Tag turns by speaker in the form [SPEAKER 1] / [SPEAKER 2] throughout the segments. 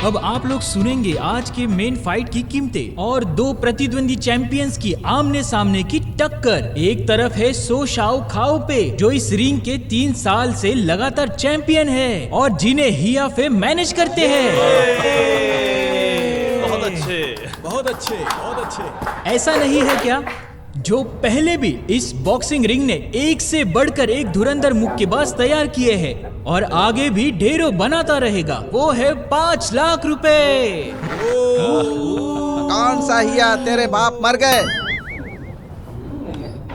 [SPEAKER 1] अब आप लोग सुनेंगे आज के मेन फाइट की कीमतें और दो प्रतिद्वंदी चैंपियंस की आमने सामने की टक्कर। एक तरफ है सो शाओ खाओ पे, जो इस रिंग के 3 साल से लगातार चैंपियन है और जिन्हें हिया फे मैनेज करते हैं।
[SPEAKER 2] बहुत अच्छे,
[SPEAKER 3] बहुत अच्छे, बहुत अच्छे।
[SPEAKER 1] ऐसा नहीं है क्या, जो पहले भी इस बॉक्सिंग रिंग ने एक से बढ़कर एक धुरंधर मुक्केबाज तैयार किए हैं और आगे भी ढेरों बनाता रहेगा। वो है 5 लाख रुपए।
[SPEAKER 4] कौन सा हिया, तेरे बाप मर गए?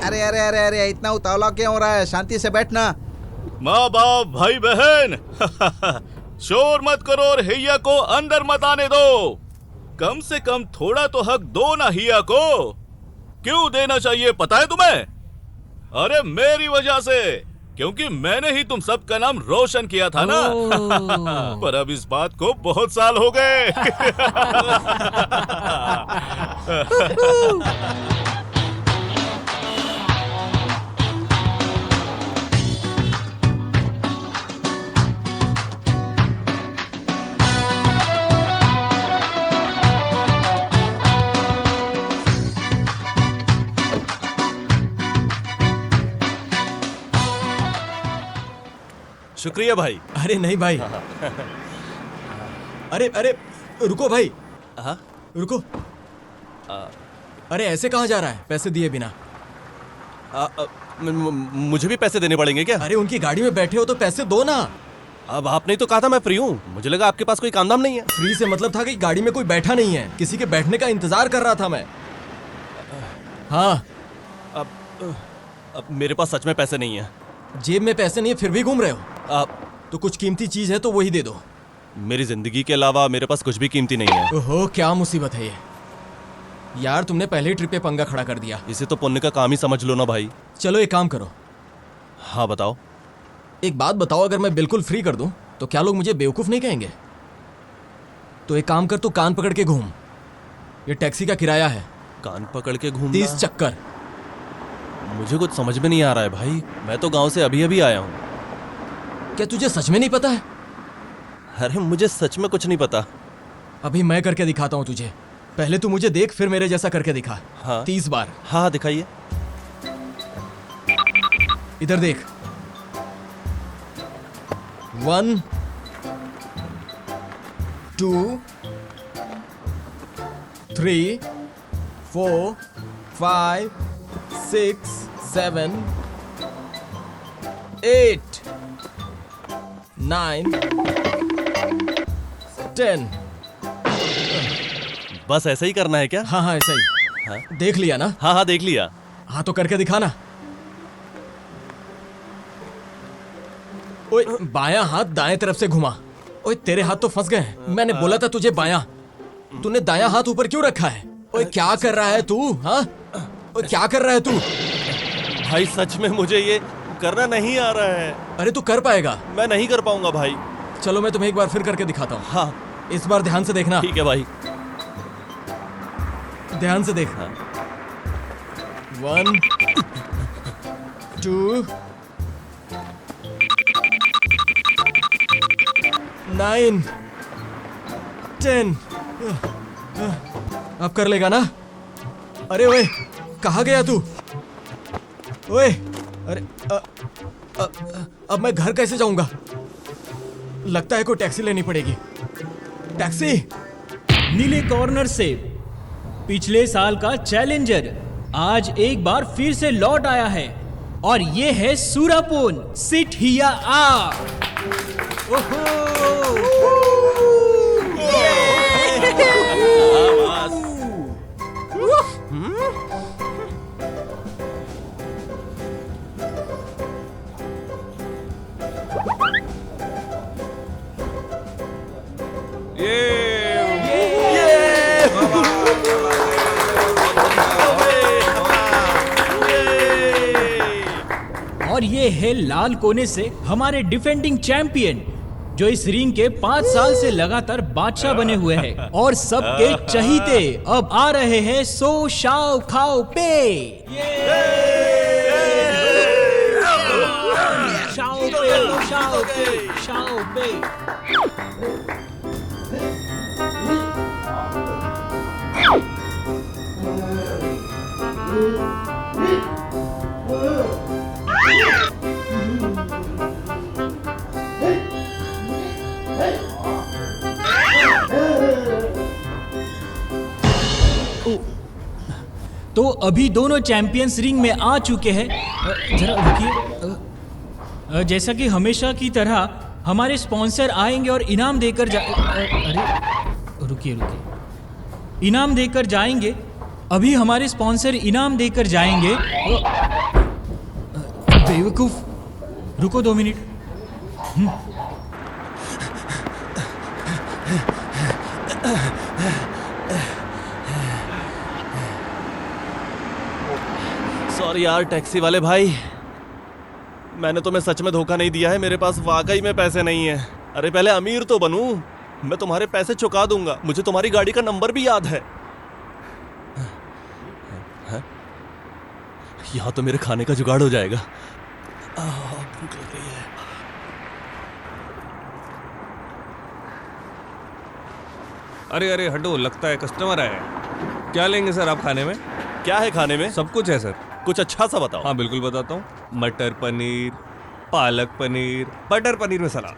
[SPEAKER 4] अरे अरे अरे अरे, इतना उतावला क्यों हो रहा है? शांति से बैठना।
[SPEAKER 2] माँ बाप भाई बहन शोर मत करो और हिया को अंदर मत आने दो। कम से कम थोड़ा तो हक दो ना हिया को। क्यों देना चाहिए पता है तुम्हें? अरे मेरी वजह से, क्योंकि मैंने ही तुम सबका नाम रोशन किया था ना। पर अब इस बात को बहुत साल हो गए।
[SPEAKER 3] शुक्रिया भाई। अरे नहीं भाई। अरे अरे रुको भाई। हाँ रुको। अरे ऐसे कहाँ जा रहा है पैसे दिए बिना?
[SPEAKER 5] मुझे भी पैसे देने पड़ेंगे क्या?
[SPEAKER 3] अरे उनकी गाड़ी में बैठे हो तो पैसे दो ना।
[SPEAKER 5] अब आपने तो कहा था मैं फ्री हूँ, मुझे लगा आपके पास कोई काम धाम नहीं है।
[SPEAKER 3] फ्री से मतलब था कि गाड़ी में कोई बैठा नहीं है, किसी के बैठने का इंतजार कर रहा था मैं। हाँ
[SPEAKER 5] अब मेरे पास सच में पैसे नहीं है।
[SPEAKER 3] जेब में पैसे नहीं है फिर भी घूम रहे हो? तो कुछ कीमती चीज है तो वही दे दो।
[SPEAKER 5] मेरी जिंदगी के अलावा मेरे पास कुछ भी कीमती नहीं है।
[SPEAKER 3] ओहो क्या मुसीबत है ये यार, तुमने पहले ही ट्रिप पे पंगा खड़ा कर दिया।
[SPEAKER 5] इसे तो पुण्य का काम ही समझ लो ना भाई।
[SPEAKER 3] चलो एक काम करो।
[SPEAKER 5] हाँ बताओ।
[SPEAKER 3] एक बात बताओ, अगर मैं बिल्कुल फ्री कर दूं तो क्या लोग मुझे बेवकूफ नहीं कहेंगे? तो एक काम कर, तू कान पकड़ के घूम। ये टैक्सी का किराया है।
[SPEAKER 5] कान पकड़ के घूमना?
[SPEAKER 3] 30 चक्कर।
[SPEAKER 5] मुझे कुछ समझ में नहीं आ रहा है भाई, मैं तो गांव से अभी अभी आया हूँ।
[SPEAKER 3] क्या तुझे सच में नहीं पता है?
[SPEAKER 5] अरे मुझे सच में कुछ नहीं पता।
[SPEAKER 3] अभी मैं करके दिखाता हूँ तुझे। पहले तू मुझे देख, फिर मेरे जैसा करके दिखा।
[SPEAKER 5] हाँ
[SPEAKER 3] 30 बार।
[SPEAKER 5] हाँ दिखाइए।
[SPEAKER 3] इधर देख। 1 2 3 4 5 6 7 8 9 10।
[SPEAKER 5] बस ऐसा ही करना है क्या?
[SPEAKER 3] हाँ हाँ ऐसा ही।
[SPEAKER 5] हाँ?
[SPEAKER 3] देख लिया ना?
[SPEAKER 5] हाँ हाँ देख लिया।
[SPEAKER 3] हाँ तो करके दिखाना। ओए बायां हाथ दाएं तरफ से घुमा। ओए तेरे हाथ तो फंस गए हैं। मैंने बोला था तुझे बायां, तूने दायां हाथ ऊपर क्यों रखा है? ओए क्या कर रहा है तू? हाँ ओए क्या कर रहा है तू?
[SPEAKER 5] भाई सच में मुझे ये करना नहीं आ रहा है।
[SPEAKER 3] अरे तू कर पाएगा।
[SPEAKER 5] मैं नहीं कर पाऊंगा भाई।
[SPEAKER 3] चलो मैं तुम्हें एक बार फिर करके दिखाता हूँ।
[SPEAKER 5] हाँ
[SPEAKER 3] इस बार ध्यान से देखना।
[SPEAKER 5] ठीक है भाई।
[SPEAKER 3] ध्यान से देख। 1 2 9 10। अब कर लेगा ना? अरे ओए कहाँ गया तू? ओए अरे अब मैं घर कैसे जाऊंगा? लगता है कोई टैक्सी लेनी पड़ेगी। टैक्सी।
[SPEAKER 1] नीले कॉर्नर से पिछले साल का चैलेंजर आज एक बार फिर से लौट आया है और ये है सूरापुन सिट हिया आ। और ये है लाल कोने से हमारे डिफेंडिंग चैंपियन, जो इस रिंग के 5 साल से लगातार बादशाह बने हुए हैं और सबके चहीते। अब आ रहे हैं सो शाओ खाओ पे। शाओ पे, शाओ पे, शाओ पे। तो अभी दोनों चैंपियंस रिंग में आ चुके हैं। जरा रुकिए। जैसा कि हमेशा की तरह हमारे स्पॉन्सर आएंगे और इनाम देकर अरे रुकिए इनाम देकर जाएंगे। अभी हमारे स्पॉन्सर इनाम देकर जाएंगे। बेवकूफ, रुको 2 मिनट।
[SPEAKER 5] सॉरी यार टैक्सी वाले भाई, मैंने तुम्हें सच में धोखा नहीं दिया है। मेरे पास वाकई में पैसे नहीं है। अरे पहले अमीर तो बनूं, मैं तुम्हारे पैसे चुका दूंगा। मुझे तुम्हारी गाड़ी का नंबर भी याद है। यहाँ तो मेरे खाने का जुगाड़ हो जाएगा। भूख लग रही है।
[SPEAKER 6] अरे अरे हटो, लगता है कस्टमर आया है। क्या लेंगे सर आप खाने में?
[SPEAKER 5] क्या है खाने में?
[SPEAKER 6] सब कुछ है सर।
[SPEAKER 5] कुछ अच्छा सा बताओ।
[SPEAKER 6] हाँ बिल्कुल बताता हूँ। मटर पनीर, पालक पनीर, बटर पनीर मसाला।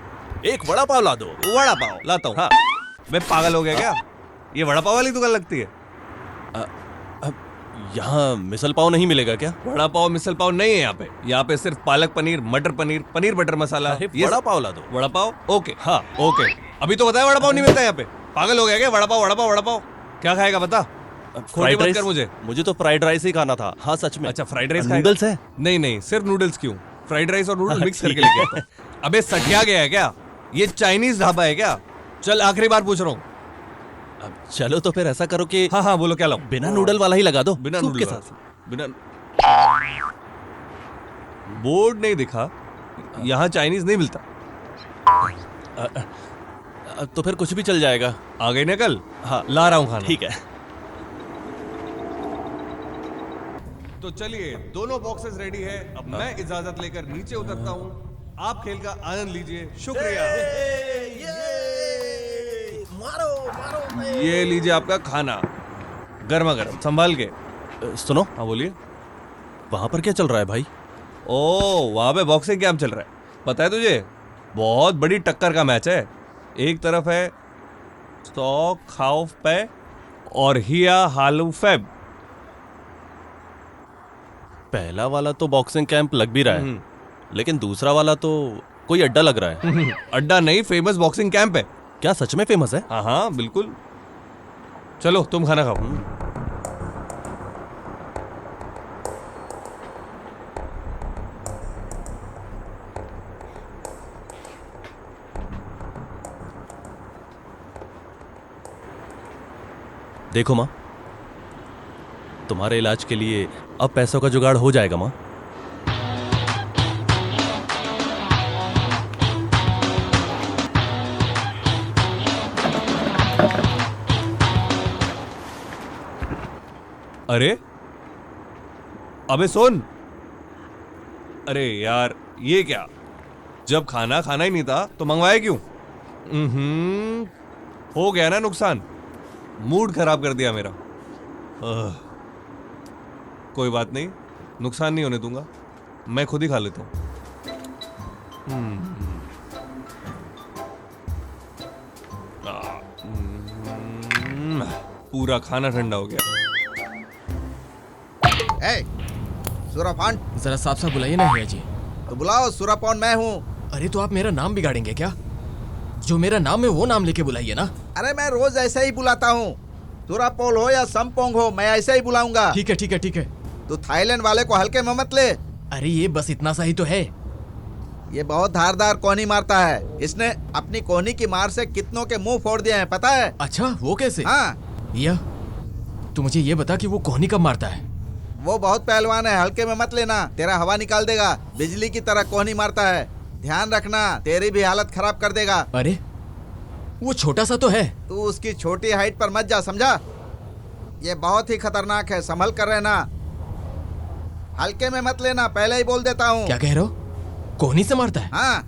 [SPEAKER 5] एक वड़ा पाव ला दो।
[SPEAKER 6] वड़ा पाव लाता हूँ।
[SPEAKER 5] हाँ।
[SPEAKER 6] मैं पागल हो गया क्या? ये वड़ा पाव वाली दुकान लगती है?
[SPEAKER 5] यहाँ मिसल पाव नहीं मिलेगा क्या?
[SPEAKER 6] वड़ा पाव मिसल पाव नहीं है यहाँ पे। यहाँ पे सिर्फ पालक पनीर, मटर पनीर, पनीर बटर मसाला।
[SPEAKER 5] अरे वड़ा पाव ला दो।
[SPEAKER 6] वड़ा पाव? ओके
[SPEAKER 5] हाँ।
[SPEAKER 6] ओके। अभी तो बताया वड़ा पाव नहीं मिलता यहाँ पे। पागल हो गया क्या? वड़ा पाव वड़ा पाव वड़ा पाव। क्या खाएगा बता? खोटी
[SPEAKER 5] फ्राइड
[SPEAKER 6] मत
[SPEAKER 5] राइस?
[SPEAKER 6] कर मुझे।
[SPEAKER 5] मुझे तो फ्राइड राइस ही खाना था। हाँ सच में।
[SPEAKER 6] अच्छा फ्राइड राइस
[SPEAKER 5] नूडल्स है?
[SPEAKER 6] नहीं नहीं, सिर्फ नूडल्स क्यों? फ्राइड राइस और नूडल्स मिक्स
[SPEAKER 5] ठीक
[SPEAKER 6] करके लेके आता हूं। अबे सठिया गया है क्या? ये चाइनीज ढाबा है क्या? चल आखिरी बार पूछ रहा हूँ।
[SPEAKER 5] अब चलो तो फिर ऐसा करो कि
[SPEAKER 6] हाँ हाँ बोलो, क्या लाऊं?
[SPEAKER 5] बिना नूडल वाला ही लगा दो।
[SPEAKER 6] बिना
[SPEAKER 5] सूप
[SPEAKER 6] नूडल
[SPEAKER 5] के
[SPEAKER 6] वाला।
[SPEAKER 5] साथ।
[SPEAKER 6] बिना बोर्ड नहीं दिखा, यहाँ चाइनीज नहीं मिलता।
[SPEAKER 5] तो फिर कुछ भी चल जाएगा।
[SPEAKER 6] आ गई ना कल?
[SPEAKER 5] हाँ
[SPEAKER 6] ला रहा हूँ खाना।
[SPEAKER 5] ठीक है।
[SPEAKER 6] तो चलिए, दोनों बॉक्सेस रेडी है। अब मैं इजाजत लेकर नीचे उतरता हूँ। आप खेल का आनंद लीजिए। शुक्रिया। ये लीजिए आपका खाना, गर्मा गर्म, संभाल के।
[SPEAKER 5] सुनो,
[SPEAKER 6] हाँ बोलिए।
[SPEAKER 5] वहां पर क्या चल रहा है भाई?
[SPEAKER 6] ओ, वहां पे बॉक्सिंग कैंप चल रहा है। पता है तुझे? बहुत बड़ी टक्कर का मैच है। एक तरफ है सौ खाउफ पे और हिया हालूफेब।
[SPEAKER 5] पहला वाला तो बॉक्सिंग कैंप लग भी रहा है, लेकिन दूसरा वाला तो कोई अड्डा लग रहा है।
[SPEAKER 6] अड्डा नहीं, फेमस बॉक्सिंग कैंप है।
[SPEAKER 5] क्या सच में फेमस है?
[SPEAKER 6] हाँ हाँ बिल्कुल। चलो तुम खाना खाओ।
[SPEAKER 5] देखो माँ, तुम्हारे इलाज के लिए अब पैसों का जुगाड़ हो जाएगा माँ।
[SPEAKER 6] अरे अबे सुन। अरे यार ये क्या, जब खाना खाना ही नहीं था तो मंगवाया क्यों? हो गया ना नुकसान, मूड खराब कर दिया मेरा। कोई बात नहीं, नुकसान नहीं होने दूंगा, मैं खुद ही खा लेता हूं। पूरा खाना ठंडा हो गया।
[SPEAKER 4] ए, सुरापान,
[SPEAKER 3] जरा साफ साफ बुलाइए ना भैया जी।
[SPEAKER 4] तो बुलाओ, सुरापान मैं हूँ।
[SPEAKER 3] अरे तो आप मेरा नाम बिगाड़ेंगे क्या? जो मेरा नाम है वो नाम लेके बुलाइए ना।
[SPEAKER 4] अरे मैं रोज ऐसे ही बुलाता हूँ। सुरापोल हो या समपोंग हो, मैं ऐसे ही बुलाऊंगा।
[SPEAKER 3] ठीक है ठीक है ठीक है।
[SPEAKER 4] तू थाईलैंड वाले को हल्के में मत ले।
[SPEAKER 3] अरे ये बस इतना सा ही तो है।
[SPEAKER 4] ये बहुत धारदार कोहनी मारता है। इसने अपनी कोहनी की मार से कितनों के मुंह फोड़ दिए हैं, पता है?
[SPEAKER 3] अच्छा वो कैसे?
[SPEAKER 4] हाँ,
[SPEAKER 3] या तू मुझे ये बता कि वो कोहनी कब मारता है?
[SPEAKER 4] वो बहुत पहलवान है, हल्के में मत लेना, तेरा हवा निकाल देगा। बिजली की तरह कोहनी मारता है, ध्यान रखना, तेरी भी हालत खराब कर देगा।
[SPEAKER 3] अरे वो छोटा सा तो है।
[SPEAKER 4] तू उसकी छोटी हाइट पर मत जा, समझा? ये बहुत ही खतरनाक है, संभल कर रहना, हल्के में मत लेना, पहले ही बोल देता हूँ।
[SPEAKER 3] क्या कह रहे हो? कोहनी से मारता है?
[SPEAKER 4] हाँ,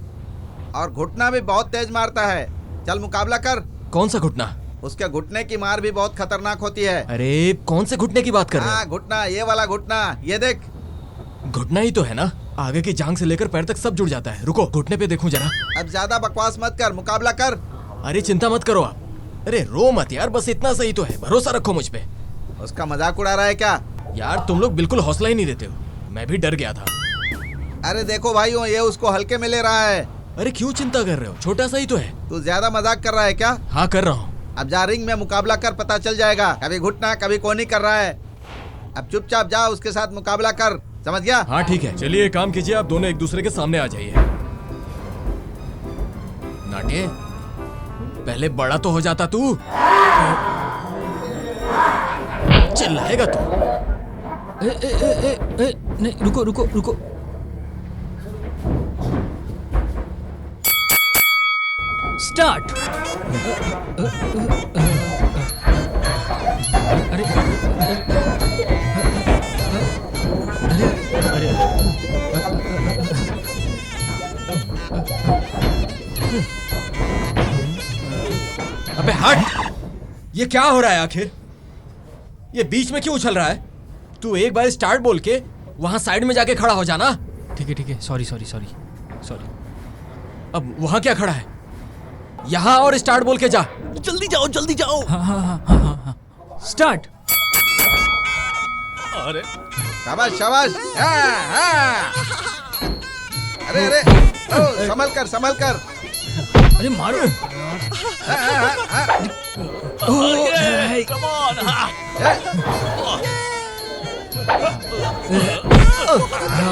[SPEAKER 4] और घुटना भी बहुत तेज मारता है। चल मुकाबला कर।
[SPEAKER 3] कौन सा घुटना?
[SPEAKER 4] उसके घुटने की मार भी बहुत खतरनाक होती है।
[SPEAKER 3] अरे कौन से घुटने की बात कर रहे
[SPEAKER 4] हाँ घुटना, ये वाला घुटना, ये देख।
[SPEAKER 3] हो? घुटना ही तो है ना, आगे की जांग से लेकर पैर तक सब जुड़ जाता है। रुको घुटने पे देखूं जरा।
[SPEAKER 4] अब ज्यादा बकवास मत कर, मुकाबला कर।
[SPEAKER 3] अरे चिंता मत करो आप। अरे रो मत यार, बस इतना सही तो है, भरोसा रखो मुझ पे।
[SPEAKER 4] उसका मजाक उड़ा रहा है क्या?
[SPEAKER 3] यार तुम लोग बिल्कुल हौसला ही नहीं देते हो, मैं भी डर गया था।
[SPEAKER 4] अरे देखो भाइयों, ये उसको हल्के में ले रहा है।
[SPEAKER 3] अरे क्यों चिंता कर रहे हो, छोटा सा ही तो है।
[SPEAKER 4] तू ज्यादा मजाक कर रहा है क्या?
[SPEAKER 3] हाँ कर रहा हूँ।
[SPEAKER 4] अब जा रिंग में मुकाबला कर, पता चल जाएगा। कभी घुटना कभी कोनी कर रहा है। अब चुपचाप जा, उसके साथ मुकाबला कर, समझ गया?
[SPEAKER 3] हाँ ठीक है, चलिए एक काम कीजिए, आप दोनों एक दूसरे के सामने आ जाइए। नाटे पहले बड़ा तो हो जाता तू, चिल्लाएगा तू।
[SPEAKER 1] नहीं रुको रुको रुको। स्टार्ट। अरे
[SPEAKER 3] अबे हट, ये क्या हो रहा है आखिर? ये बीच में क्यों उछल रहा है? तू एक बार स्टार्ट बोल के वहां साइड में जाके खड़ा हो जाना।
[SPEAKER 1] ठीक है, सॉरी सॉरी सॉरी सॉरी।
[SPEAKER 3] अब वहां क्या खड़ा है? यहां और स्टार्ट बोल के जा।
[SPEAKER 5] जल्दी जाओ, जल्दी जाओ।
[SPEAKER 1] हाँ। स्टार्ट।
[SPEAKER 5] अरे
[SPEAKER 4] शाबाश शाबाश। हाँ, हाँ। अरे अरे, ओ, संभल कर।
[SPEAKER 1] अरे मारो।
[SPEAKER 4] हाँ, हाँ, हाँ।
[SPEAKER 1] ओह,
[SPEAKER 5] कम ऑन।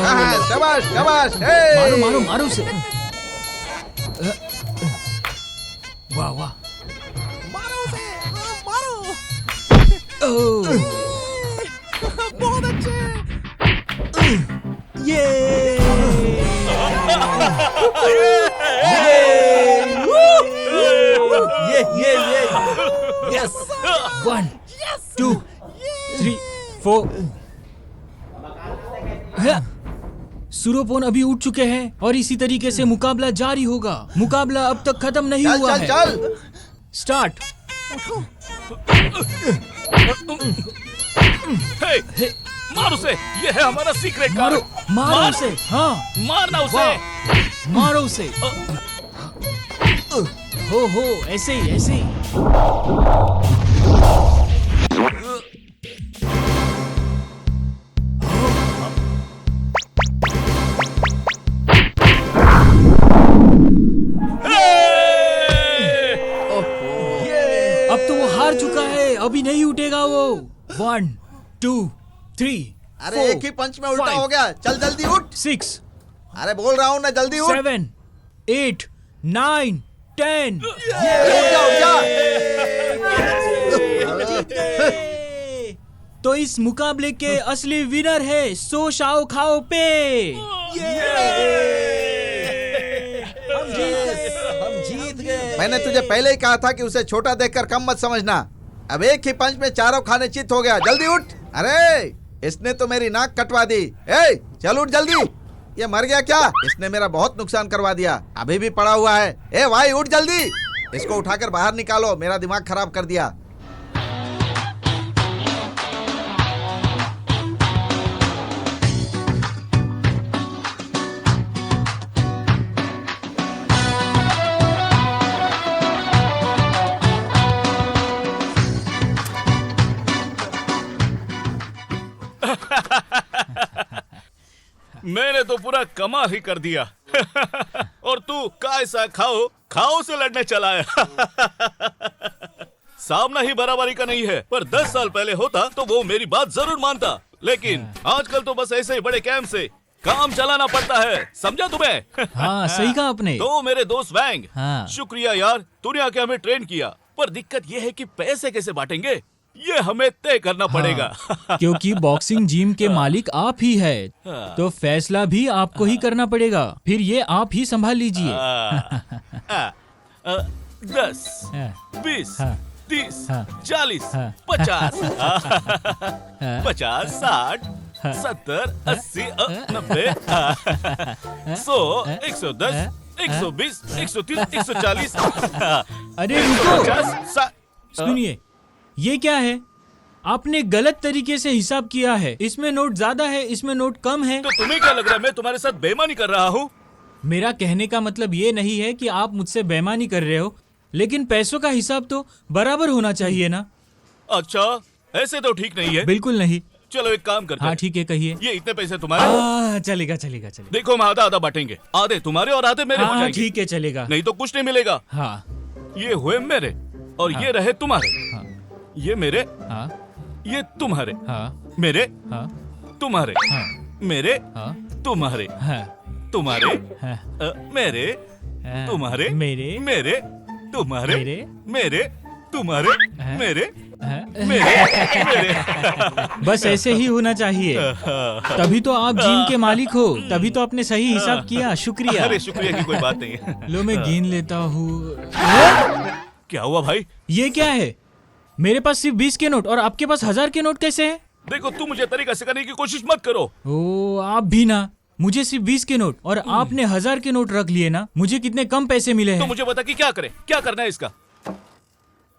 [SPEAKER 4] हाँ, शाबाश। हे।
[SPEAKER 1] मारो उसे। वाह
[SPEAKER 5] मारो उसे, मारो।
[SPEAKER 1] ओह,
[SPEAKER 5] बहुत अच्छे।
[SPEAKER 3] ये
[SPEAKER 1] यस। 1 2 3 4। सूर्यपोन अभी उठ चुके हैं और इसी तरीके से मुकाबला जारी होगा। मुकाबला अब तक खत्म नहीं हुआ है।
[SPEAKER 4] चल।
[SPEAKER 1] स्टार्ट।
[SPEAKER 2] हे, मार उसे, ये है हमारा सीक्रेट
[SPEAKER 1] मारो
[SPEAKER 2] कार्ड।
[SPEAKER 1] मारो उसे। हाँ
[SPEAKER 2] मारना उसे।
[SPEAKER 1] मारो उसे। हो ऐसे ही। अब तो वो हार चुका है, अभी नहीं उठेगा वो। 1 2 3।
[SPEAKER 4] अरे एक ही पंच में उल्टा हो गया। चल जल्दी उठ।
[SPEAKER 1] 6
[SPEAKER 4] अरे बोल रहा हूँ ना, जल्दी उठ।
[SPEAKER 1] 7 8 9 10।
[SPEAKER 4] उठ जा।
[SPEAKER 1] तो इस मुकाबले के असली विनर है सो शाओ खाओ पे।
[SPEAKER 3] हम जीत गए।
[SPEAKER 4] मैंने तुझे पहले ही कहा था कि उसे छोटा देखकर कम मत समझना। अब एक ही पंच में चारों खाने चित हो गया। जल्दी उठ। अरे इसने तो मेरी नाक कटवा दी। ए चल उठ जल्दी। ये मर गया क्या? इसने मेरा बहुत नुकसान करवा दिया, अभी भी पड़ा हुआ है। ए भाई उठ जल्दी, इसको उठाकर बाहर निकालो, मेरा दिमाग खराब कर दिया।
[SPEAKER 2] मैंने तो पूरा कमाल ही कर दिया। और तू कैसा खाओ से लड़ने चला है। सामना ही बराबरी का नहीं है, पर 10 साल पहले होता तो वो मेरी बात जरूर मानता। लेकिन आजकल तो बस ऐसे ही बड़े कैंप से काम चलाना पड़ता है, समझा तुम्हें?
[SPEAKER 1] हाँ सही कहा आपने।
[SPEAKER 2] तो मेरे दोस्त वैंग,
[SPEAKER 1] हाँ।
[SPEAKER 2] शुक्रिया यार, तूने आके हमें ट्रेन किया। पर दिक्कत ये है कि पैसे कैसे बांटेंगे, ये हमें तय करना पड़ेगा।
[SPEAKER 1] क्योंकि बॉक्सिंग जिम के मालिक आप ही है, तो फैसला भी आपको ही करना पड़ेगा। फिर ये आप ही संभाल लीजिए।
[SPEAKER 2] 10 20
[SPEAKER 1] हाँ।
[SPEAKER 2] 30
[SPEAKER 1] हाँ।
[SPEAKER 2] 40
[SPEAKER 1] हाँ।
[SPEAKER 2] 50 50 60 70 80 90 100 110 120 130 140
[SPEAKER 1] अरे रुको।
[SPEAKER 2] 50 60
[SPEAKER 1] सुनिए, ये क्या है? आपने गलत तरीके से हिसाब किया है। इसमें नोट ज्यादा है, इसमें नोट कम है।
[SPEAKER 2] तो तुम्हें क्या लग रहा है मैं तुम्हारे साथ बेईमानी कर रहा हूँ?
[SPEAKER 1] मेरा कहने का मतलब ये नहीं है कि आप मुझसे बेईमानी कर रहे हो, लेकिन पैसों का हिसाब तो बराबर होना चाहिए ना।
[SPEAKER 2] अच्छा, ऐसे तो ठीक नहीं है।
[SPEAKER 1] बिल्कुल नहीं।
[SPEAKER 2] चलो एक काम करते
[SPEAKER 1] हाँ
[SPEAKER 2] हैं।
[SPEAKER 1] ठीक है, कहिए।
[SPEAKER 2] ये इतने पैसे तुम्हारे।
[SPEAKER 1] चलेगा चलेगा चलेगा।
[SPEAKER 2] देखो हम आधा आधा बांटेंगे, आधे तुम्हारे और आधे मेरे हो
[SPEAKER 1] हाँ
[SPEAKER 2] जाएंगे।
[SPEAKER 1] ठीक है, चलेगा।
[SPEAKER 2] नहीं तो कुछ नहीं मिलेगा।
[SPEAKER 1] हाँ
[SPEAKER 2] ये हुए मेरे और ये रहे तुम्हारे।
[SPEAKER 1] हाँ
[SPEAKER 2] ये मेरे,
[SPEAKER 1] हाँ
[SPEAKER 2] ये तुम्हारे,
[SPEAKER 1] हाँ
[SPEAKER 2] मेरे,
[SPEAKER 1] हाँ
[SPEAKER 2] तुम्हारे,
[SPEAKER 1] हाँ
[SPEAKER 2] मेरे,
[SPEAKER 1] हाँ
[SPEAKER 2] तुम्हारे,
[SPEAKER 1] हाँ
[SPEAKER 2] तुम्हारे,
[SPEAKER 1] हाँ
[SPEAKER 2] मेरे,
[SPEAKER 1] हाँ,
[SPEAKER 2] तुम्हारे,
[SPEAKER 1] मेरे
[SPEAKER 2] मेरे, तुम्हारे,
[SPEAKER 1] मेरे,
[SPEAKER 2] मेरे, तुम्हारे,
[SPEAKER 1] हाँ,
[SPEAKER 2] मेरे,
[SPEAKER 1] हाँ।
[SPEAKER 2] मेरे, मेरे।
[SPEAKER 1] बस ऐसे ही होना चाहिए, तभी तो आप जिम के मालिक हो, तभी तो आपने सही हिसाब किया। शुक्रिया।
[SPEAKER 2] अरे शुक्रिया की कोई बात नहीं है।
[SPEAKER 1] लो मैं गिन लेता हूँ।
[SPEAKER 2] क्या हुआ भाई?
[SPEAKER 1] ये क्या है? मेरे पास सिर्फ 20 के नोट और आपके पास 1000 के नोट कैसे हैं?
[SPEAKER 2] देखो तुम मुझे तरीका सिखाने की कोशिश मत करो।
[SPEAKER 1] ओ, आप भी ना। मुझे सिर्फ 20 के नोट और आपने 1000 के नोट रख लिए ना। मुझे कितने कम पैसे मिले
[SPEAKER 2] तो
[SPEAKER 1] हैं?
[SPEAKER 2] मुझे बता कि क्या करें, क्या करना है इसका?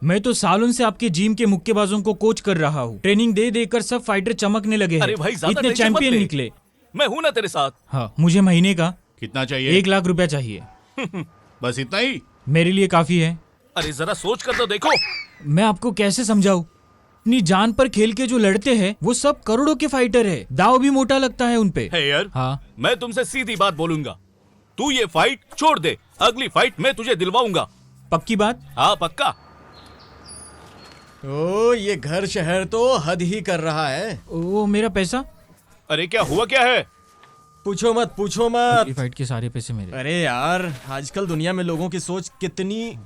[SPEAKER 1] मैं तो सालों से आपके जिम के मुक्केबाजों को कोच कर रहा हूँ। ट्रेनिंग दे देकर सब फाइटर चमकने लगे हैं।
[SPEAKER 2] अरे भाई ज्यादा
[SPEAKER 1] इतने
[SPEAKER 2] टेंशन मत
[SPEAKER 1] चैंपियन
[SPEAKER 2] ले।
[SPEAKER 1] निकले।
[SPEAKER 2] मैं हूं ना तेरे साथ।
[SPEAKER 1] हाँ, मुझे महीने का
[SPEAKER 2] कितना चाहिए?
[SPEAKER 1] 1 लाख रुपया चाहिए।
[SPEAKER 2] बस इतना ही?
[SPEAKER 1] मेरे लिए काफी है।
[SPEAKER 2] अरे जरा सोच कर तो देखो।
[SPEAKER 1] मैं आपको कैसे समझाऊं? अपनी जान पर खेल के जो लड़ते हैं वो सब करोड़ों के फाइटर है। दाव भी मोटा लगता है उनपे।
[SPEAKER 2] है यार,
[SPEAKER 1] हाँ
[SPEAKER 2] मैं तुमसे सीधी बात बोलूंगा, तू ये फाइट छोड़ दे, अगली फाइट मैं तुझे दिलवाऊंगा।
[SPEAKER 1] पक्की बात?
[SPEAKER 2] हाँ पक्का।
[SPEAKER 3] ओ, ये घर शहर तो हद ही कर रहा है।
[SPEAKER 1] ओ, मेरा पैसा?
[SPEAKER 2] अरे क्या हुआ क्या है?
[SPEAKER 3] पूछो मत, पूछो मत।
[SPEAKER 1] ये फाइट के सारे पैसे मेरे।
[SPEAKER 3] अरे यार, आजकल दुनिया में लोगों की सोच कितनी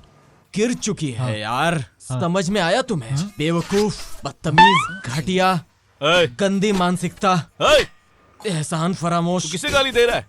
[SPEAKER 3] गिर चुकी है यार। समझ में आया तुम्हें? बेवकूफ, बदतमीज, घटिया,
[SPEAKER 2] ऐ,
[SPEAKER 3] गंदी मानसिकता,
[SPEAKER 2] ऐ,
[SPEAKER 3] एहसान फरामोश।
[SPEAKER 2] किसे गाली दे रहा है?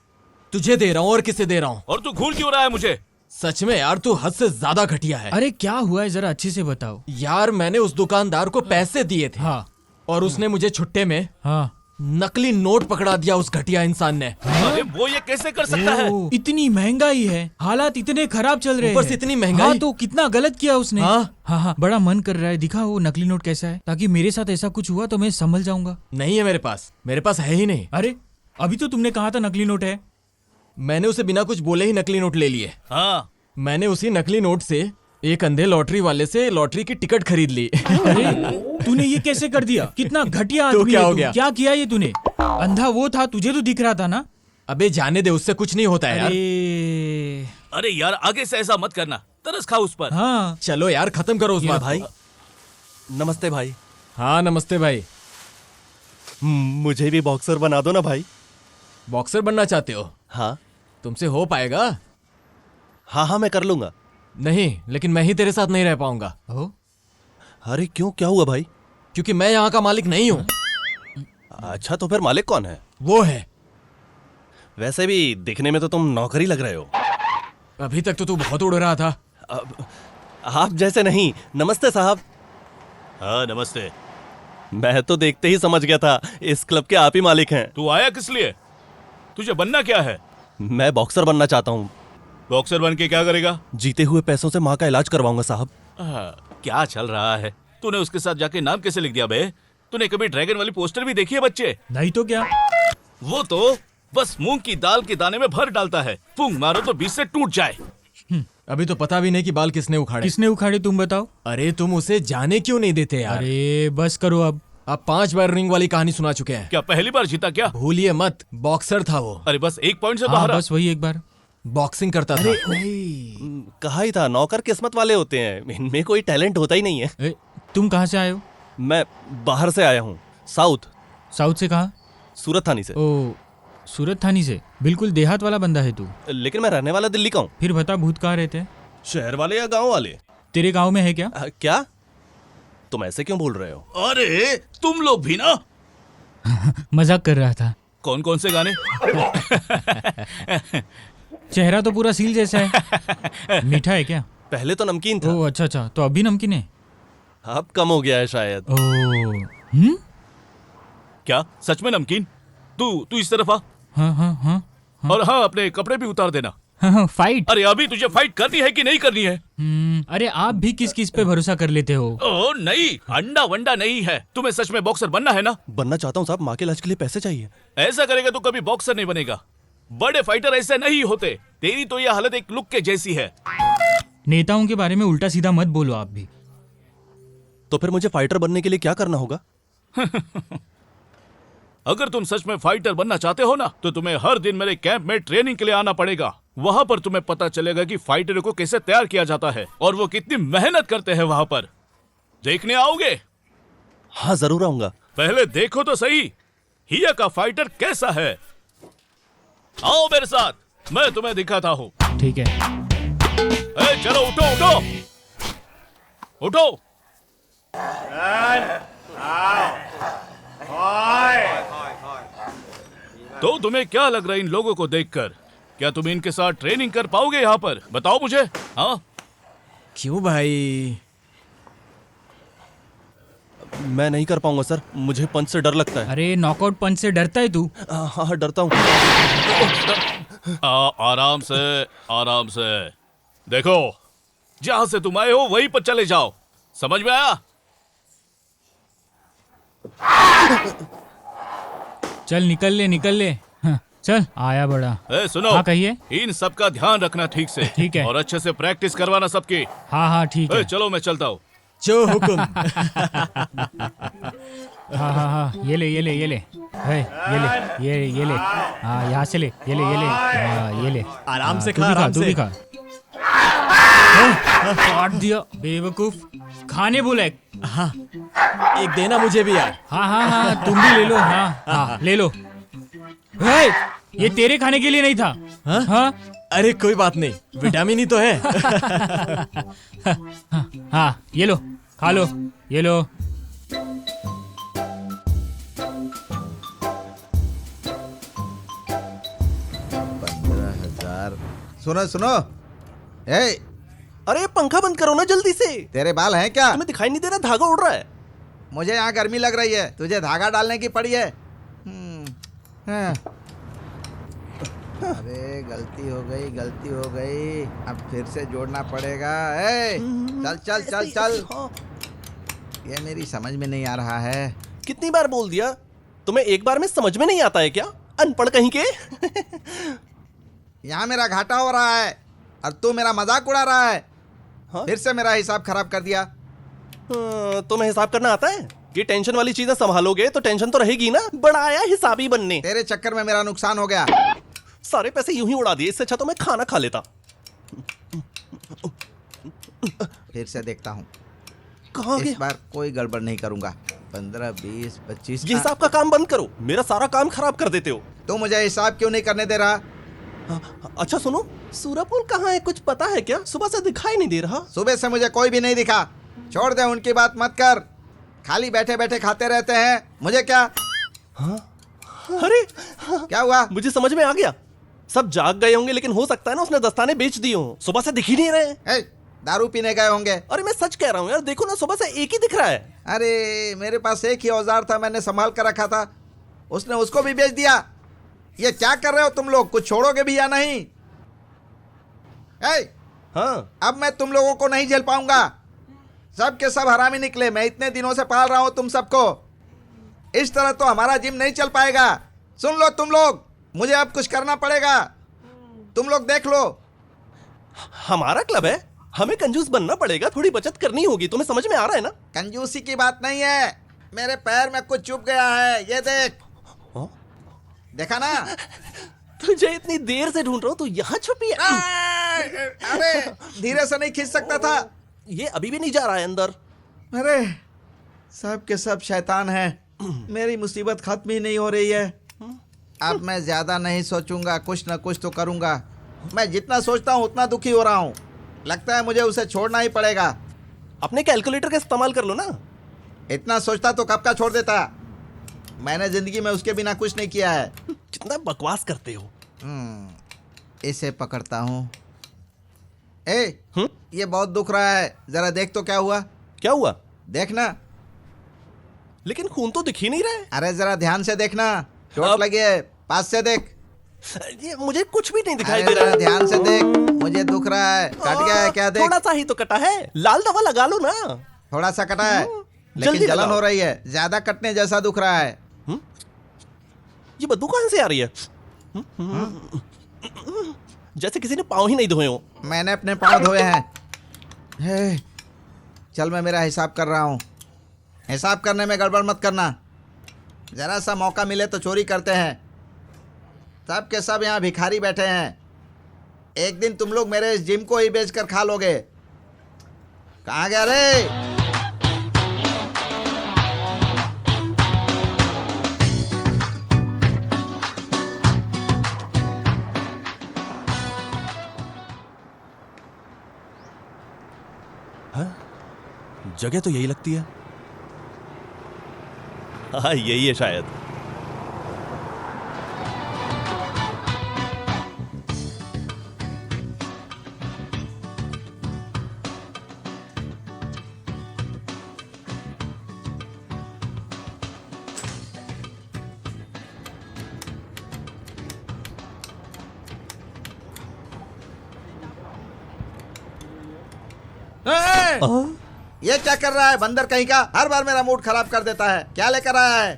[SPEAKER 3] तुझे दे रहा हूँ और किसे दे रहा हूँ?
[SPEAKER 2] और तू घूर क्यों रहा है मुझे?
[SPEAKER 3] सच में यार, तू हद से ज्यादा घटिया है।
[SPEAKER 1] अरे क्या हुआ है, जरा अच्छे से बताओ।
[SPEAKER 3] यार, मैंने उस दुकानदार को पैसे दिए थे
[SPEAKER 1] हाँ
[SPEAKER 3] और उसने मुझे छुट्टे में
[SPEAKER 1] हाँ।
[SPEAKER 3] नकली नोट पकड़ा दिया उस घटिया इंसान ने।
[SPEAKER 2] अरे वो ये कैसे कर सकता है?
[SPEAKER 1] ओ, इतनी महंगाई है, हालात इतने खराब चल रहे हैं।
[SPEAKER 3] ऊपर से इतनी महंगाई।
[SPEAKER 1] हाँ, तो कितना गलत किया उसने।
[SPEAKER 3] हाँ।
[SPEAKER 1] हाँ हाँ, बड़ा मन कर रहा है, दिखा वो नकली नोट कैसा है, ताकि मेरे साथ ऐसा कुछ हुआ तो मैं संभल जाऊंगा।
[SPEAKER 3] नहीं है मेरे पास है ही नहीं।
[SPEAKER 1] अरे अभी तो तुमने कहा था नकली नोट है।
[SPEAKER 3] मैंने उसे बिना कुछ बोले ही नकली नोट ले लिए।
[SPEAKER 2] हाँ
[SPEAKER 3] मैंने उसी नकली नोट से एक अंधे लॉटरी वाले से लॉटरी की टिकट खरीद ली।
[SPEAKER 1] अरे तूने ये कैसे कर दिया? कितना घटिया
[SPEAKER 3] तो
[SPEAKER 1] आदमी
[SPEAKER 3] क्या
[SPEAKER 1] है
[SPEAKER 3] हो
[SPEAKER 1] तू।
[SPEAKER 3] गया?
[SPEAKER 1] क्या किया ये तूने? अंधा वो था, तुझे तो दिख रहा था ना।
[SPEAKER 3] अबे जाने दे, उससे कुछ नहीं होता है यार।
[SPEAKER 1] अरे
[SPEAKER 2] अरे यार आगे से ऐसा मत करना, तरस खा उस पर।
[SPEAKER 1] हाँ,
[SPEAKER 3] चलो यार, खत्म करो उस
[SPEAKER 5] ये
[SPEAKER 3] बात
[SPEAKER 5] भाई,
[SPEAKER 3] को।
[SPEAKER 5] नमस्ते भाई।
[SPEAKER 3] हाँ नमस्ते भाई।
[SPEAKER 5] मुझे भी बॉक्सर बना दो ना भाई।
[SPEAKER 3] बॉक्सर बनना चाहते हो?
[SPEAKER 5] हाँ
[SPEAKER 3] तुमसे हो पाएगा?
[SPEAKER 5] हाँ हाँ, मैं कर लूंगा।
[SPEAKER 3] नहीं, लेकिन मैं ही तेरे साथ नहीं रह पाऊंगा।
[SPEAKER 1] ओ,
[SPEAKER 5] अरे क्यों, क्या हुआ भाई?
[SPEAKER 3] क्योंकि मैं यहाँ का मालिक नहीं हूँ।
[SPEAKER 5] अच्छा, तो फिर मालिक कौन है?
[SPEAKER 3] वो है।
[SPEAKER 5] वैसे भी दिखने में तो तुम नौकरी लग रहे हो।
[SPEAKER 3] अभी तक तो तू बहुत उड़ रहा था।
[SPEAKER 5] अब आप जैसे नहीं। नमस्ते साहब।
[SPEAKER 2] हाँ नमस्ते।
[SPEAKER 5] मैं तो देखते ही समझ गया था इस क्लब के आप ही मालिक हैं।
[SPEAKER 2] तू आया किस लिए? तुझे बनना क्या है?
[SPEAKER 5] मैं बॉक्सर बनना चाहता हूँ।
[SPEAKER 2] बॉक्सर बन के क्या करेगा?
[SPEAKER 5] जीते हुए पैसों से माँ का इलाज करवाऊंगा साहब।
[SPEAKER 2] क्या चल रहा है? तूने उसके साथ जाके नाम कैसे लिख दिया बे? तूने कभी ड्रैगन वाली पोस्टर भी देखी है बच्चे?
[SPEAKER 1] नहीं तो क्या।
[SPEAKER 2] वो तो बस मूंग की दाल के दाने में भर डालता है, फूंक मारो तो बीच से टूट जाए।
[SPEAKER 3] अभी तो पता भी नहीं कि बाल किसने उखाड़े।
[SPEAKER 1] किसने उखाड़े, तुम बताओ।
[SPEAKER 3] अरे तुम उसे जाने क्यों नहीं देते यार?
[SPEAKER 1] अरे बस करो अब।
[SPEAKER 3] आप 5 बार रिंग वाली कहानी सुना चुके हैं।
[SPEAKER 2] क्या पहली बार जीता क्या?
[SPEAKER 3] भूलिए मत, बॉक्सर था वो।
[SPEAKER 2] अरे बस 1 पॉइंट से
[SPEAKER 1] हाँ,
[SPEAKER 2] बाहर आ।
[SPEAKER 1] बस वही एक बार।
[SPEAKER 3] बॉक्सिंग करता था।
[SPEAKER 5] कहा ही था, नौकर किस्मत वाले होते हैं, इनमें कोई टैलेंट होता ही नहीं है।
[SPEAKER 1] ए, तुम कहाँ से आए हो?
[SPEAKER 5] मैं बाहर से आया हूँ, साउथ,
[SPEAKER 1] साउथ से कहा?
[SPEAKER 5] सूरत थानी से।
[SPEAKER 1] ओ, सूरत थानी से। बिल्कुल देहात वाला बंदा है तू।
[SPEAKER 5] लेकिन मैं रहने वाला दिल्ली का हूँ।
[SPEAKER 1] फिर बता, भूत कहाँ रहते हैं?
[SPEAKER 5] शहर वाले या गांव वाले?
[SPEAKER 1] तेरे गांव में है क्या?
[SPEAKER 5] क्या तुम ऐसे क्यों बोल रहे हो?
[SPEAKER 2] अरे तुम लोग भी ना।
[SPEAKER 1] मजाक कर रहा था।
[SPEAKER 2] कौन कौन से गाने?
[SPEAKER 1] चेहरा तो पूरा सील जैसा है। मीठा है क्या?
[SPEAKER 5] पहले तो नमकीन था,
[SPEAKER 1] ओ अच्छा अच्छा, तो अभी नमकीन है।
[SPEAKER 5] अब कम हो गया है शायद।
[SPEAKER 1] ओ,
[SPEAKER 2] क्या सच में नमकीन? तू इस तरफ आ।
[SPEAKER 1] हाँ हाँ हाँ।
[SPEAKER 2] और हाँ, अपने कपड़े भी उतार देना।
[SPEAKER 1] फाइट?
[SPEAKER 2] अरे अभी तुझे फाइट करनी है कि नहीं करनी है?
[SPEAKER 1] अरे आप भी किस किस पे भरोसा कर लेते हो?
[SPEAKER 2] ओ नहीं, अंडा वंडा नहीं है। तुम्हें सच में बॉक्सर बनना है ना?
[SPEAKER 5] बनना चाहता हूँ साहब, माँ के इलाज के लिए पैसे चाहिए।
[SPEAKER 2] ऐसा करेगा तो कभी बॉक्सर नहीं बनेगा। बड़े फाइटर ऐसे नहीं होते। तेरी तो यह हालत एक लुक के जैसी है।
[SPEAKER 1] नेताओं के बारे में उल्टा सीधा मत बोलो आप भी।
[SPEAKER 5] तो फिर मुझे फाइटर बनने के लिए क्या करना होगा?
[SPEAKER 2] अगर तुम सच में फाइटर बनना चाहते हो ना, तो तुम्हें हर दिन मेरे कैंप में ट्रेनिंग के लिए आना पड़ेगा। वहां पर तुम्हें पता चलेगा कि फाइटरों को कैसे तैयार किया जाता है और वो कितनी मेहनत करते हैं वहां पर। देखने आओगे?
[SPEAKER 5] हाँ जरूर आऊंगा।
[SPEAKER 2] पहले देखो तो सही, हिया का फाइटर कैसा है। आओ मेरे साथ, मैं तुम्हें दिखाता हूँ।
[SPEAKER 1] ठीक है।
[SPEAKER 2] चलो उठो उठो उठो। तो तुम्हें क्या लग रहा है इन लोगों को देखकर? क्या तुम इनके साथ ट्रेनिंग कर पाओगे यहाँ पर? बताओ मुझे। हाँ,
[SPEAKER 3] क्यों भाई?
[SPEAKER 5] मैं नहीं कर पाऊंगा सर, मुझे पंच से डर लगता है।
[SPEAKER 1] अरे नॉकआउट पंच से डरता है तू?
[SPEAKER 5] हाँ डरता हूँ।
[SPEAKER 2] आराम से आराम से। देखो, जहां से तुम आए हो वहीं पर चले जाओ। समझ में आया?
[SPEAKER 1] चल निकल ले। हाँ, चल आया बड़ा।
[SPEAKER 2] सुनो,
[SPEAKER 1] हाँ कहिए।
[SPEAKER 2] इन सब का ध्यान रखना ठीक से।
[SPEAKER 1] ठीक है।
[SPEAKER 2] और अच्छे से प्रैक्टिस करवाना सबकी।
[SPEAKER 1] हाँ ठीक है।
[SPEAKER 2] चलो मैं चलता हूँ।
[SPEAKER 3] जो हुकुम।
[SPEAKER 1] हाँ ये ले। है, ये ले। हाँ यहाँ से ले। ये ले। हाँ ये ले।
[SPEAKER 3] आराम से
[SPEAKER 1] तू
[SPEAKER 3] खा,
[SPEAKER 1] भी
[SPEAKER 3] आराम
[SPEAKER 1] तू
[SPEAKER 3] से।
[SPEAKER 1] भी खा। काट दिया बेवकूफ। खाने बोला एक।
[SPEAKER 3] हाँ, एक देना मुझे भी यार।
[SPEAKER 1] हाँ तुम भी ले लो। हाँ ले लो। हे, ये तेरे खाने के लिए नहीं था। हाँ
[SPEAKER 3] अरे कोई बात नहीं, विटामिन ही तो है।
[SPEAKER 1] हाँ ये लो, खा लो। ये लो।
[SPEAKER 4] 15,000। सुनो सुनो, ए,
[SPEAKER 5] अरे पंखा बंद करो ना जल्दी से।
[SPEAKER 4] तेरे बाल हैं क्या?
[SPEAKER 5] तुम्हें दिखाई नहीं दे रहा धागा उड़ रहा है?
[SPEAKER 4] मुझे यहाँ गर्मी लग रही है, तुझे धागा डालने की पड़ी है। हाँ। अरे गलती हो गई, अब फिर से जोड़ना पड़ेगा। ए, चल। ये मेरी समझ में नहीं आ रहा है।
[SPEAKER 5] कितनी बार बोल दिया? तुम्हें एक बार में समझ में नहीं आता है क्या? अनपढ़ कहीं के।
[SPEAKER 4] यहाँ मेरा घाटा हो रहा है और तू मेरा मजाक उड़ा रहा है।
[SPEAKER 5] हाँ?
[SPEAKER 4] फिर से मेरा हिसाब खराब कर दिया।
[SPEAKER 5] तुम्हें हिसाब करना आता है? ये टेंशन वाली चीजें संभालोगे तो टेंशन तो रहेगी ना। बड़ा आया हिसाबी बनने।
[SPEAKER 4] तेरे चक्कर में मेरा नुकसान हो गया।
[SPEAKER 5] सारे पैसे यूं ही उड़ा दिए, इससे अच्छा तो मैं खाना खा लेता।
[SPEAKER 4] फिर से देखता हूँ,
[SPEAKER 5] कहाँ
[SPEAKER 4] इस
[SPEAKER 5] गया?
[SPEAKER 4] बार कोई गड़बड़ नहीं करूंगा। 15, 20, 25।
[SPEAKER 5] ये हिसाब का काम बंद करो, मेरा सारा काम खराब कर देते हो।
[SPEAKER 4] तू मुझे हिसाब क्यों नहीं करने दे रहा?
[SPEAKER 5] अच्छा सुनो, सूरजपुर कहाँ है, कुछ पता है क्या? सुबह से दिखाई नहीं दे रहा।
[SPEAKER 4] सुबह से मुझे कोई भी नहीं दिखा। छोड़ दे, उनकी बात मत कर। खाली बैठे बैठे खाते रहते हैं, मुझे क्या?
[SPEAKER 5] अरे
[SPEAKER 4] क्या हुआ?
[SPEAKER 5] मुझे समझ में आ गया, सब जाग गए होंगे, लेकिन हो सकता है ना उसने दस्ताने बेच दिए हों। सुबह से दिख ही नहीं रहे।
[SPEAKER 4] ए, दारू पीने गए होंगे।
[SPEAKER 5] अरे मैं सच कह रहा हूँ यार, देखो ना सुबह से एक ही दिख रहा है।
[SPEAKER 4] अरे मेरे पास एक ही औजार था, मैंने संभाल कर रखा था, उसने उसको भी बेच दिया। ये क्या कर रहे हो तुम लोग? कुछ छोड़ोगे भी या नहीं? ए,
[SPEAKER 5] हाँ
[SPEAKER 4] अब मैं तुम लोगों को नहीं झेल पाऊंगा। सब के सब हरामी निकले। मैं इतने दिनों से पाल रहा हूं तुम सबको। इस तरह तो हमारा जिम नहीं चल पाएगा। सुन लो तुम लोग, मुझे अब कुछ करना पड़ेगा। तुम लोग देख लो।
[SPEAKER 5] हमारा क्लब है, हमें कंजूस बनना पड़ेगा, थोड़ी बचत करनी होगी। तुम्हें समझ में आ रहा है ना?
[SPEAKER 4] कंजूसी की बात नहीं है, मेरे पैर में कुछ चुभ गया है, ये देख।
[SPEAKER 5] हाँ?
[SPEAKER 4] देखा ना?
[SPEAKER 5] तुझे इतनी देर से ढूंढ रहा हूँ, तू यहाँ छुपी है।
[SPEAKER 4] अरे धीरे से नहीं खींच सकता था।
[SPEAKER 5] ये अभी भी नहीं जा रहा है अंदर।
[SPEAKER 4] अरे सब के सब शैतान हैं। मेरी मुसीबत खत्म ही नहीं हो रही है। अब मैं ज्यादा नहीं सोचूंगा, कुछ ना कुछ तो करूंगा। मैं जितना सोचता हूँ उतना दुखी हो रहा हूँ। लगता है मुझे उसे छोड़ना ही पड़ेगा।
[SPEAKER 5] अपने कैलकुलेटर का इस्तेमाल कर लो ना।
[SPEAKER 4] इतना सोचता तो कब का छोड़ देता। मैंने जिंदगी में उसके बिना कुछ नहीं किया है।
[SPEAKER 5] कितना बकवास करते हो।
[SPEAKER 4] इसे पकड़ता हूँ। ये बहुत दुख रहा है, जरा देख तो क्या हुआ।
[SPEAKER 5] क्या हुआ?
[SPEAKER 4] देखना।
[SPEAKER 5] लेकिन खून तो दिख ही नहीं रहा है।
[SPEAKER 4] अरे जरा ध्यान से देखना, चोट लगी है, पास से देख।
[SPEAKER 5] ये मुझे कुछ भी नहीं दिखाई दे रहा
[SPEAKER 4] अरे
[SPEAKER 5] है।
[SPEAKER 4] ध्यान से देख, मुझे दुख रहा है। कट गया है क्या? देख,
[SPEAKER 5] थोड़ा सा ही तो कटा है, लाल दवा लगा लो ना।
[SPEAKER 4] थोड़ा सा कटा है,
[SPEAKER 5] जल्दी
[SPEAKER 4] लेकिन जलन
[SPEAKER 5] लगाओ।
[SPEAKER 4] हो रही है। ज्यादा कटने जैसा दुख रहा है।
[SPEAKER 5] ये बदबू कहां से आ रही है? जैसे किसी ने पाँव ही नहीं धोए हो।
[SPEAKER 4] मैंने अपने पाँव धोए हैं। हे, चल मैं मेरा हिसाब कर रहा हूँ। हिसाब करने में गड़बड़ मत करना। जरा सा मौका मिले तो चोरी करते हैं। सब के सब यहाँ भिखारी बैठे हैं। एक दिन तुम लोग मेरे इस जिम को ही बेचकर खा लोगे। कहाँ गया रे?
[SPEAKER 5] जगह तो यही लगती है। हाँ, यही है शायद।
[SPEAKER 4] ए! ये क्या कर रहा है बंदर कहीं का? हर बार मेरा मूड खराब कर देता है। क्या लेकर आया है?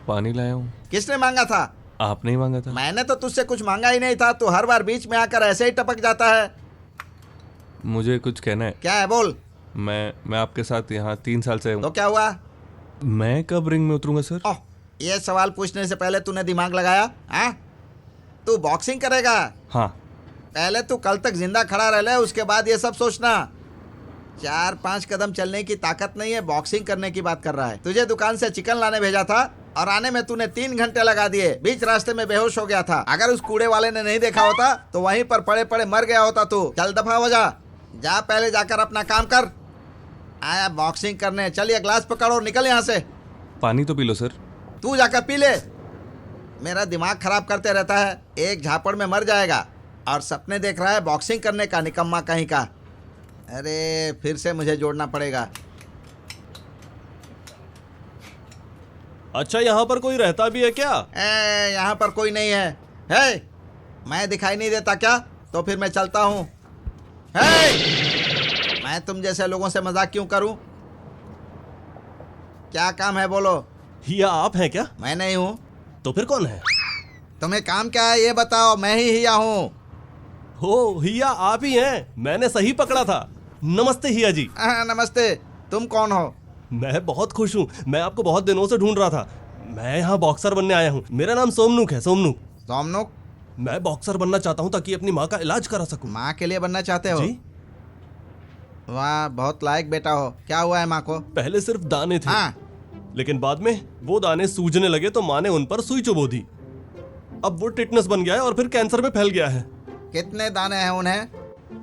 [SPEAKER 6] पानी लाया हूँ।
[SPEAKER 4] किसने मांगा था?
[SPEAKER 6] आपने ही मांगा था।
[SPEAKER 4] मैंने तो तुझसे कुछ मांगा ही नहीं था। तू हर बार बीच में आकर ऐसे ही टपक जाता है।
[SPEAKER 6] मुझे कुछ कहना है।
[SPEAKER 4] क्या है? बोल।
[SPEAKER 6] मैं आपके साथ यहाँ 3 साल से
[SPEAKER 4] तो
[SPEAKER 6] हूँ।
[SPEAKER 4] क्या हुआ?
[SPEAKER 6] मैं कब रिंग में उतरूंगा सर?
[SPEAKER 4] ओह, ये सवाल पूछने से पहले तूने दिमाग लगाया? हाँ, तू बॉक्सिंग करेगा?
[SPEAKER 6] हाँ।
[SPEAKER 4] पहले तू कल तक जिंदा खड़ा रह ले, उसके बाद ये सब सोचना। 4-5 कदम चलने की ताकत नहीं है, बॉक्सिंग करने की बात कर रहा है। तुझे दुकान से चिकन लाने भेजा था और आने में तूने 3 घंटे लगा दिए। बीच रास्ते में बेहोश हो गया था। अगर उस कूड़े वाले ने नहीं देखा होता तो वहीं पर पड़े पड़े मर गया होता तू। चल दफा हो जा। जा पहले जाकर अपना काम कर। आया बॉक्सिंग करने। चल ये ग्लास पकड़ और निकल यहाँ से।
[SPEAKER 6] पानी तो पी लो सर।
[SPEAKER 4] तू जाकर पी ले। मेरा दिमाग खराब करते रहता है। एक झापड़ में मर जाएगा और सपने देख रहा है बॉक्सिंग करने का, निकम्मा कहीं का। अरे फिर से मुझे जोड़ना पड़ेगा।
[SPEAKER 5] अच्छा, यहाँ पर कोई रहता भी है क्या?
[SPEAKER 4] यहाँ पर कोई नहीं है। हे, मैं दिखाई नहीं देता क्या? तो फिर मैं चलता हूँ। हे, मैं तुम जैसे लोगों से मजाक क्यों करूं? क्या काम है बोलो?
[SPEAKER 5] हिया आप हैं क्या?
[SPEAKER 4] मैं नहीं हूँ।
[SPEAKER 5] तो फिर कौन है?
[SPEAKER 4] तुम्हें काम क्या है ये बताओ। मैं ही हिया हूँ।
[SPEAKER 5] हो, हिया आप ही हैं। मैंने सही पकड़ा था। नमस्ते हिया जी।
[SPEAKER 4] नमस्ते। तुम कौन हो?
[SPEAKER 5] मैं बहुत खुश हूँ। मैं आपको बहुत दिनों से ढूंढ रहा था। मैं यहाँ बॉक्सर बनने आया हूँ। मेरा नाम सोमनुक है, सोमनुक।
[SPEAKER 4] सोमनुक?
[SPEAKER 5] मैं बॉक्सर बनना चाहता हूँ ताकि अपनी माँ का इलाज करा सकूँ।
[SPEAKER 4] माँ के लिए बनना चाहते हो?
[SPEAKER 5] जी।
[SPEAKER 4] वाह, बहुत लायक बेटा हो। क्या हुआ है माँ को?
[SPEAKER 5] पहले सिर्फ दाने थे,
[SPEAKER 4] हाँ।
[SPEAKER 5] लेकिन बाद में वो दाने सूजने लगे तो माँ ने उन पर सुई चुबो दी। अब वो टिटनेस बन गया है और फिर कैंसर में फैल गया है।
[SPEAKER 4] कितने दाने हैं उन्हें?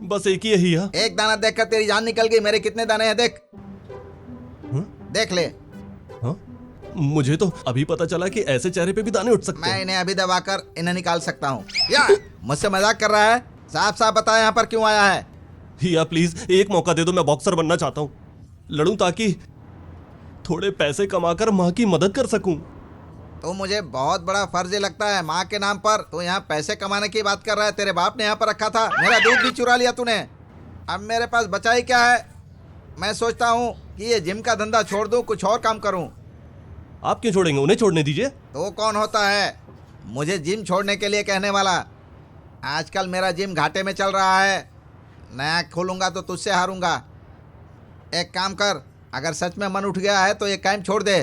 [SPEAKER 5] बस एक ही है हिया।
[SPEAKER 4] एक दाना देखकर तेरी जान निकल गई। मेरे कितने दाने हैं देख। देख ले।
[SPEAKER 5] हाँ? मुझे तो अभी पता चला कि ऐसे चेहरे पे भी दाने उठ सकते
[SPEAKER 4] मैं
[SPEAKER 5] हैं।
[SPEAKER 4] इन्हें अभी दबाकर इन्हें निकाल सकता हूँ। या मुझसे मजाक कर रहा है? साफ साफ बता यहाँ पर क्यों आया है?
[SPEAKER 5] हिया प्लीज एक मौका दे दो। मैं बॉक्सर बनना चाहता हूँ। लड़ूं ताकि थोड़े पैसे कमाकर माँ की मदद कर सकूं।
[SPEAKER 4] तो मुझे बहुत बड़ा फर्ज लगता है माँ के नाम पर। तो यहाँ पैसे कमाने की बात कर रहा है। तेरे बाप ने यहाँ पर रखा था। मेरा दूध भी चुरा लिया तूने। अब मेरे पास बचा ही क्या है? मैं सोचता हूँ कि ये जिम का धंधा छोड़ दूँ, कुछ और काम करूँ।
[SPEAKER 5] आप क्यों छोड़ेंगे? उन्हें छोड़ने दीजिए।
[SPEAKER 4] तो कौन होता है मुझे जिम छोड़ने के लिए कहने वाला? आजकल मेरा जिम घाटे में चल रहा है। नया खोलूँगा तो तुझसे हारूंगा। एक काम कर, अगर सच में मन उठ गया है तो ये काम छोड़ दे,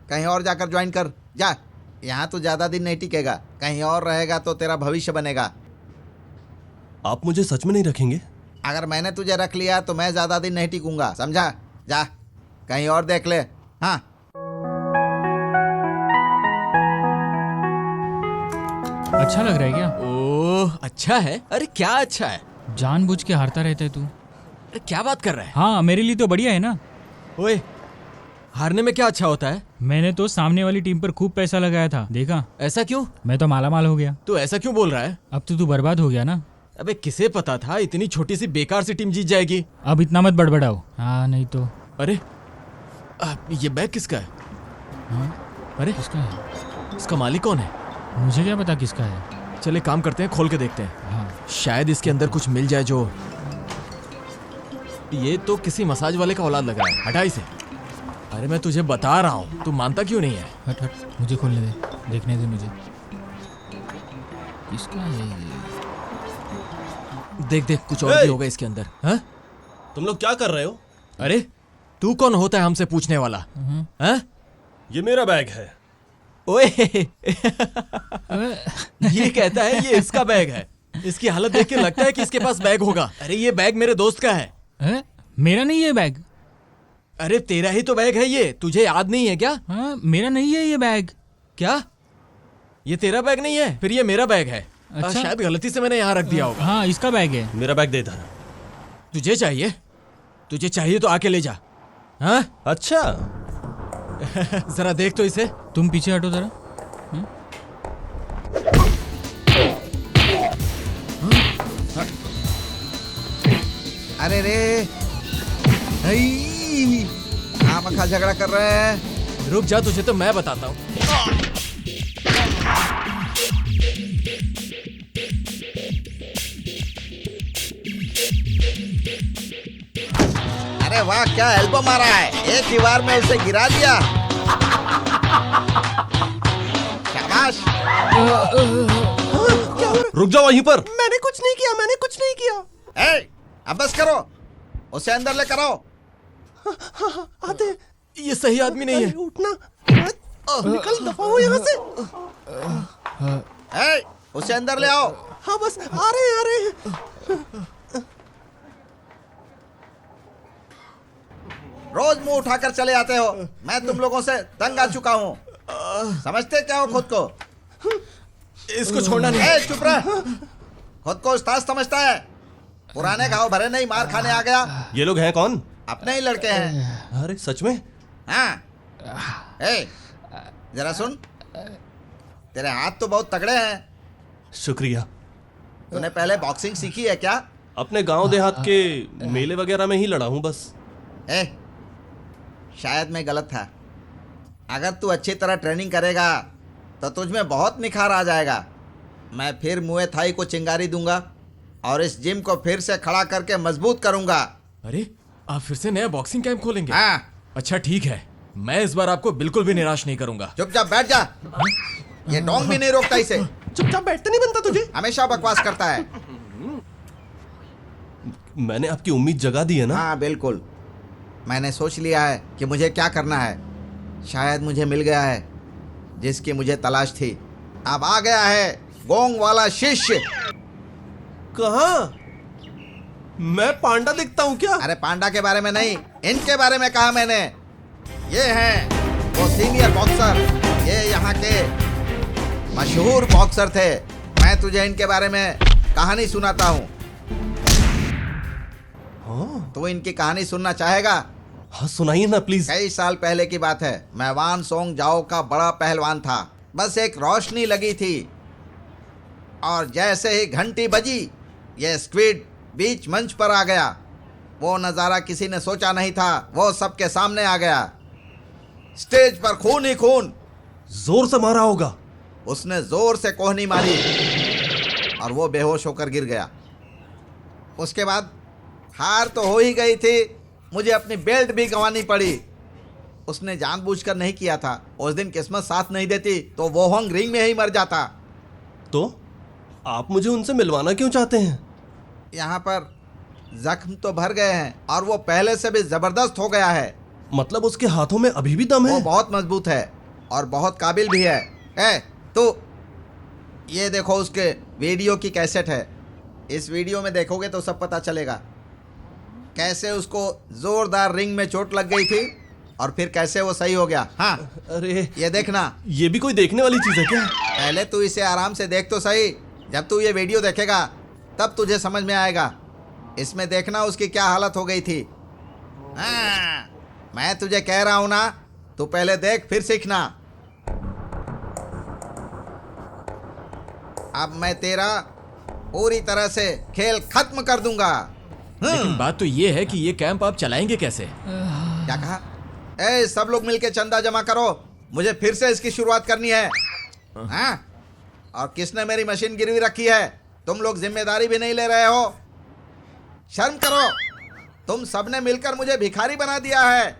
[SPEAKER 4] कहीं और जाकर ज्वाइन कर। जा, यहाँ तो ज़्यादा दिन नहीं टिकेगा। कहीं और रहेगा तो तेरा भविष्य बनेगा।
[SPEAKER 5] आप मुझे सच में नहीं रखेंगे?
[SPEAKER 4] अगर मैंने तुझे रख लिया तो मैं ज़्यादा दिन नहीं टिकूंगा, समझा? जा, कहीं और देख ले। हाँ।
[SPEAKER 1] अच्छा लग रहा है क्या?
[SPEAKER 3] ओह, अच्छा है। अरे क्या अच्छा है?
[SPEAKER 1] जानबूझ के हारता रहता है तू।
[SPEAKER 3] अरे क्या बात कर रहा है?
[SPEAKER 1] हाँ, मेरे लिए तो बढ़िया है ना।
[SPEAKER 3] ओए, हारने में क्या अच्छा होता है?
[SPEAKER 1] मैंने तो सामने वाली टीम पर खूब पैसा लगाया था, देखा?
[SPEAKER 3] ऐसा क्यों?
[SPEAKER 1] मैं तो माला माल हो गया।
[SPEAKER 3] तू ऐसा क्यों बोल रहा है?
[SPEAKER 1] अब तो तू बर्बाद हो गया ना।
[SPEAKER 3] अबे किसे पता था इतनी छोटी सी बेकार सी टीम जीत जाएगी।
[SPEAKER 1] अब इतना मत बड़बड़ाओ। हाँ नहीं तो।
[SPEAKER 3] अरे ये बैग किसका है?
[SPEAKER 1] हाँ,
[SPEAKER 3] अरे
[SPEAKER 1] किसका है?
[SPEAKER 3] इसका मालिक कौन है?
[SPEAKER 1] मुझे क्या पता किसका है।
[SPEAKER 3] चले काम करते हैं, खोल के देखते हैं।
[SPEAKER 1] हाँ।
[SPEAKER 3] शायद इसके अंदर कुछ मिल जाए जो। ये तो किसी मसाज वाले का औलाद लग रहा है, हटा इसे। अरे मैं तुझे बता रहा हूँ, तू मानता क्यों नहीं है?
[SPEAKER 1] हट हट, मुझे खोलने दे, देखने दे मुझे। किसका है ये?
[SPEAKER 3] देख देख, कुछ और भी होगा इसके अंदर। हाँ?
[SPEAKER 5] तुम लोग क्या कर रहे हो?
[SPEAKER 3] अरे तू कौन होता है हमसे पूछने वाला? हाँ?
[SPEAKER 5] ये मेरा बैग है।
[SPEAKER 3] ओए ये कहता है ये इसका बैग है। इसकी हालत देख के लगता है कि इसके पास बैग होगा। अरे ये बैग मेरे दोस्त का है।
[SPEAKER 1] हैं? मेरा नहीं है बैग।
[SPEAKER 3] अरे तेरा ही तो बैग है ये, तुझे याद नहीं है क्या?
[SPEAKER 1] हाँ, मेरा नहीं है ये बैग।
[SPEAKER 3] क्या ये तेरा बैग नहीं है? फिर ये मेरा बैग है।
[SPEAKER 1] अच्छा।
[SPEAKER 3] शायद गलती से मैंने यहाँ रख दिया होगा।
[SPEAKER 1] हाँ, इसका बैग है।
[SPEAKER 5] मेरा बैग दे इधर।
[SPEAKER 3] तुझे चाहिए? तुझे चाहिए तो आके ले जा। हाँ?
[SPEAKER 5] अच्छा,
[SPEAKER 3] जरा देख तो इसे।
[SPEAKER 1] तुम पीछे हटो जरा।
[SPEAKER 4] अरे रे, खामखा झगड़ा कर रहे हैं।
[SPEAKER 3] रुक जा, तुझे तो मैं बताता हूँ।
[SPEAKER 4] अरे वाह, क्या एल्बो मारा है, एक ही बार में उसे गिरा दिया। शाबाश।
[SPEAKER 5] रुक जाओ वहीं पर।
[SPEAKER 3] मैंने कुछ नहीं किया, मैंने कुछ नहीं किया।
[SPEAKER 4] ए, अब बस करो, उसे अंदर लेकर आओ।
[SPEAKER 3] आते, ये सही आदमी नहीं है।
[SPEAKER 5] उठना, निकल, दफा हो यहाँ से।
[SPEAKER 4] ए, उसे अंदर ले आओ।
[SPEAKER 5] हाँ बस आ रहे।
[SPEAKER 4] रोज मुंह उठाकर चले आते हो। मैं तुम लोगों से तंग आ चुका हूँ। समझते क्या हो खुद को?
[SPEAKER 3] इसको छोड़ना नहीं।
[SPEAKER 4] ए, चुप रह। खुद को उस्ताद समझता है। पुराने घाव भरे नहीं, मार खाने आ गया।
[SPEAKER 5] ये लोग हैं कौन?
[SPEAKER 4] अपने ही लड़के हैं।
[SPEAKER 5] अरे सच में?
[SPEAKER 4] हाँ। ए, जरा सुन, तेरे हाथ तो बहुत तगड़े हैं।
[SPEAKER 5] शुक्रिया।
[SPEAKER 4] तूने पहले बॉक्सिंग सीखी है क्या?
[SPEAKER 5] अपने गांव देहात के मेले वगैरह में ही लड़ा हूँ बस।
[SPEAKER 4] ए, शायद मैं गलत था। अगर तू अच्छी तरह ट्रेनिंग करेगा तो तुझ में बहुत निखार आ जाएगा। मैं फिर मुए थाई को चिंगारी दूंगा और इस जिम को फिर से खड़ा करके मजबूत करूंगा।
[SPEAKER 3] अरे आप फिर से नया बॉक्सिंग कैंप खोलेंगे?
[SPEAKER 4] हाँ।
[SPEAKER 3] अच्छा ठीक है, मैं इस बार आपको बिल्कुल भी निराश नहीं करूंगा।
[SPEAKER 4] चुपचाप बैठ जा। ये डोंग भी नहीं रोकता इसे।
[SPEAKER 5] चुपचाप बैठते नहीं बनता तुझे?
[SPEAKER 4] हमेशा बकवास करता है।
[SPEAKER 5] मैंने आपकी उम्मीद जगा दी है ना?
[SPEAKER 4] हाँ बिल्कुल। मैंने सोच लिया है कि मुझे क्या करना है। शायद मुझे मिल गया है जिसकी मुझे तलाश थी। अब आ गया है गोंग वाला शिष्य।
[SPEAKER 5] कहाँ? मैं पांडा दिखता हूँ क्या?
[SPEAKER 4] अरे पांडा के बारे में नहीं, इनके बारे में कहा मैंने। ये हैं वो सीनियर बॉक्सर, ये यहाँ के मशहूर बॉक्सर थे। मैं तुझे इनके बारे में कहानी सुनाता हूँ।
[SPEAKER 5] हाँ,
[SPEAKER 4] तो इनकी कहानी सुनना चाहेगा?
[SPEAKER 5] हाँ सुनाइए ना प्लीज।
[SPEAKER 4] कई साल पहले की बात है। मैं वान सोंग जाओ का बड़ा पहलवान था। बस एक रोशनी लगी थी और जैसे ही घंटी बजी, ये स्क्विड बीच मंच पर आ गया। वो नज़ारा किसी ने सोचा नहीं था, वो सबके सामने आ गया। स्टेज पर खून ही खून।
[SPEAKER 5] जोर से मारा होगा।
[SPEAKER 4] उसने जोर से कोहनी मारी और वो बेहोश होकर गिर गया। उसके बाद हार तो हो ही गई थी, मुझे अपनी बेल्ट भी गंवानी पड़ी। उसने जानबूझकर नहीं किया था। उस दिन किस्मत साथ नहीं देती तो वो होंग रिंग में ही मर जाता।
[SPEAKER 5] तो आप मुझे उनसे मिलवाना क्यों चाहते हैं?
[SPEAKER 4] यहाँ पर जख्म तो भर गए हैं और वो पहले से भी जबरदस्त हो गया है।
[SPEAKER 5] मतलब उसके हाथों में अभी भी दम
[SPEAKER 4] वो
[SPEAKER 5] है?
[SPEAKER 4] बहुत मजबूत है और बहुत काबिल भी है। तो ये देखो, उसके वीडियो की कैसेट है। इस वीडियो में देखोगे तो सब पता चलेगा कैसे उसको जोरदार रिंग में चोट लग गई थी और फिर कैसे वो सही हो गया। हाँ,
[SPEAKER 5] अरे
[SPEAKER 4] ये देखना।
[SPEAKER 5] ये भी कोई देखने वाली चीज है क्या?
[SPEAKER 4] पहले तू इसे आराम से देख तो सही। जब तू ये वीडियो देखेगा तब तुझे समझ में आएगा। इसमें देखना उसकी क्या हालत हो गई थी। हाँ, मैं तुझे कह रहा हूं ना, तू पहले देख फिर सीखना। अब मैं तेरा पूरी तरह से खेल खत्म कर दूंगा।
[SPEAKER 3] लेकिन बात तो ये है कि ये कैंप आप चलाएंगे कैसे?
[SPEAKER 4] क्या कहा? ए, सब लोग मिलके चंदा जमा करो, मुझे फिर से इसकी शुरुआत करनी है। हाँ, और किसने मेरी मशीन गिरवी रखी है? तुम लोग जिम्मेदारी भी नहीं ले रहे हो। शर्म करो। तुम सबने मिलकर मुझे भिखारी बना दिया है।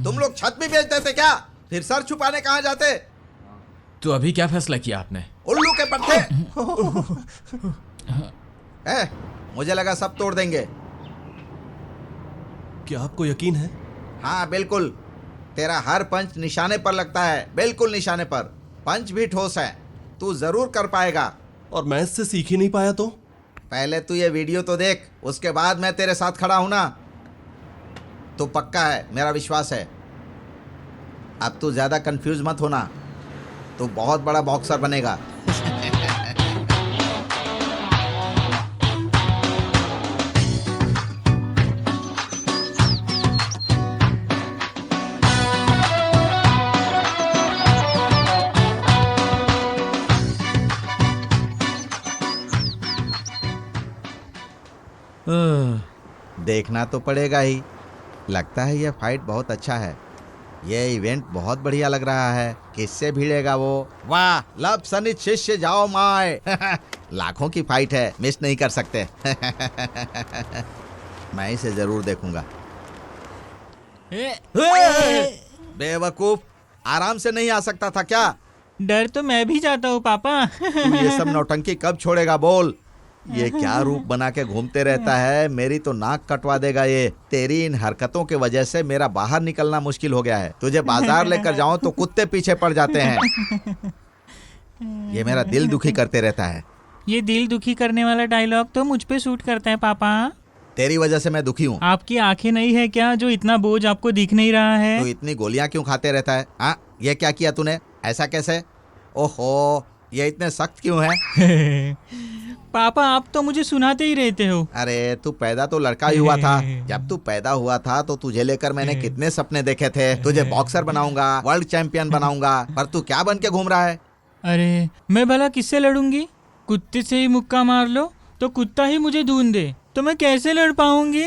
[SPEAKER 4] तुम लोग छत भी बेच देते क्या? फिर सर छुपाने कहाँ जाते?
[SPEAKER 3] तो अभी क्या फैसला किया आपने?
[SPEAKER 4] उल्लू के पट्टे। मुझे लगा सब तोड़ देंगे।
[SPEAKER 5] क्या आपको यकीन है?
[SPEAKER 4] हाँ बिल्कुल, तेरा हर पंच निशाने पर लगता है, बिल्कुल निशाने पर। पंच भी ठोस है, तू जरूर कर पाएगा।
[SPEAKER 5] और मैं इससे सीख ही नहीं पाया तो?
[SPEAKER 4] पहले तू ये वीडियो तो देख, उसके बाद मैं तेरे साथ खड़ा हूं ना। तो पक्का है, मेरा विश्वास है। अब तू ज्यादा कंफ्यूज मत होना, तू बहुत बड़ा बॉक्सर बनेगा। देखना तो पड़ेगा ही। लगता है ये फाइट बहुत अच्छा है। ये इवेंट बहुत बढ़िया लग रहा है। किससे भिड़ेगा वो? वाह, लब सनित शिष्य जाओ माए। लाखों की फाइट है, मिस नहीं कर सकते। मैं इसे जरूर देखूंगा। बेवकूफ, आराम से नहीं आ सकता था क्या?
[SPEAKER 1] डर तो मैं भी जाता हूँ पापा।
[SPEAKER 4] तू ये सब नौटंकी कब छोड़ेगा बोल? ये क्या रूप बना के घूमते रहता है? मेरी तो नाक कटवा देगा ये। तेरी इन हरकतों की वजह से मेरा बाहर निकलना मुश्किल हो गया है। तुझे बाजार लेकर जाऊं तो कुत्ते पीछे पड़ जाते हैं। ये मेरा दिल दुखी करते रहता है।
[SPEAKER 1] ये दिल दुखी करने वाला डायलॉग तो मुझ पे सूट करता है पापा।
[SPEAKER 4] तेरी वजह से मैं दुखी हूँ।
[SPEAKER 1] आपकी आंखें नहीं है क्या जो इतना बोझ आपको दिख नहीं रहा
[SPEAKER 4] तू
[SPEAKER 1] है?
[SPEAKER 4] इतनी गोलियां क्यों खाते रहता है? हाँ, ये क्या किया तूने? ऐसा कैसे? ओहो, ये इतने सख्त क्यों है?
[SPEAKER 1] पापा आप तो मुझे सुनाते ही रहते हो।
[SPEAKER 4] अरे तू पैदा तो लड़का ही हुआ था। जब तू पैदा हुआ था तो तुझे लेकर मैंने कितने सपने देखे थे। तुझे बॉक्सर बनाऊंगा, वर्ल्ड चैंपियन बनाऊंगा, पर तू क्या बन के घूम रहा है?
[SPEAKER 1] अरे मैं भला किससे लड़ूंगी? कुत्ते से ही मुक्का मार लो तो कुत्ता ही मुझे ढूंढ दे तो मैं कैसे लड़ पाऊंगी?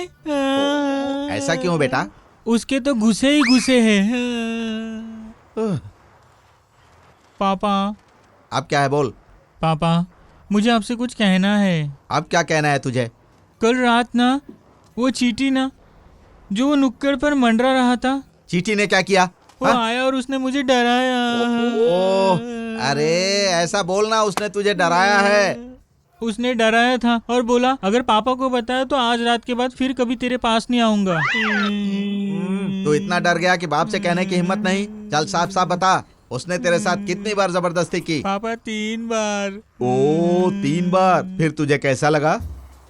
[SPEAKER 4] ऐसा क्यों बेटा?
[SPEAKER 1] उसके तो घुसे ही घुसे हैं। पापा
[SPEAKER 4] अब क्या है बोल?
[SPEAKER 1] पापा मुझे आपसे कुछ कहना है।
[SPEAKER 4] अब क्या कहना है तुझे?
[SPEAKER 1] कल रात ना वो चींटी ना जो वो नुक्कड़ पर मंडरा रहा था,
[SPEAKER 4] चींटी ने क्या किया?
[SPEAKER 1] वो आया और उसने मुझे डराया।
[SPEAKER 4] ओह, अरे ऐसा बोलना, उसने तुझे डराया है।
[SPEAKER 1] उसने डराया था और बोला अगर पापा को बताया तो आज रात के बाद फिर कभी तेरे पास नहीं आऊंगा।
[SPEAKER 4] तू इतना डर गया कि बाप से कहने की हिम्मत नहीं? चल साफ साफ बता, उसने तेरे साथ कितनी बार जबरदस्ती की?
[SPEAKER 1] पापा 3 बार।
[SPEAKER 4] ओ 3 बार? फिर तुझे कैसा लगा?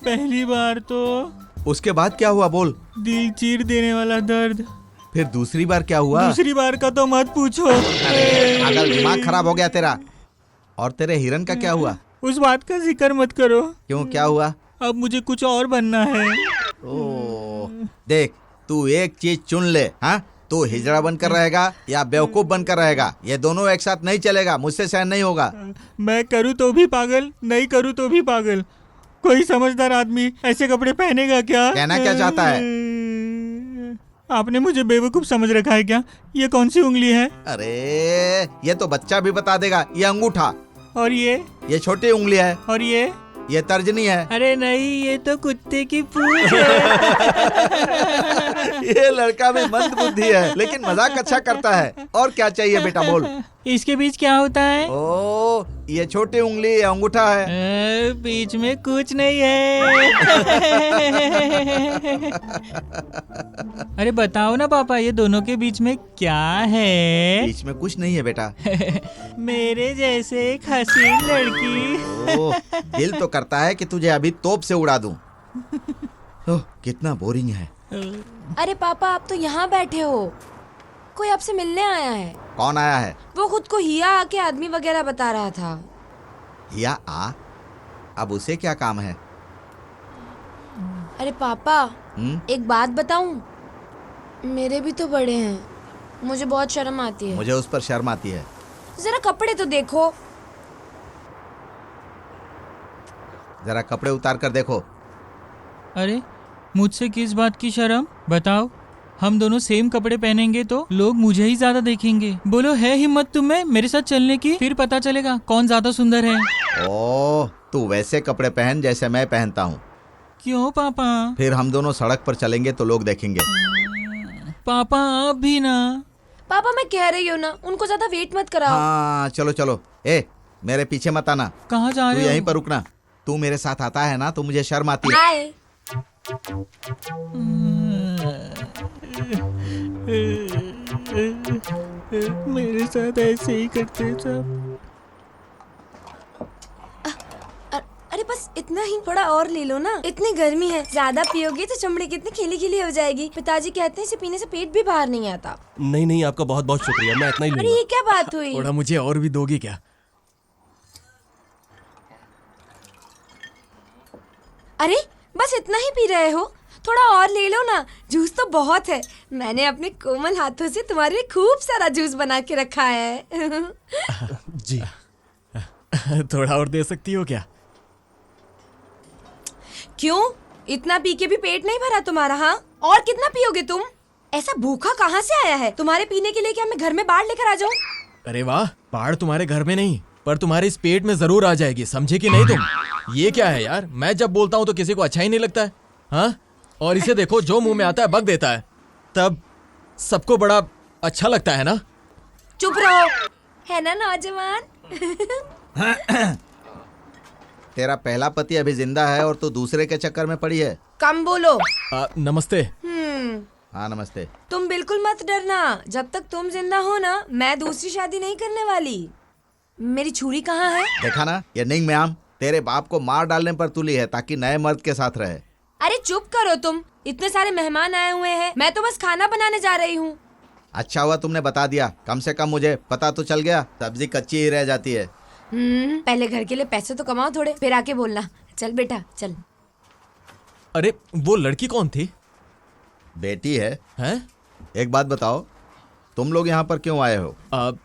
[SPEAKER 1] पहली बार तो
[SPEAKER 4] उसके बाद क्या हुआ बोल?
[SPEAKER 1] दिल चीर देने वाला दर्द।
[SPEAKER 4] फिर दूसरी बार क्या हुआ?
[SPEAKER 1] दूसरी बार का तो मत पूछो।
[SPEAKER 4] अरे पागल, दिमाग खराब हो गया तेरा। और तेरे हिरन का क्या हुआ?
[SPEAKER 1] उस बात का जिक्र मत करो।
[SPEAKER 4] क्यों, क्या हुआ?
[SPEAKER 1] अब मुझे कुछ और बनना है।
[SPEAKER 4] ओ देख, तू एक चीज चुन ले। हाँ, तू हिजड़ा बनकर रहेगा या बेवकूफ बनकर रहेगा। ये दोनों एक साथ नहीं चलेगा, मुझसे सहन नहीं होगा।
[SPEAKER 1] मैं करूँ तो भी पागल, नहीं करूँ तो भी पागल। कोई समझदार आदमी ऐसे कपड़े पहनेगा क्या?
[SPEAKER 4] कहना क्या चाहता है?
[SPEAKER 1] आपने मुझे बेवकूफ समझ रखा है क्या? ये कौन सी उंगली है?
[SPEAKER 4] अरे ये तो बच्चा भी बता देगा। ये अंगूठा।
[SPEAKER 1] और
[SPEAKER 4] ये छोटी उंगली है।
[SPEAKER 1] और
[SPEAKER 4] ये तर्जनी है।
[SPEAKER 1] अरे नहीं, ये तो कुत्ते की पूंछ है।
[SPEAKER 4] ये लड़का भी मंद बुद्धि है, लेकिन मजाक अच्छा करता है। और क्या चाहिए बेटा बोल?
[SPEAKER 1] इसके बीच क्या होता है?
[SPEAKER 4] ओ ये छोटी उंगली, ये अंगूठा है।
[SPEAKER 1] बीच में कुछ नहीं है। अरे बताओ ना पापा, ये दोनों के बीच में क्या है?
[SPEAKER 4] बीच में कुछ नहीं है बेटा।
[SPEAKER 1] मेरे जैसे एक हसीन लड़की।
[SPEAKER 4] ओ, दिल तो करता है कि तुझे अभी तोप से उड़ा दूं। ओह, कितना बोरिंग है।
[SPEAKER 7] अरे पापा, आप तो यहाँ बैठे हो, कोई आपसे मिलने आया है।
[SPEAKER 4] कौन आया है?
[SPEAKER 7] वो खुद को हिया आके आदमी वगैरह बता रहा था।
[SPEAKER 4] हिया आ? अब उसे क्या काम है?
[SPEAKER 7] अरे पापा, एक बात बताऊं? मेरे भी तो बड़े हैं, मुझे बहुत शर्म आती है।
[SPEAKER 4] मुझे उस पर शर्म आती है।
[SPEAKER 7] जरा कपड़े तो देखो।
[SPEAKER 4] जरा कपड़े उतार कर देखो।
[SPEAKER 1] अरे मुझसे किस बात की शर्म? बताओ। हम दोनों सेम कपड़े पहनेंगे तो लोग मुझे ही ज्यादा देखेंगे। बोलो है हिम्मत तुम्हें मेरे साथ चलने की? फिर पता चलेगा कौन ज्यादा सुंदर है।
[SPEAKER 4] ओह, तू वैसे कपड़े पहन जैसे मैं पहनता हूँ।
[SPEAKER 1] क्यों पापा?
[SPEAKER 4] फिर हम दोनों सड़क पर चलेंगे तो लोग देखेंगे।
[SPEAKER 1] पापा आप भी ना।
[SPEAKER 7] पापा मैं कह रही हूँ ना, उनको ज्यादा वेट मत कराओ।
[SPEAKER 4] हाँ चलो चलो। ए, मेरे पीछे मत आना,
[SPEAKER 1] कहाँ जा
[SPEAKER 4] तू
[SPEAKER 1] रहे
[SPEAKER 4] यहीं
[SPEAKER 1] हो?
[SPEAKER 4] पर रुकना। तू मेरे साथ आता है ना तो मुझे शर्म आती है।
[SPEAKER 7] हाय।
[SPEAKER 1] मेरे साथ ऐसे ही करते सब।
[SPEAKER 7] अरे बस इतना ही, थोड़ा और ले लो ना। इतनी गर्मी है, ज्यादा पियोगे तो चमड़ी कितनी खिली खिली हो जाएगी। पिताजी कहते हैं इसे पीने से पेट भी बाहर नहीं आता।
[SPEAKER 5] नहीं नहीं, आपका बहुत बहुत शुक्रिया, मैं इतना ही
[SPEAKER 7] अरे
[SPEAKER 5] लूंगा।
[SPEAKER 7] ये क्या बात हुई?
[SPEAKER 3] थोड़ा मुझे और भी दोगी क्या?
[SPEAKER 7] अरे बस इतना ही पी रहे हो, थोड़ा और ले लो ना। जूस तो बहुत है, मैंने अपने कोमल हाथों से तुम्हारे लिए खूब सारा जूस बना के रखा है।
[SPEAKER 3] जी। थोड़ा और दे सकती हो क्या?
[SPEAKER 7] क्यों, इतना पी के भी पेट नहीं भरा तुम्हारा? हाँ, और कितना पियोगे तुम? ऐसा भूखा कहाँ से आया है? तुम्हारे पीने के लिए क्या मैं घर में बाढ़ लेकर आ जाऊँ?
[SPEAKER 3] अरे वाह, बाढ़ तुम्हारे घर में नहीं पर तुम्हारे इस पेट में जरूर आ जाएगी, समझे कि नहीं तुम? ये क्या है यार, मैं जब बोलता हूँ तो किसी को अच्छा ही नहीं लगता है। हाँ, और इसे देखो, जो मुंह में आता है बक देता है, तब सबको बड़ा अच्छा लगता है ना?
[SPEAKER 7] चुप रहो, है ना नौजवान?
[SPEAKER 4] तेरा पहला पति अभी जिंदा है और तू दूसरे के चक्कर में पड़ी है।
[SPEAKER 7] कम बोलो।
[SPEAKER 3] नमस्ते।
[SPEAKER 4] हाँ नमस्ते।
[SPEAKER 7] तुम बिल्कुल मत डरना, जब तक तुम जिंदा हो ना, मैं दूसरी शादी नहीं करने वाली। मेरी छुरी कहाँ है?
[SPEAKER 4] देखा ना, ये निंग म्याम तेरे बाप को मार डालने पर तुली है ताकि नए मर्द के साथ रहे।
[SPEAKER 7] अरे चुप करो तुम, इतने सारे मेहमान आए हुए हैं, मैं तो बस खाना बनाने जा रही हूँ।
[SPEAKER 4] अच्छा हुआ तुमने बता दिया, कम से कम मुझे पता तो चल गया, सब्जी कच्ची ही रह जाती है।
[SPEAKER 7] पहले घर के लिए पैसे तो कमाओ थोड़े, फिर आके बोलना। चल बेटा चल।
[SPEAKER 3] अरे वो लड़की कौन थी?
[SPEAKER 4] बेटी है।
[SPEAKER 3] हैं?
[SPEAKER 4] एक बात बताओ, तुम लोग यहाँ पर क्यों आए हो?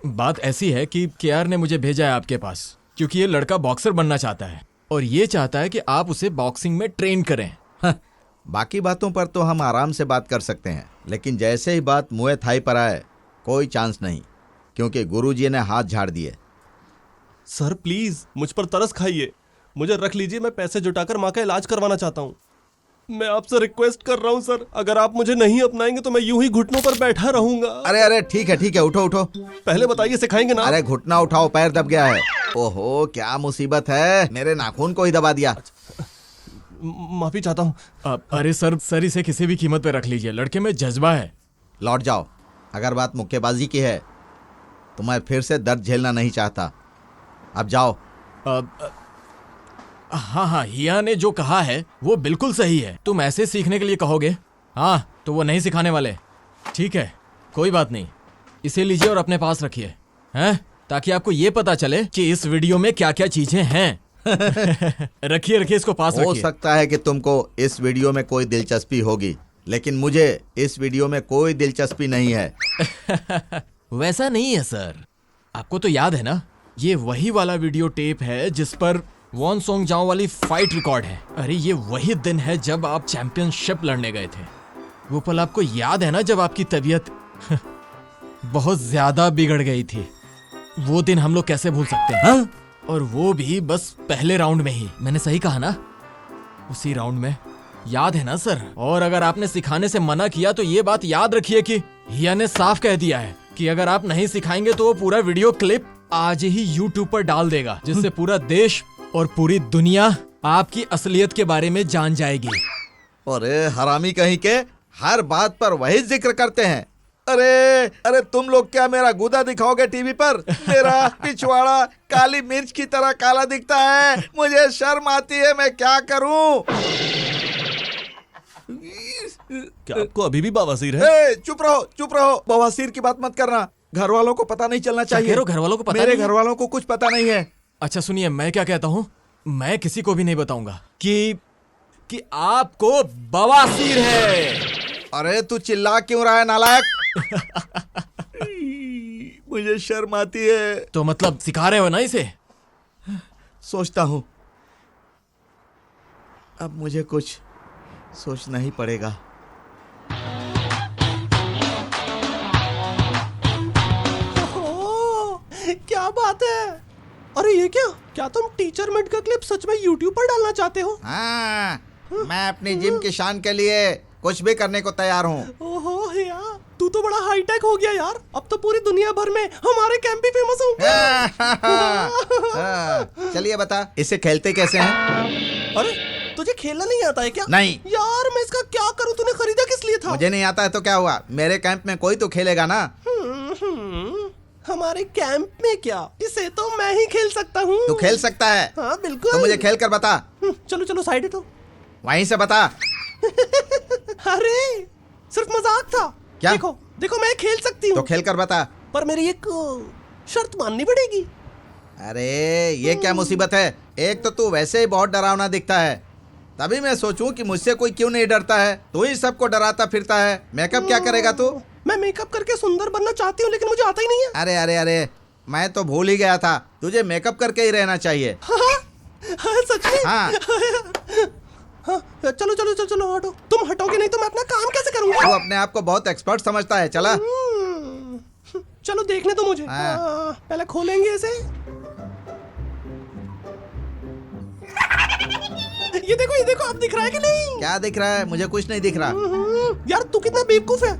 [SPEAKER 3] बात ऐसी है कि केआर ने मुझे भेजा है आपके पास, क्योंकि ये लड़का बॉक्सर बनना चाहता है और ये चाहता है कि आप उसे बॉक्सिंग में ट्रेन करें।
[SPEAKER 4] बाकी बातों पर तो हम आराम से बात कर सकते हैं, लेकिन जैसे ही बात मुए थाई पर आए, कोई चांस नहीं, क्योंकि गुरुजी ने हाथ झाड़ दिए।
[SPEAKER 5] सर प्लीज मुझ पर तरस खाइए, मुझे रख लीजिए, मैं पैसे जुटाकर माँ का इलाज करवाना चाहता हूँ। मैं आपसे रिक्वेस्ट कर रहा हूँ सर, अगर आप मुझे नहीं अपनाएंगे तो मैं यूं ही घुटनों पर बैठा रहूंगा।
[SPEAKER 4] अरे अरे ठीक है, उठो उठो।
[SPEAKER 5] पहले बताइए सिखाएंगे ना?
[SPEAKER 4] अरे घुटना उठाओ, पैर दब गया है। ओहो क्या मुसीबत है, मेरे नाखून को ही दबा दिया।
[SPEAKER 5] माफी चाहता हूँ।
[SPEAKER 3] अरे सर इसे किसी भी कीमत पे रख लीजिए, लड़के में जज्बा है।
[SPEAKER 4] लौट जाओ, अगर बात मुक्केबाजी की है तो मैं फिर से दर्द झेलना नहीं चाहता, अब जाओ।
[SPEAKER 3] हाँ, हिया ने जो कहा है वो बिल्कुल सही है। तुम ऐसे सीखने के लिए कहोगे, हाँ, तो वो नहीं सिखाने वाले। ठीक है, कोई बात नहीं, इसे लीजिए और अपने पास रखिए, हैं, ताकि आपको ये पता चले कि इस वीडियो में क्या क्या चीजें हैं। रखिए इसको पास
[SPEAKER 4] हो
[SPEAKER 3] रखिए।
[SPEAKER 4] सकता है कि तुमको इस वीडियो में कोई दिलचस्पी होगी, लेकिन मुझे इस वीडियो में कोई दिलचस्पी नहीं है।
[SPEAKER 3] वैसा नहीं है सर, आपको तो याद है ना, ये वही वाला वीडियो टेप है जिस पर वॉन सोंग जाओ वाली फाइट रिकॉर्ड है। अरे ये वही दिन है जब आप चैंपियनशिप लड़ने गए थे। वो पल आपको याद है ना, जब आपकी तबीयत बहुत ज्यादा बिगड़ गई थी। वो दिन हम लोग कैसे भूल सकते हैं? हाँ? और वो भी बस पहले राउंड में ही। मैंने सही कहा ना? उसी राउंड में, याद है ना सर? और अगर आपने सिखाने से मना किया तो ये बात याद रखिए कि हिया ने साफ कह दिया है कि अगर आप नहीं सिखाएंगे तो वो पूरा वीडियो क्लिप आज ही YouTube पर डाल देगा, जिससे पूरा देश और पूरी दुनिया आपकी असलियत के बारे में जान जाएगी।
[SPEAKER 4] अरे हरामी कहीं के, हर बात पर वही जिक्र करते हैं। अरे तुम लोग क्या मेरा गुदा दिखाओगे टीवी पर? मेरा पिछवाड़ा काली मिर्च की तरह काला दिखता है, मुझे शर्म आती है, मैं क्या करूं?
[SPEAKER 5] क्या आपको अभी भी बवासीर है?
[SPEAKER 4] चुप रहो, बवासीर की बात मत करना, घर वालों को पता नहीं चलना चाहिए।
[SPEAKER 3] घर वालों को पता
[SPEAKER 4] मेरे
[SPEAKER 3] नहीं?
[SPEAKER 4] घर वालों को कुछ पता नहीं है।
[SPEAKER 3] अच्छा सुनिए, मैं क्या कहता हूँ, मैं किसी को भी नहीं बताऊंगा कि आपको बवासीर है।
[SPEAKER 4] अरे तू चिल्ला क्यों रहा है नालायक? मुझे शर्म आती है।
[SPEAKER 3] तो मतलब सिखा रहे हो ना इसे?
[SPEAKER 4] सोचता हूँ अब मुझे कुछ सोचना ही पड़ेगा।
[SPEAKER 5] क्या? क्या तुम टीचर मिड का क्लिप सच में यूट्यूब पर डालना चाहते हो?
[SPEAKER 4] हाँ, मैं अपनी जिम की शान के लिए कुछ भी करने को तैयार हूँ।
[SPEAKER 5] ओहो यार, तू तो बड़ा हाईटेक हो गया यार। अब तो पूरी दुनिया भर में हमारे कैंप भी फेमस होंगे।
[SPEAKER 4] चलिए बता, इसे खेलते कैसे हैं?
[SPEAKER 5] अरे तुझे खेलना नहीं आता है क्या?
[SPEAKER 4] नहीं।
[SPEAKER 5] यार मैं इसका क्या करूं? तूने खरीदा किस लिए था?
[SPEAKER 4] मुझे नहीं आता है तो क्या हुआ? मेरे कैंप में कोई तो खेलेगा ना।
[SPEAKER 5] हमारे कैंप में क्या? इसे तो मैं ही खेल सकता हूँ।
[SPEAKER 4] तू खेल सकता है?
[SPEAKER 5] हाँ बिल्कुल।
[SPEAKER 4] तो मुझे खेल कर बता।
[SPEAKER 5] चलो चलो साइड हटो।
[SPEAKER 4] वहीं से बता।
[SPEAKER 5] अरे सिर्फ मजाक था।
[SPEAKER 4] क्या?
[SPEAKER 5] देखो देखो मैं खेल सकती
[SPEAKER 4] तो
[SPEAKER 5] हूँ,
[SPEAKER 4] खेल कर बता।
[SPEAKER 5] पर मेरी एक शर्त माननी पड़ेगी।
[SPEAKER 4] अरे ये क्या मुसीबत है? एक तो तू वैसे ही बहुत डरावना दिखता है, तभी मैं सोचूं कि मुझसे कोई क्यों नहीं डरता है। तू ही सबको डराता फिरता है। मेकअप क्या करेगा तू?
[SPEAKER 5] मैं मेकअप करके सुंदर बनना चाहती हूँ, लेकिन मुझे आता ही नहीं है।
[SPEAKER 4] अरे अरे अरे, मैं तो भूल ही गया था, तुझे मेकअप करके ही रहना चाहिए।
[SPEAKER 5] हाँ, सच में?
[SPEAKER 4] हाँ।
[SPEAKER 5] हाँ, चलो चलो चलो चलो हटो। तुम हटोगे नहीं तो मैं अपना काम कैसे करूँगा?
[SPEAKER 4] तू अपने आप को बहुत एक्सपर्ट समझता है। चला
[SPEAKER 5] चलो देखने तो मुझे।
[SPEAKER 4] हाँ।
[SPEAKER 5] पहले खोलेंगे इसे। ये देखो अब दिख रहा है कि नहीं?
[SPEAKER 4] क्या दिख रहा है? मुझे कुछ नहीं दिख रहा।
[SPEAKER 5] यार तू कितना बेवकूफ है।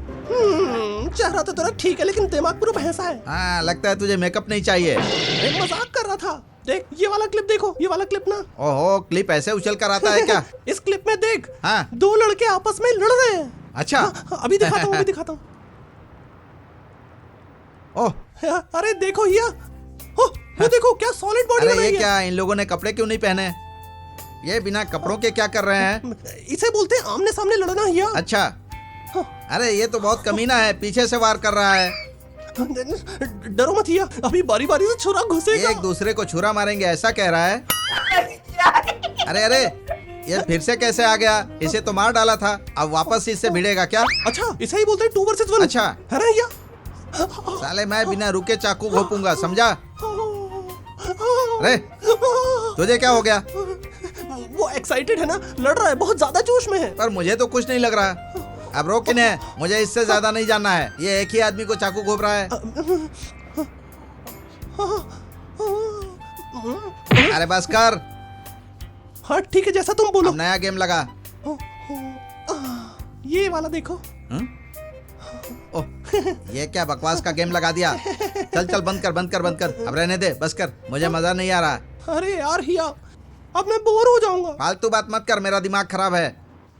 [SPEAKER 5] चेहरा तो तेरा ठीक है, लेकिन दिमाग पूरा भैंसा है।
[SPEAKER 4] हाँ, लगता है तुझे मेकअप नहीं चाहिए।
[SPEAKER 5] एक मजाक कर रहा था। देख ये वाला क्लिप देखो, ये वाला क्लिप ना।
[SPEAKER 4] ओहो, क्लिप ऐसे उछल कर आता है क्या?
[SPEAKER 5] इस क्लिप में देख,
[SPEAKER 4] हाँ।
[SPEAKER 5] दो लड़के आपस में लड़ रहे हैं।
[SPEAKER 4] अच्छा।
[SPEAKER 5] हाँ, अभी दिखाता हूँ, अभी दिखाता हूँ।
[SPEAKER 4] ओह,
[SPEAKER 5] अरे देखो ये, वो देखो क्या सॉलिड बॉडी
[SPEAKER 4] अरे
[SPEAKER 5] बनाई
[SPEAKER 4] ये
[SPEAKER 5] है।
[SPEAKER 4] क्या? इन लोगों ने कपड़े क्यों नहीं पहने? ये बिना कपड़ों के क्या कर रहे हैं?
[SPEAKER 5] इसे बोलते हैं आमने सामने लड़ना हिया।
[SPEAKER 4] अच्छा। अरे ये तो बहुत कमीना है, पीछे से वार कर रहा है।
[SPEAKER 5] डरो मत हिया, अभी बारी बारी से छुरा घुसेगा।
[SPEAKER 4] एक दूसरे को छुरा मारेंगे ऐसा कह रहा है? अरे अरे, ये फिर से कैसे आ गया? इसे तो मार डाला था, अब वापस इससे भिड़ेगा क्या?
[SPEAKER 5] अच्छा इसे ही बोलते हैं 2 वर्सेस 1।
[SPEAKER 4] अच्छा।
[SPEAKER 5] है ना हिया?
[SPEAKER 4] साले मैं बिना रुके चाकू घोपूंगा, समझा? अरे तुझे क्या हो गया?
[SPEAKER 5] वो एक्साइटेड है ना, लड़ रहा है, बहुत ज्यादा जोश में है।
[SPEAKER 4] पर मुझे तो कुछ नहीं लग रहा। अब रोक किन्हें, मुझे इससे ज्यादा नहीं जानना है। ये एक ही आदमी को चाकू घोप रहा है। अरे बस कर।
[SPEAKER 5] हाँ ठीक है, जैसा तुम बोलो।
[SPEAKER 4] अब नया गेम लगा।
[SPEAKER 5] ये वाला देखो।
[SPEAKER 4] ओह, ये क्या बकवास का गेम लगा दिया? चल चल, बंद कर बंद कर बंद कर। अब रहने दे, बस कर, मुझे मजा नहीं आ रहा।
[SPEAKER 5] अरे यार हिया, अब मैं बोर हो जाऊंगा।
[SPEAKER 4] फालतू बात मत कर, मेरा दिमाग खराब है।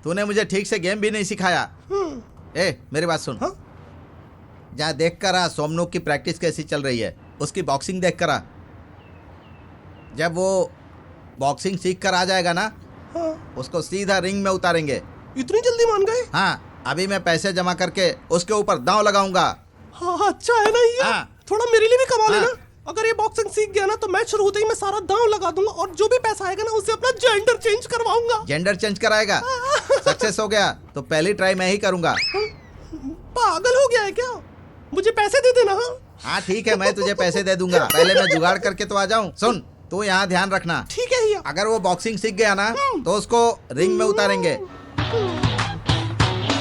[SPEAKER 4] तूने मुझे ठीक से गेम भी नहीं सिखाया। ए मेरी बात सुन।
[SPEAKER 5] हाँ?
[SPEAKER 4] जा देख कर आ सोमनू की प्रैक्टिस कैसी चल रही है, उसकी बॉक्सिंग देख कर आ। जब वो बॉक्सिंग सीख कर आ जाएगा ना,
[SPEAKER 5] हाँ।
[SPEAKER 4] उसको सीधा रिंग में उतारेंगे।
[SPEAKER 5] इतनी जल्दी मान गए?
[SPEAKER 4] हाँ, अभी मैं पैसे जमा करके उसके ऊपर दांव लगाऊंगा।
[SPEAKER 5] हाँ अच्छा है ना ये।
[SPEAKER 4] हाँ।
[SPEAKER 5] थोड़ा मेरे लिए भी कमा
[SPEAKER 4] हाँ।
[SPEAKER 5] लेना। अगर ये बॉक्सिंग सीख गया ना तो मैच शुरू होते ही मैं सारा दांव लगा दूंगा, और जो भी पैसा आएगा ना उससे अपना जेंडर चेंज करवाऊंगा।
[SPEAKER 4] जेंडर चेंज कराएगा? सक्सेस हो गया तो पहली ट्राई मैं ही करूंगा।
[SPEAKER 5] पागल हो गया है क्या? मुझे पैसे दे देना। हाँ
[SPEAKER 4] हाँ ठीक है, मैं तुझे पैसे दे दूंगा। पहले मैं जुगाड़ करके तो आ जाऊं। सुन, तू यहाँ ध्यान रखना।
[SPEAKER 5] ठीक है हिया।
[SPEAKER 4] अगर वो बॉक्सिंग सीख गया ना तो उसको रिंग में उतारेंगे।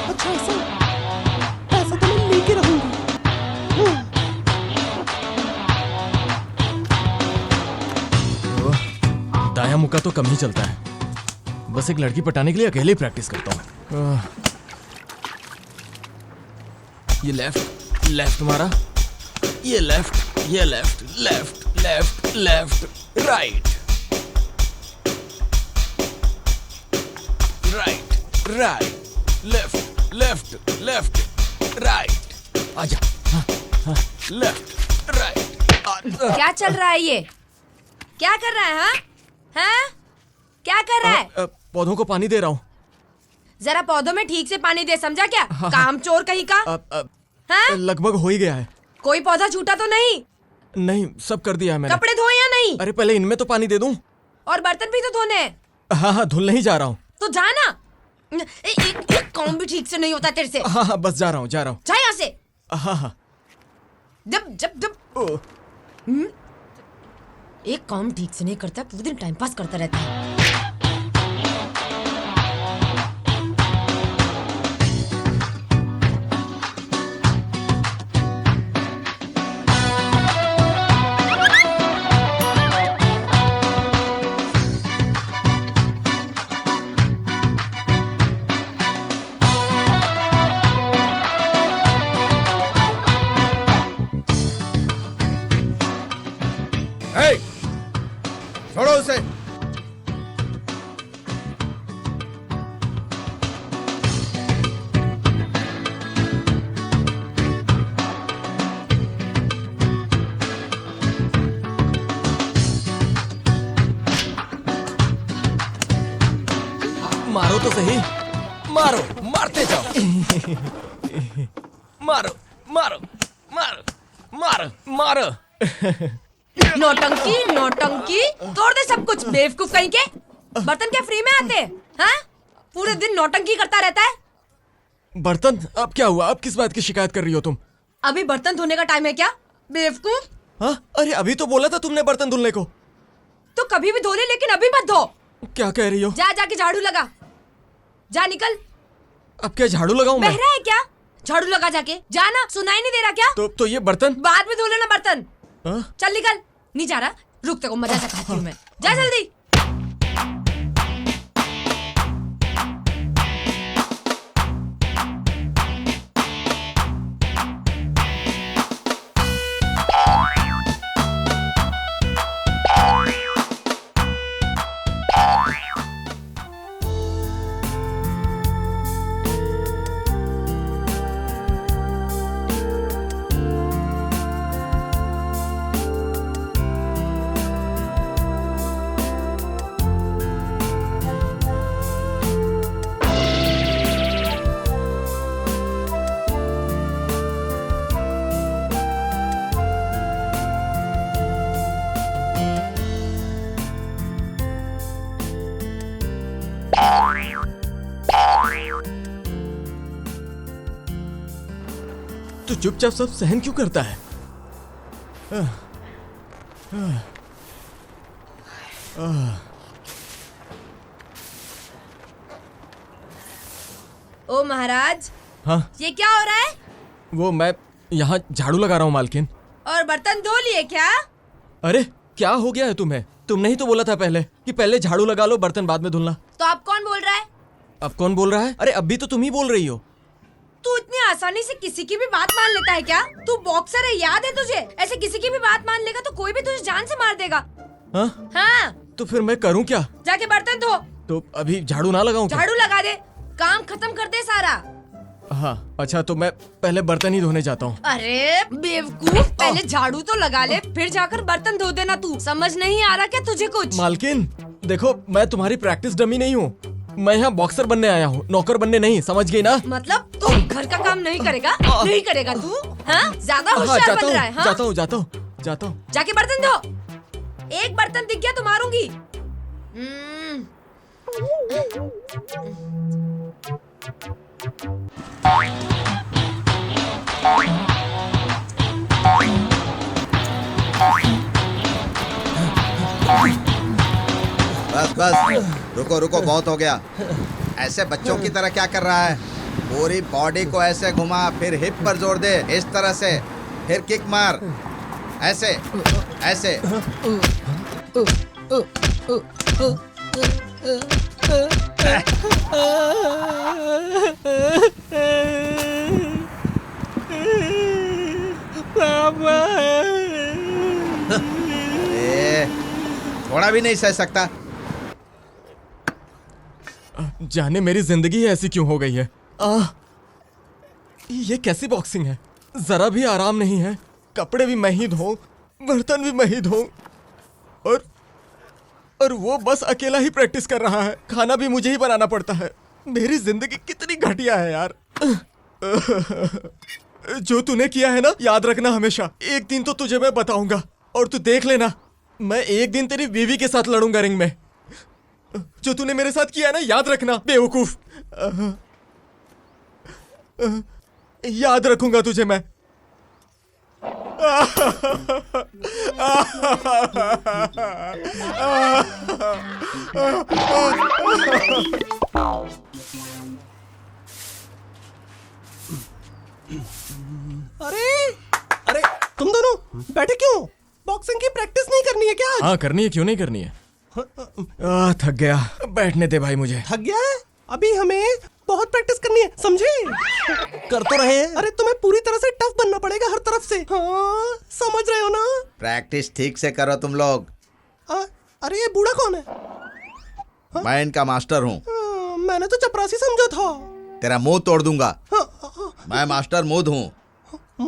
[SPEAKER 5] अच्छा ऐसा, पैसा तो मैं लेके रहूंगी।
[SPEAKER 3] दाया मुक्का तो कम ही चलता है। बस एक लड़की पटाने के लिए अकेले ही प्रैक्टिस करता हूँ। ये लेफ्ट लेफ्ट मारा, ये left left left left right right right left left left right. आजा, लेफ्ट राइट।
[SPEAKER 7] क्या चल रहा है ये? क्या कर रहा है? हाँ? क्या कर रहा है?
[SPEAKER 3] पौधों को पानी दे रहा हूँ।
[SPEAKER 7] जरा पौधों में ठीक से पानी दे, समझा क्या? काम चोर कहीं का। हाँ?
[SPEAKER 3] लगभग हो ही गया है।
[SPEAKER 7] कोई पौधा छूटा तो नहीं?
[SPEAKER 3] नहीं, सब कर दिया है मैंने।
[SPEAKER 7] कपड़े धोए या नहीं?
[SPEAKER 3] अरे पहले इनमें तो पानी दे दूं।
[SPEAKER 7] और बर्तन भी तो धोने हैं।
[SPEAKER 3] हाँ हाँ, धुलने ही जा रहा हूँ।
[SPEAKER 7] तो जाना। एक काम भी ठीक से नहीं होता तेरे से।
[SPEAKER 3] हाँ हाँ, बस जा रहा हूँ जा रहा हूँ।
[SPEAKER 7] जा यहाँ से।
[SPEAKER 3] हाँ हाँ।
[SPEAKER 7] जब जब जब एक काम ठीक से नहीं करता, पूरे दिन टाइम पास करता रहता है।
[SPEAKER 3] मारो तो सही, मारो, मारते जाओ। मारो मारो मारो मारो मारो।
[SPEAKER 7] नौटंकी नौटंकी, तोड़ दे सब कुछ बेवकूफ कहीं के। बर्तन क्या फ्री में आते? हाँ, पूरे दिन नौटंकी करता रहता है।
[SPEAKER 3] बर्तन? अब क्या हुआ? अब किस बात की शिकायत कर रही हो तुम?
[SPEAKER 7] अभी बर्तन धोने का टाइम है क्या बेवकूफ?
[SPEAKER 3] हाँ, अरे अभी तो बोला था तुमने बर्तन धुलने को।
[SPEAKER 7] तो कभी भी धो ले, लेकिन अभी मत धो।
[SPEAKER 3] क्या कह रही हो?
[SPEAKER 7] जाके झाड़ू लगा, जा निकल।
[SPEAKER 3] अब क्या झाड़ू लगाऊं मैं?
[SPEAKER 7] बहरा है क्या? झाड़ू लगा जाके, जाना, सुनाई नहीं दे रहा क्या?
[SPEAKER 3] तो ये बर्तन?
[SPEAKER 7] बाद में धो लेना बर्तन।
[SPEAKER 3] हाँ?
[SPEAKER 7] चल निकल। नहीं जा रहा? रुक, तेको मजा चखाती हूँ मैं। जा जल्दी।
[SPEAKER 3] तू चुपचाप सब सहन क्यों करता है?
[SPEAKER 7] ओ महाराज,
[SPEAKER 3] हाँ,
[SPEAKER 7] ये क्या हो रहा है?
[SPEAKER 3] वो मैं यहाँ झाड़ू लगा रहा हूँ मालकिन।
[SPEAKER 7] और बर्तन धो लिए क्या?
[SPEAKER 3] अरे क्या हो गया है तुम्हें? तुमने ही तो बोला था पहले कि पहले झाड़ू लगा लो, बर्तन बाद में धुलना।
[SPEAKER 7] तो अब कौन बोल रहा है?
[SPEAKER 3] अब कौन बोल रहा है? अरे अभी तो तुम ही बोल रही हो।
[SPEAKER 7] तू इतनी आसानी से किसी की भी बात मान लेता है क्या? तू बॉक्सर है, याद है तुझे? ऐसे किसी की भी बात मान लेगा तो कोई भी तुझे जान से मार देगा।
[SPEAKER 3] हाँ?
[SPEAKER 7] हाँ,
[SPEAKER 3] तो फिर मैं करूँ क्या?
[SPEAKER 7] जाके बर्तन धो।
[SPEAKER 3] तो अभी झाड़ू ना लगाऊं क्या?
[SPEAKER 7] झाड़ू लगा दे, काम खत्म कर दे सारा।
[SPEAKER 3] हाँ, अच्छा तो मैं पहले बर्तन ही धोने जाता हूँ।
[SPEAKER 7] अरे बेवकूफ, पहले झाड़ू तो लगा ले, फिर जाकर बर्तन धो देना। तू समझ नहीं आ रहा क्या तुझे कुछ?
[SPEAKER 3] मालकिन देखो, मैं तुम्हारी प्रैक्टिस डमी नहीं हूँ। मैं यहाँ बॉक्सर बनने आया हूँ, नौकर बनने नहीं, समझ गई ना?
[SPEAKER 7] मतलब तू घर का काम नहीं करेगा? नहीं करेगा तू? हाँ, ज्यादा होशियार बन रहा है। हाँ?
[SPEAKER 3] जाता हूँ।
[SPEAKER 7] जाके बर्तन धो। एक बर्तन दिख गया तो मारूंगी।
[SPEAKER 4] बस बस, रुको रुको, बहुत हो गया। ऐसे बच्चों की तरह क्या कर रहा है? पूरी बॉडी को ऐसे घुमा, फिर हिप पर जोर दे, इस तरह से, फिर किक मार, ऐसे ऐसे। थोड़ा भी नहीं सह सकता?
[SPEAKER 3] जाने मेरी जिंदगी ऐसी क्यों हो गई है। ये कैसी बॉक्सिंग है? जरा भी आराम नहीं है। कपड़े भी मैं ही धोऊं, बर्तन भी मैं ही धोऊं, और वो बस अकेला ही प्रैक्टिस कर रहा है। खाना भी मुझे ही बनाना पड़ता है। मेरी जिंदगी कितनी घटिया है यार। जो तूने किया है ना, याद रखना हमेशा। एक दिन तो तुझे मैं बताऊंगा, और तू देख लेना, मैं एक दिन तेरी बीवी के साथ लड़ूंगा रिंग में। जो तूने मेरे साथ किया है ना, याद रखना बेवकूफ। याद रखूंगा तुझे मैं।
[SPEAKER 5] अरे तुम दोनों बैठे क्यों? बॉक्सिंग की प्रैक्टिस नहीं करनी है क्या आज?
[SPEAKER 3] हाँ करनी है, क्यों नहीं करनी है। थक गया, बैठने दे भाई मुझे।
[SPEAKER 5] थक गया है? अभी हमें बहुत प्रैक्टिस करनी है, समझे? कर तो रहे हैं। अरे तुम्हें पूरी तरह से टफ बनना पड़ेगा हर तरफ से। हाँ, समझ रहे हो ना?
[SPEAKER 4] प्रैक्टिस ठीक से करो तुम लोग।
[SPEAKER 5] अरे ये बूढ़ा कौन है?
[SPEAKER 4] मैं इनका मास्टर हूँ।
[SPEAKER 5] मैंने तो चपरासी समझा था।
[SPEAKER 4] तेरा मुंह तोड़ दूंगा। मैं मास्टर मूड हूँ।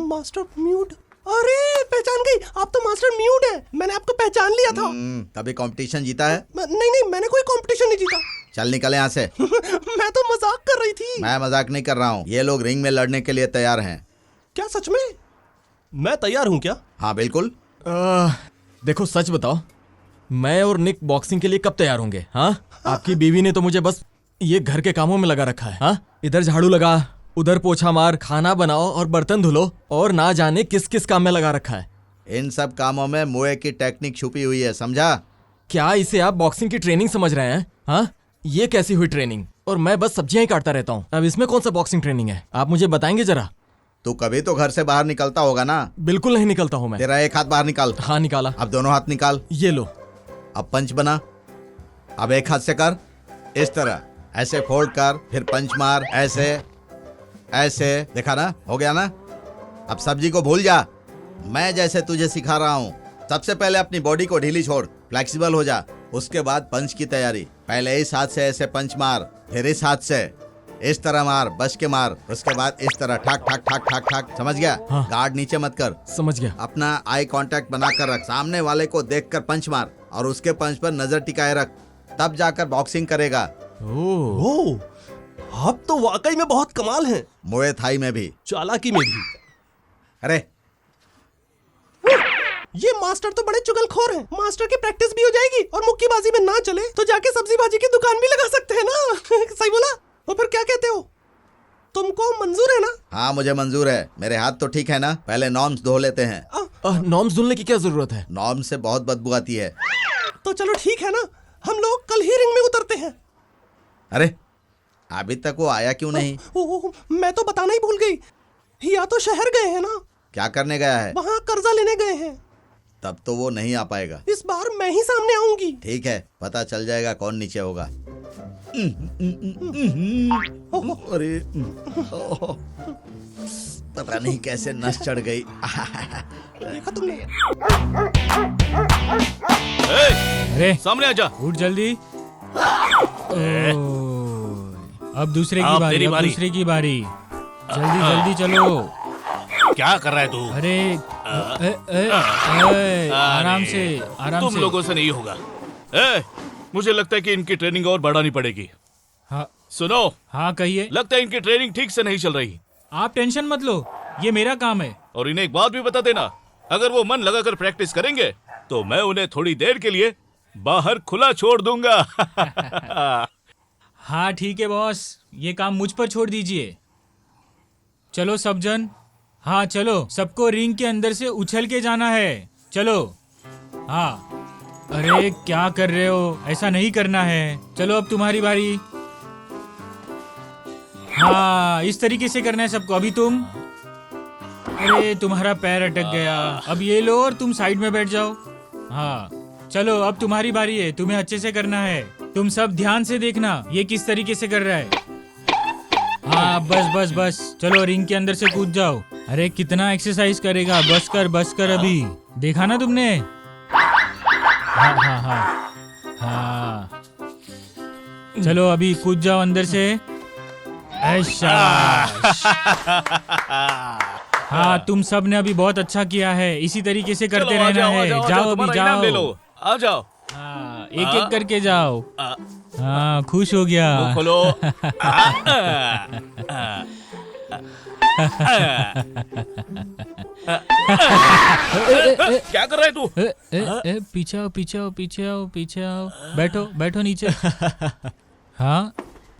[SPEAKER 5] Master mute? अरे पहचान गई, आप तो मास्टर म्यूट है। मैंने आपको पहचान लिया था।
[SPEAKER 4] कभी कंपटीशन जीता है?
[SPEAKER 5] नहीं, मैंने कोई कंपटीशन नहीं जीता।
[SPEAKER 4] चल निकल यहाँ से।
[SPEAKER 5] मैं तो मजाक कर रही थी।
[SPEAKER 4] मैं मजाक नहीं कर रहा हूँ, ये लोग रिंग में लड़ने के लिए तैयार हैं।
[SPEAKER 5] क्या सच में? मैं तैयार हूँ क्या?
[SPEAKER 4] हाँ बिल्कुल।
[SPEAKER 3] देखो सच बताओ, मैं और निक बॉक्सिंग के लिए कब तैयार होंगे? हाँ, आपकी बीवी ने तो मुझे बस ये घर के कामों में लगा रखा है। हाँ, इधर झाड़ू लगा, उधर पोछा मार, खाना बनाओ और बर्तन धुलो, और ना जाने किस किस काम में लगा रखा है।
[SPEAKER 4] इन सब कामों में मुए की टेक्निक छुपी हुई है, समझा?
[SPEAKER 3] क्या इसे आप बॉक्सिंग की ट्रेनिंग समझ रहे हैं? हाँ, ये कैसी हुई ट्रेनिंग? और मैं बस सब्जियां ही काटता रहता हूँ। अब इसमें कौन सा बॉक्सिंग ट्रेनिंग है? आप मुझे बताएंगे जरा।
[SPEAKER 4] तू कभी तो घर से बाहर निकलता होगा ना?
[SPEAKER 3] बिल्कुल नहीं निकलता हूँ मैं।
[SPEAKER 4] तेरा एक हाथ बाहर निकाल।
[SPEAKER 3] हाँ, निकाला।
[SPEAKER 4] अब दोनों हाथ निकाल।
[SPEAKER 3] ये लो।
[SPEAKER 4] अब पंच बना। अब एक हाथ से कर, इस तरह ऐसे फोल्ड कर, फिर पंच मार, ऐसे ऐसे। देखा ना, हो गया ना? अब सब्जी को भूल जा, मैं जैसे तुझे सिखा रहा हूँ। सबसे पहले अपनी बॉडी को ढीली छोड़, फ्लेक्सिबल हो जा। उसके बाद पंच की तैयारी। पहले इस हाथ से ऐसे पंच मार, फिर इस हाथ से इस तरह मार, बच के मार। उसके बाद इस तरह ठाक ठाक ठाक ठाक ठाक। समझ गया?
[SPEAKER 3] हाँ।
[SPEAKER 4] गार्ड नीचे मत कर।
[SPEAKER 3] समझ गया।
[SPEAKER 4] अपना आई कांटेक्ट बनाकर रख, सामने वाले को देखकर पंच मार और उसके पंच पर नजर टिकाए रख, तब जाकर बॉक्सिंग करेगा।
[SPEAKER 3] ओह,
[SPEAKER 5] ओह, आप तो वाकई में बहुत कमाल हैं।
[SPEAKER 4] मुए थाई में भी।
[SPEAKER 5] चालाकी में भी।
[SPEAKER 4] अरे
[SPEAKER 5] ये मास्टर तो बड़े चुगलखोर हैं। मास्टर की प्रैक्टिस भी हो जाएगी और मुक्केबाजी में ना चले तो जाके सब्जी भाजी की दुकान भी लगा सकते हैं ना। सही बोला? और फिर क्या कहते हो, तुमको मंजूर है ना?
[SPEAKER 4] हाँ, मुझे मंजूर है। मेरे हाथ तो ठीक है ना? पहले नॉर्म्स धो लेते हैं।
[SPEAKER 3] नॉर्म्स धुलने की क्या जरूरत है?
[SPEAKER 4] नॉर्म्स से बहुत बदबू आती है।
[SPEAKER 5] तो चलो ठीक है ना, हम लोग कल ही रिंग में उतरते हैं।
[SPEAKER 4] अरे अभी तक वो आया क्यों नहीं?
[SPEAKER 5] ओह, मैं तो बताना ही भूल गई। या तो शहर गए हैं ना,
[SPEAKER 4] क्या करने गया है?
[SPEAKER 5] वहाँ कर्जा लेने गए हैं।
[SPEAKER 4] तब तो वो नहीं आ पाएगा।
[SPEAKER 5] इस बार मैं ही सामने आऊंगी।
[SPEAKER 4] ठीक है, पता चल जाएगा कौन नीचे होगा। अरे पता नहीं कैसे नस चढ़ गई।
[SPEAKER 5] देखा तुमने?
[SPEAKER 1] अरे
[SPEAKER 2] सामने आ जा।
[SPEAKER 1] उठ जल्दी। अब दूसरे की
[SPEAKER 2] अब
[SPEAKER 1] बारी,
[SPEAKER 2] तेरी
[SPEAKER 1] अब
[SPEAKER 2] बारी।
[SPEAKER 1] दूसरे की बारी। जल्दी जल्दी चलो।
[SPEAKER 2] क्या कर रहा है तू?
[SPEAKER 1] अरे आराम से, आराम
[SPEAKER 2] तुम
[SPEAKER 1] से।
[SPEAKER 2] लोगों से नहीं होगा। मुझे लगता है कि इनकी ट्रेनिंग और बढ़ानी पड़ेगी।
[SPEAKER 1] हाँ
[SPEAKER 2] सुनो,
[SPEAKER 1] हाँ, कहिए।
[SPEAKER 2] लगता है इनकी ट्रेनिंग ठीक से नहीं चल रही।
[SPEAKER 1] आप टेंशन मत लो, ये मेरा काम है।
[SPEAKER 2] और इन्हें एक बात भी बता देना, अगर वो मन लगाकर प्रैक्टिस करेंगे तो मैं उन्हें थोड़ी देर के लिए बाहर खुला छोड़ दूंगा।
[SPEAKER 1] हाँ ठीक है बॉस, ये काम मुझ पर छोड़ दीजिए। चलो सब जन, हाँ चलो, सबको रिंग के अंदर से उछल के जाना है। चलो। हाँ, अरे क्या कर रहे हो, ऐसा नहीं करना है। चलो अब तुम्हारी बारी। हाँ, इस तरीके से करना है सबको। अभी तुम, अरे तुम्हारा पैर अटक गया। अब ये लो और तुम साइड में बैठ जाओ। हाँ चलो, अब तुम्हारी बारी है, तुम्हें अच्छे से करना है। तुम सब ध्यान से देखना ये किस तरीके से कर रहा है। हाँ बस बस बस, चलो रिंग के अंदर से कूद जाओ। अरे कितना एक्सरसाइज करेगा, बस कर अभी। देखा ना तुमने? हाँ हाँ हाँ हाँ, चलो अभी कूद जाओ अंदर से। ऐसा। हाँ तुम सब ने अभी बहुत अच्छा किया है, इसी तरीके से करते
[SPEAKER 2] चलो, आ
[SPEAKER 1] रहना
[SPEAKER 2] जाओ, आ
[SPEAKER 1] है।
[SPEAKER 2] जाओ,
[SPEAKER 1] जाओ अभी
[SPEAKER 2] तुम्हारा इनाम ले
[SPEAKER 1] जाओ।
[SPEAKER 2] लो। आ जाओ।
[SPEAKER 1] हाँ, एक एक करके जाओ। हाँ खुश हो गया।
[SPEAKER 2] मुंह खोलो। क्या कर रहा है तू?
[SPEAKER 1] पीछे आओ पीछे आओ पीछे आओ पीछे आओ। बैठो बैठो नीचे। हाँ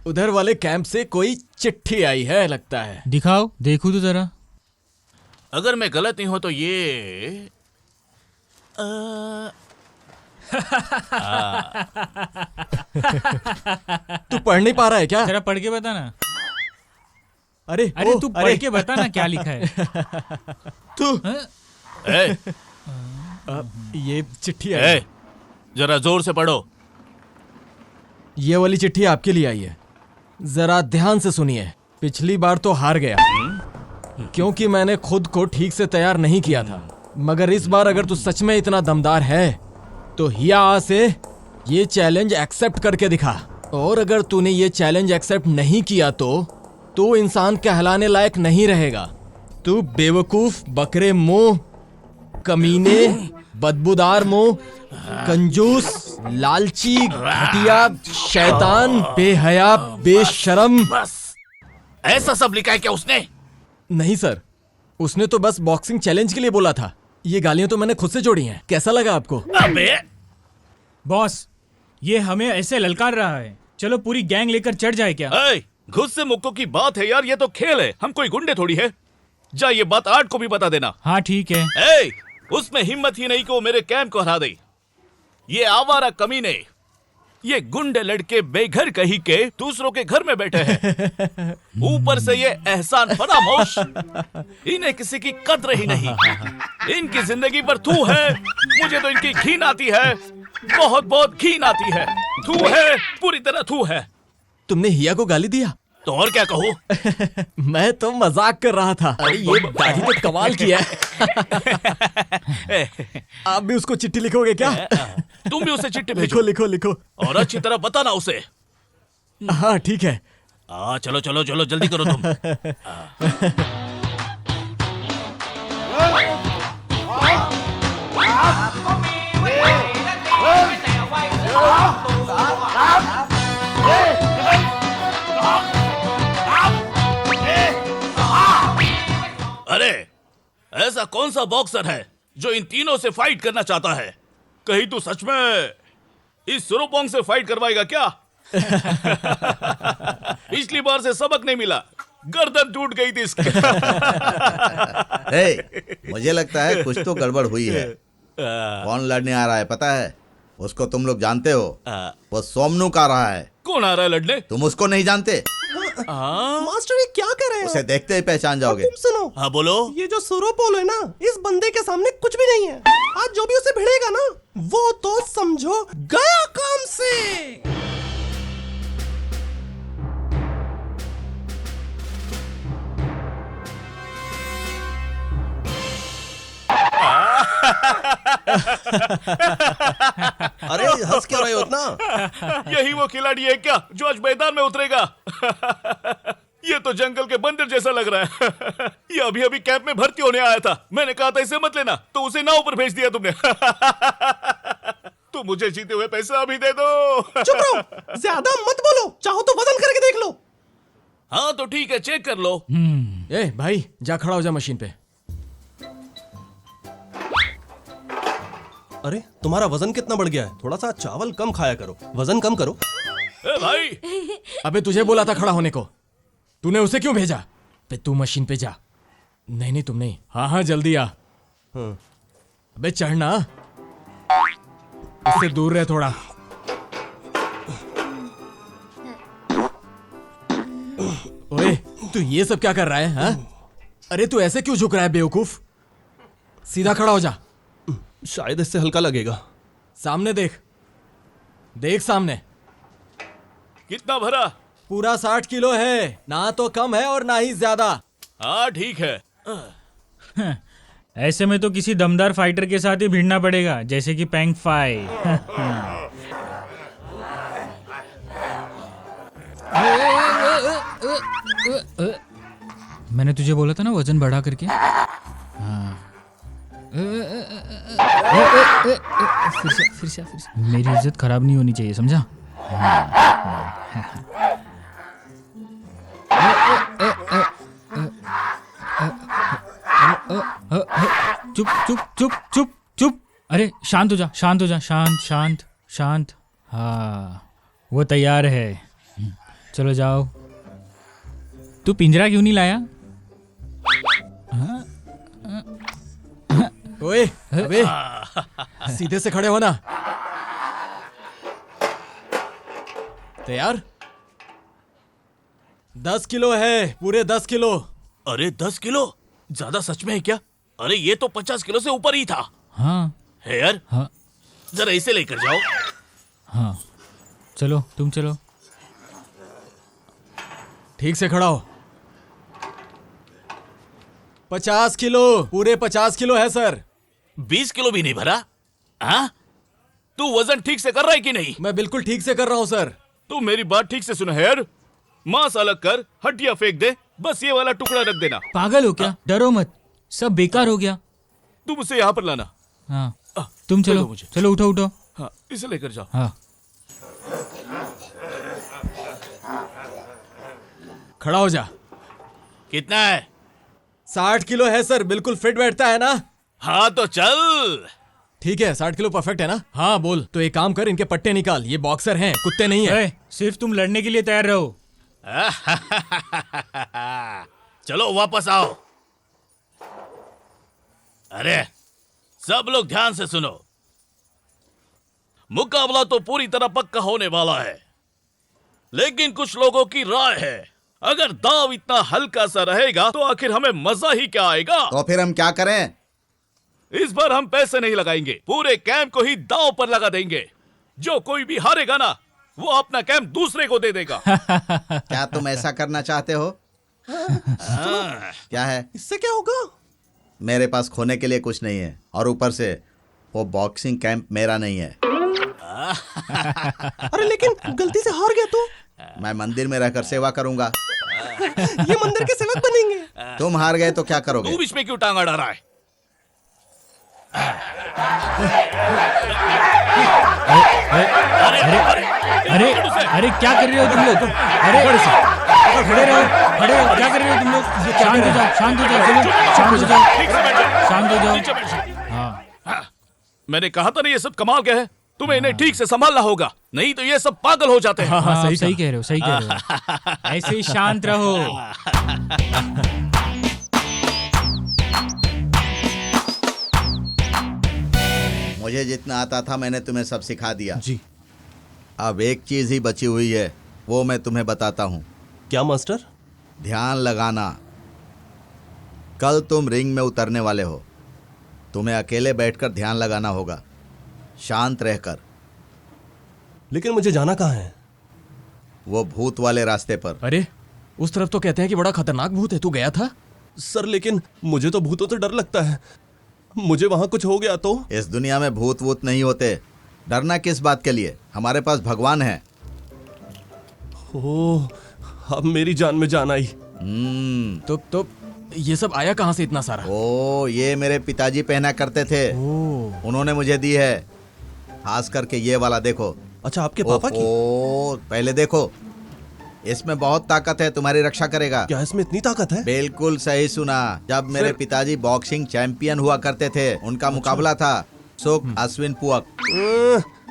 [SPEAKER 3] उधर वाले कैंप से कोई चिट्ठी आई है लगता है।
[SPEAKER 1] दिखाओ, देखूं तो जरा।
[SPEAKER 2] अगर मैं गलत नहीं हूं तो ये
[SPEAKER 3] तू पढ़ नहीं पा रहा है क्या?
[SPEAKER 1] जरा पढ़ के बता ना।
[SPEAKER 3] अरे
[SPEAKER 1] अरे
[SPEAKER 3] ओह,
[SPEAKER 1] तू पढ़ के बता ना क्या लिखा है।
[SPEAKER 3] तू
[SPEAKER 1] हाँ?
[SPEAKER 2] ए,
[SPEAKER 3] ये चिट्ठी आई है।
[SPEAKER 2] ए, जरा जोर से पढ़ो।
[SPEAKER 3] ये वाली चिट्ठी आपके लिए आई है, जरा ध्यान से सुनिए। पिछली बार तो हार गया क्योंकि मैंने खुद को ठीक से तैयार नहीं किया था, मगर इस बार अगर तू सच में इतना दमदार है तो हिया से ये चैलेंज एक्सेप्ट करके दिखा। और अगर तूने ये चैलेंज एक्सेप्ट नहीं किया तो इंसान कहलाने लायक नहीं रहेगा। तू बेवकूफ, बकरे मुंह, कमीने, बदबूदार मुंह, कंजूस, लालची, घटिया, शैतान, बेहया, बेशरम।
[SPEAKER 2] बस ऐसा सब लिखा है क्या उसने?
[SPEAKER 3] नहीं सर, उसने तो बस बॉक्सिंग चैलेंज के लिए बोला था। ये गालियां तो मैंने खुद से जोड़ी हैं। कैसा लगा आपको?
[SPEAKER 2] अबे
[SPEAKER 1] बॉस, ये हमें ऐसे ललकार रहा है, चलो पूरी गैंग लेकर चढ़ जाए क्या?
[SPEAKER 2] ऐ, गुस्से मुक्कों की बात है यार, ये तो खेल है, हम कोई गुंडे थोड़ी है। जा ये बात आर्ट को भी बता देना।
[SPEAKER 1] हाँ ठीक है।
[SPEAKER 2] ए, उसमें हिम्मत ही नहीं कि वो मेरे कैंप को हरा दे। ये आवारा कमीने, ये गुंडे लड़के बेघर कहीं के दूसरों के घर में बैठे हैं। ऊपर से ये एहसान फरामोश, इन्हें किसी की कद्र ही नहीं। इनकी जिंदगी पर थू है, मुझे तो इनकी घिन आती है, बहुत बहुत घिन आती है। थू है, पूरी तरह थू है।
[SPEAKER 3] तुमने हिया को गाली दिया?
[SPEAKER 2] तो और क्या कहूँ?
[SPEAKER 3] मैं तो मजाक कर रहा था। अरे ये दाढ़ी तो कमाल किया है। आप भी उसको चिट्ठी लिखोगे क्या?
[SPEAKER 2] तुम भी उसे चिट्ठी
[SPEAKER 3] लिखो
[SPEAKER 2] भेजो
[SPEAKER 3] लिखो लिखो।
[SPEAKER 2] और अच्छी तरह बताना उसे।
[SPEAKER 3] हाँ ठीक है।
[SPEAKER 2] चलो चलो चलो जल्दी करो तुम। अरे ऐसा कौन सा बॉक्सर है जो इन तीनों से फाइट करना चाहता है? कहीं तू सच में इस सुरोपोंग से फाइट करवाएगा क्या? पिछली बार से सबक नहीं मिला, गर्दन टूट गई थी इसकी।
[SPEAKER 4] मुझे लगता है कुछ तो गड़बड़ हुई है। कौन लड़ने आ रहा है पता है? उसको तुम लोग जानते हो, वो सोमनू का रहा है।
[SPEAKER 2] कौन आ रहा है लड़ने?
[SPEAKER 4] तुम उसको नहीं जानते?
[SPEAKER 5] मास्टर ये क्या कर रहे हो?
[SPEAKER 4] उसे देखते ही पहचान जाओगे।
[SPEAKER 5] तुम सुनो,
[SPEAKER 2] हाँ बोलो।
[SPEAKER 5] ये जो सुरोपोल है ना, इस बंदे के सामने कुछ भी नहीं है। आज जो भी उसे भिड़ेगा ना, वो तो समझो गया काम से। अरे हंस क्यों रहे हो इतना?
[SPEAKER 2] यही वो खिलाड़ी है क्या जो आज मैदान में उतरेगा? ये तो जंगल के बंदर जैसा लग रहा है। ये अभी अभी कैंप में भर्ती होने आया था। मैंने कहा था इसे मत लेना, तो उसे नाव पर भेज दिया तुमने। तो मुझे जीते हुए पैसा अभी दे दो।
[SPEAKER 5] चुप रहो, ज्यादा मत बोलो। चाहो तो वजन करके देख लो।
[SPEAKER 2] हाँ तो ठीक है, चेक कर लो।
[SPEAKER 3] ए भाई, जा खड़ा हो जा मशीन पे।
[SPEAKER 5] अरे तुम्हारा वजन कितना बढ़ गया है? थोड़ा सा चावल कम खाया करो, वजन कम करो।
[SPEAKER 2] ए भाई,
[SPEAKER 3] अबे तुझे बोला था खड़ा होने को, तूने उसे क्यों भेजा? पे तू मशीन पे जा। नहीं नहीं तुम नहीं। हाँ हाँ जल्दी आ। अबे चढ़ना, उससे दूर रहे थोड़ा। ओए तू ये सब क्या कर रहा है? हाँ? अरे तू ऐसे क्यों झुक रहा है बेवकूफ? सीधा खड़ा हो जा।
[SPEAKER 5] शायद इससे हल्का लगेगा।
[SPEAKER 3] सामने देख, देख सामने।
[SPEAKER 2] कितना भरा?
[SPEAKER 3] पूरा 60 किलो है, ना तो कम है और ना ही ज्यादा।
[SPEAKER 2] हाँ ठीक है।
[SPEAKER 1] ऐसे में तो किसी दमदार फाइटर के साथ ही भिड़ना पड़ेगा, जैसे कि पैंग फाई। मैंने तुझे बोला था ना वजन बढ़ा करके। हाँ। फिर से मेरी इज्जत खराब नहीं होनी चाहिए, समझा? चुप चुप चुप चुप चुप। अरे शांत हो जा, शांत हो जा, शांत शांत शांत। हाँ वो तैयार है, चलो जाओ। तू पिंजरा क्यों नहीं लाया?
[SPEAKER 3] ओए अबे सीधे से खड़े होना। तैयार? 10 किलो है, पूरे 10 किलो।
[SPEAKER 2] अरे 10 किलो ज्यादा सच में है क्या? अरे ये तो 50 किलो से ऊपर ही था।
[SPEAKER 1] हाँ
[SPEAKER 2] है यार।
[SPEAKER 1] हाँ
[SPEAKER 2] जरा इसे लेकर जाओ।
[SPEAKER 1] हाँ चलो तुम चलो।
[SPEAKER 3] ठीक से खड़ा हो। 50 किलो, पूरे 50 किलो है सर।
[SPEAKER 2] 20 किलो भी नहीं भरा? हाँ तू वजन ठीक से कर रहा है कि नहीं?
[SPEAKER 3] मैं बिल्कुल ठीक से कर रहा हूं सर।
[SPEAKER 2] तू मेरी बात ठीक से सुन है यार। मांस अलग कर, हड्डियां फेंक दे, बस ये वाला टुकड़ा रख देना।
[SPEAKER 1] पागल हो क्या? डरो मत, सब बेकार हो गया।
[SPEAKER 2] तुम उसे यहाँ पर लाना।
[SPEAKER 1] हाँ तुम
[SPEAKER 2] दे दो
[SPEAKER 1] चलो
[SPEAKER 2] मुझे।
[SPEAKER 1] चलो उठो उठो।
[SPEAKER 2] हाँ इसे लेकर जाओ।
[SPEAKER 1] हाँ
[SPEAKER 3] खड़ा हो जा।
[SPEAKER 2] कितना है?
[SPEAKER 3] 60 किलो है सर, बिल्कुल फिट बैठता है ना?
[SPEAKER 2] हाँ तो चल।
[SPEAKER 3] ठीक है, 60 किलो परफेक्ट है ना? हाँ बोल। तो एक काम कर, इनके पट्टे निकाल, ये बॉक्सर हैं, कुत्ते नहीं है।
[SPEAKER 1] ए, सिर्फ तुम लड़ने के लिए तैयार रहो।
[SPEAKER 2] चलो वापस आओ। अरे सब लोग ध्यान से सुनो, मुकाबला तो पूरी तरह पक्का होने वाला है, लेकिन कुछ लोगों की राय है अगर दाव इतना हल्का सा रहेगा तो आखिर हमें मजा ही क्या आएगा।
[SPEAKER 4] तो फिर हम क्या करें?
[SPEAKER 2] इस बार हम पैसे नहीं लगाएंगे, पूरे कैंप को ही दांव पर लगा देंगे। जो कोई भी हारेगा ना, वो अपना कैंप दूसरे को दे देगा।
[SPEAKER 4] क्या तुम ऐसा करना चाहते हो? क्या है?
[SPEAKER 5] इससे क्या होगा?
[SPEAKER 4] मेरे पास खोने के लिए कुछ नहीं है, और ऊपर से वो बॉक्सिंग कैंप मेरा नहीं है।
[SPEAKER 5] अरे लेकिन गलती से हार गया तो?
[SPEAKER 4] मैं मंदिर में रहकर सेवा करूंगा।
[SPEAKER 5] ये मंदिर के सेवक बनेंगे?
[SPEAKER 4] तुम हार गए तो क्या करोगे?
[SPEAKER 2] तू बीच में क्यों टांग अड़ा रहा है?
[SPEAKER 1] अरे अरे क्या कर रहे हो तुम लोग? अरे खड़े रहो, खड़े रहो, क्या कर रहे हो तुम लोग? शांत हो जाओ, शांत हो जाओ, चलो शांत हो जाओ,
[SPEAKER 2] ठीक से बैठ जाओ।
[SPEAKER 1] शांत हो जाओ।
[SPEAKER 2] नीचे बैठ जाओ।
[SPEAKER 1] हाँ
[SPEAKER 2] मैंने कहा था ना, ये सब कमाल के है, तुम्हें इन्हें ठीक से संभालना होगा, नहीं तो ये सब पागल हो जाते हैं।
[SPEAKER 1] हाँ सही कह रहे हो, सही कह रहे हो। ऐसे ही शांत रहो।
[SPEAKER 4] मुझे जितना आता था मैंने तुम्हें सब सिखा दिया
[SPEAKER 5] जी।
[SPEAKER 4] अब एक चीज ही बची हुई है, वो मैं तुम्हें बताता हूँ।
[SPEAKER 5] क्या मास्टर?
[SPEAKER 4] ध्यान लगाना। कल तुम रिंग में उतरने वाले हो, तुम्हें अकेले बैठकर ध्यान लगाना होगा, शांत रहकर।
[SPEAKER 5] लेकिन मुझे जाना कहाँ है?
[SPEAKER 4] वो भूत वाले रास्ते पर।
[SPEAKER 3] अरे उस तरफ तो कहते हैं कि बड़ा खतरनाक भूत है, तू गया था?
[SPEAKER 5] सर लेकिन मुझे तो भूतों से डर लगता है, मुझे वहां कुछ हो गया तो?
[SPEAKER 4] इस दुनिया में भूत वूत नहीं होते, डरना किस बात के लिए? हमारे पास भगवान है।
[SPEAKER 5] ओह, अब मेरी जान में जान आई।
[SPEAKER 3] तो ये सब आया कहाँ से इतना सारा?
[SPEAKER 4] ओ, ये मेरे पिताजी पहना करते थे, उन्होंने मुझे दी है। खास करके ये वाला देखो।
[SPEAKER 5] अच्छा, आपके पापा की?
[SPEAKER 4] ओ, पहले देखो, इसमें बहुत ताकत है, तुम्हारी रक्षा करेगा।
[SPEAKER 5] क्या इसमें इतनी ताकत है?
[SPEAKER 4] बिल्कुल सही सुना। जब मेरे पिताजी बॉक्सिंग चैंपियन हुआ करते थे, उनका मुकाबला था सुख अश्विन पुअक।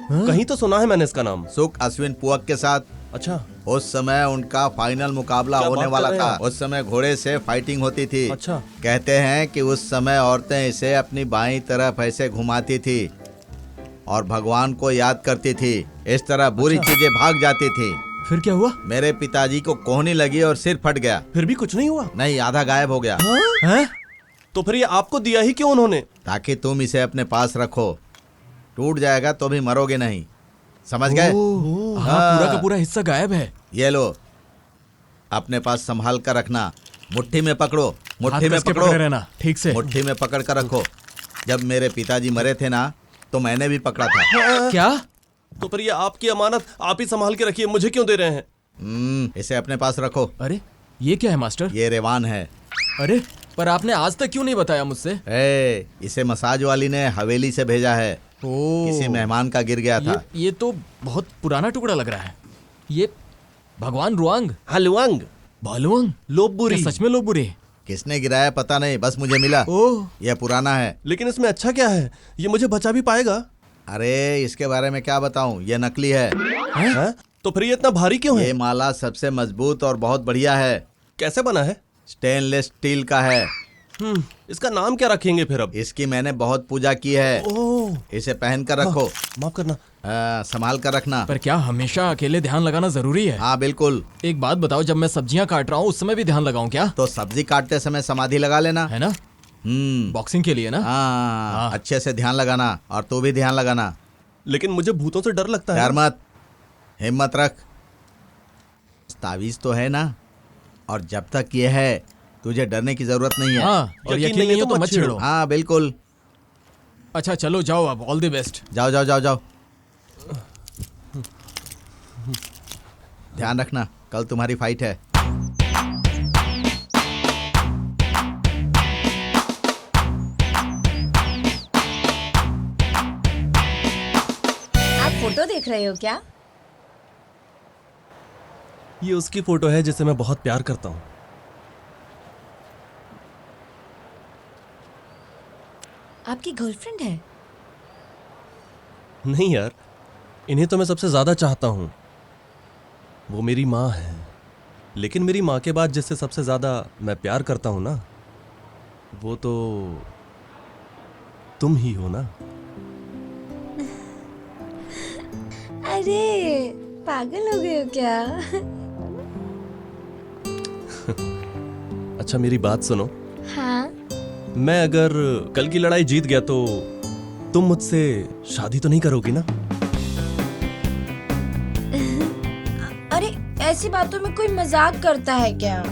[SPEAKER 5] कहीं तो सुना है मैंने इसका नाम।
[SPEAKER 4] सुख अश्विन पुअक के साथ
[SPEAKER 5] अच्छा।
[SPEAKER 4] उस समय उनका फाइनल मुकाबला
[SPEAKER 5] क्या
[SPEAKER 4] होने
[SPEAKER 5] बात
[SPEAKER 4] वाला
[SPEAKER 5] कर रहे
[SPEAKER 4] था।
[SPEAKER 5] हैं?
[SPEAKER 4] उस समय घोड़े से फाइटिंग होती थी।
[SPEAKER 5] अच्छा।
[SPEAKER 4] कहते हैं कि उस समय औरतें इसे अपनी बाईं तरफ ऐसे घुमाती थी और भगवान को याद करती थी। इस तरह बुरी चीजें भाग जाती थी।
[SPEAKER 3] फिर क्या हुआ?
[SPEAKER 4] मेरे पिताजी को कोहनी लगी और सिर फट गया।
[SPEAKER 5] फिर भी कुछ नहीं हुआ?
[SPEAKER 4] नहीं, आधा गायब हो गया।
[SPEAKER 3] हैं?
[SPEAKER 5] तो फिर ये आपको दिया ही क्यों उन्होंने?
[SPEAKER 4] ताकि तुम इसे अपने पास रखो, टूट जाएगा तो भी मरोगे नहीं, समझ गए?
[SPEAKER 3] हाँ, पूरा का पूरा हिस्सा गायब है।
[SPEAKER 4] ये लो, अपने पास संभाल कर रखना, मुट्ठी में पकड़ो,
[SPEAKER 3] हाथ
[SPEAKER 4] मुट्ठी में
[SPEAKER 3] कस के
[SPEAKER 4] पकड़ो,
[SPEAKER 3] पकड़े रहना, ठीक से।
[SPEAKER 4] मुट्ठी में पकड़ कर रखो। जब मेरे पिताजी मरे थे ना, तो मैंने भी पकड़ा था।
[SPEAKER 3] क्या?
[SPEAKER 5] तो फिर ये आपकी अमानत आप ही संभाल के रखिए, मुझे क्यों दे रहे हैं?
[SPEAKER 4] इसे अपने पास रखो।
[SPEAKER 3] अरे ये क्या है मास्टर?
[SPEAKER 4] ये रेवान है।
[SPEAKER 3] अरे पर आपने आज तक क्यों नहीं बताया मुझसे?
[SPEAKER 4] इसे मसाज वाली ने हवेली से भेजा है, किसी मेहमान का गिर गया था।
[SPEAKER 3] ये तो बहुत पुराना टुकड़ा लग रहा है। ये भगवान रुआंग,
[SPEAKER 5] हलवांग,
[SPEAKER 3] भालुआंग,
[SPEAKER 5] लोबुरी।
[SPEAKER 3] क्या सच में लोबुरी?
[SPEAKER 4] किसने गिराया पता नहीं, बस मुझे मिला।
[SPEAKER 3] ओह,
[SPEAKER 4] यह पुराना है।
[SPEAKER 5] लेकिन इसमें अच्छा क्या है? ये मुझे बचा भी पाएगा?
[SPEAKER 4] अरे इसके बारे में क्या बताऊं, ये नकली है।
[SPEAKER 5] हैं? तो फिर ये इतना भारी क्यों
[SPEAKER 4] ये
[SPEAKER 5] है?
[SPEAKER 4] माला सबसे मजबूत और बहुत बढ़िया है,
[SPEAKER 5] कैसे बना है?
[SPEAKER 4] स्टेनलेस स्टील का है।
[SPEAKER 5] इसका नाम क्या रखेंगे फिर अब?
[SPEAKER 4] इसकी मैंने बहुत पूजा की है।
[SPEAKER 5] ओह,
[SPEAKER 4] इसे पहन कर रखो,
[SPEAKER 5] माफ करना।
[SPEAKER 4] संभाल कर रखना।
[SPEAKER 3] पर क्या हमेशा अकेले ध्यान लगाना जरूरी है?
[SPEAKER 4] हाँ बिल्कुल।
[SPEAKER 3] एक बात बताओ, जब मैं सब्जियां काट रहा हूँ उस समय भी ध्यान लगाऊं क्या?
[SPEAKER 4] तो सब्जी काटते समय समाधि लगा लेना,
[SPEAKER 3] है ना? बॉक्सिंग के लिए ना?
[SPEAKER 4] हाँ, अच्छे से ध्यान लगाना, और तू भी ध्यान लगाना।
[SPEAKER 5] लेकिन मुझे भूतों से डर लगता है।
[SPEAKER 4] डर मत, हिम्मत रख। तावीज तो है ना, और जब तक ये है तुझे डरने की जरूरत नहीं है।
[SPEAKER 3] हाँ, और यकीन नहीं हो तो मत छेड़ो।
[SPEAKER 4] हाँ बिल्कुल।
[SPEAKER 3] अच्छा चलो जाओ, अब ऑल द बेस्ट।
[SPEAKER 4] जाओ जाओ जाओ जाओ। ध्यान रखना, कल तुम्हारी फाइट है।
[SPEAKER 7] फोटो देख रहे हो क्या?
[SPEAKER 5] ये उसकी फोटो है जिसे मैं बहुत प्यार करता हूँ।
[SPEAKER 7] आपकी गर्लफ्रेंड है?
[SPEAKER 5] नहीं यार, इन्हें तो मैं सबसे ज्यादा चाहता हूँ। वो मेरी माँ है, लेकिन मेरी माँ के बाद जिससे सबसे ज्यादा मैं प्यार करता हूँ ना, वो तो तुम ही हो ना।
[SPEAKER 7] अरे पागल हो गए हो क्या?
[SPEAKER 5] अच्छा मेरी बात सुनो,
[SPEAKER 7] हाँ।
[SPEAKER 5] मैं अगर कल की लड़ाई जीत गया तो तुम मुझसे शादी तो नहीं करोगी ना?
[SPEAKER 7] अरे ऐसी बातों में कोई मजाक करता है क्या?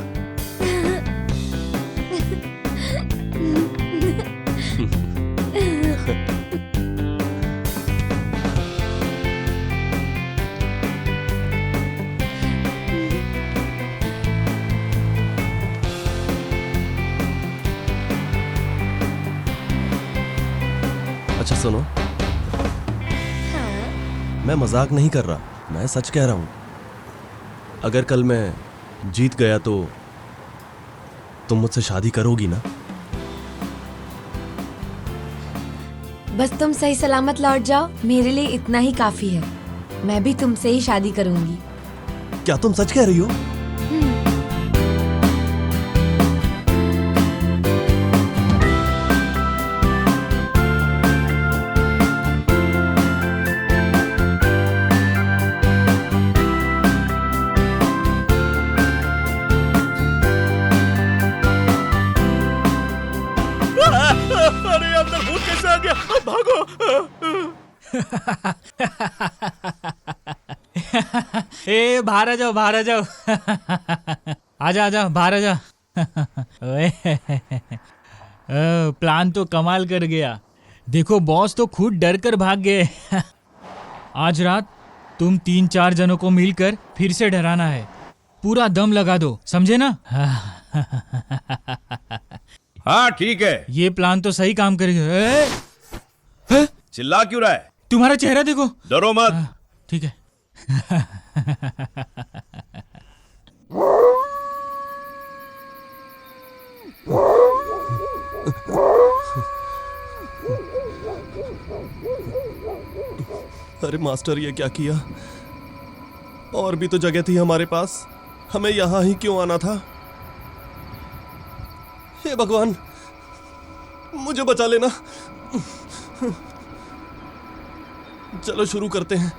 [SPEAKER 5] अच्छा सुनो,
[SPEAKER 7] हाँ।
[SPEAKER 5] मैं मजाक नहीं कर रहा, मैं सच कह रहा हूं। अगर कल मैं जीत गया तो तुम मुझसे शादी करोगी ना?
[SPEAKER 7] बस तुम सही सलामत लौट जाओ, मेरे लिए इतना ही काफी है। मैं भी तुमसे ही शादी करूंगी।
[SPEAKER 5] क्या तुम सच कह रही हो?
[SPEAKER 2] अरे अंदर भूत कैसे आ गया? भागो!
[SPEAKER 1] ए बाहर आ जाओ, बाहर आ जाओ। आजा आजा, बाहर आ जा। ओए, प्लान तो कमाल कर गया। देखो बॉस तो खुद डर कर भाग गए। आज रात तुम 3-4 जनों को मिलकर फिर से डराना है। पूरा दम लगा दो, समझे ना?
[SPEAKER 8] हाँ ठीक है।
[SPEAKER 1] ये प्लान तो सही काम करेगा।
[SPEAKER 8] चिल्ला क्यों रहा है?
[SPEAKER 1] तुम्हारा चेहरा देखो।
[SPEAKER 8] डरो मत।
[SPEAKER 1] ठीक है।
[SPEAKER 5] अरे मास्टर, ये क्या किया? और भी तो जगह थी हमारे पास, हमें यहां ही क्यों आना था? हे भगवान, मुझे बचा लेना। चलो शुरू करते हैं।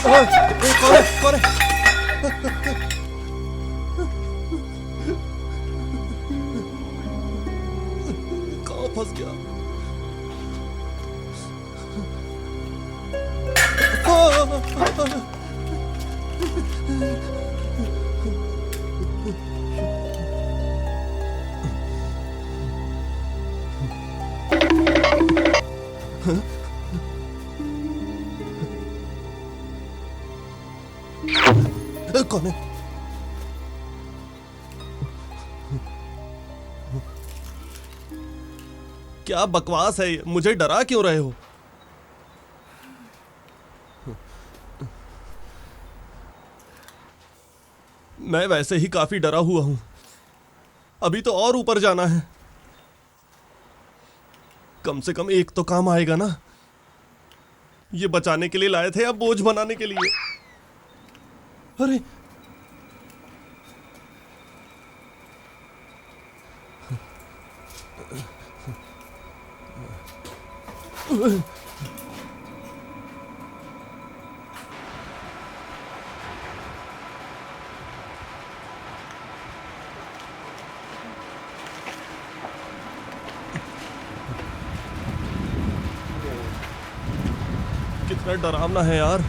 [SPEAKER 5] कौन है? कहाँ फंस गया? कौन है? क्या बकवास है ये? मुझे डरा क्यों रहे हो? मैं वैसे ही काफी डरा हुआ हूं, अभी तो और ऊपर जाना है। कम से कम एक तो काम आएगा ना। ये बचाने के लिए लाए थे या बोझ बनाने के लिए? अरे कितना डरावना है यार।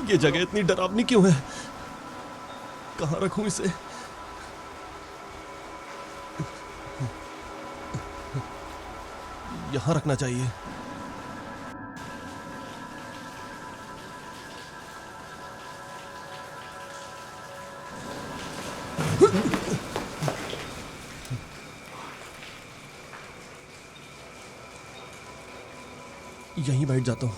[SPEAKER 5] ये जगह इतनी डरावनी क्यों है? कहाँ रखूं इसे? यहां रखना चाहिए। यहीं बैठ जाता हूं।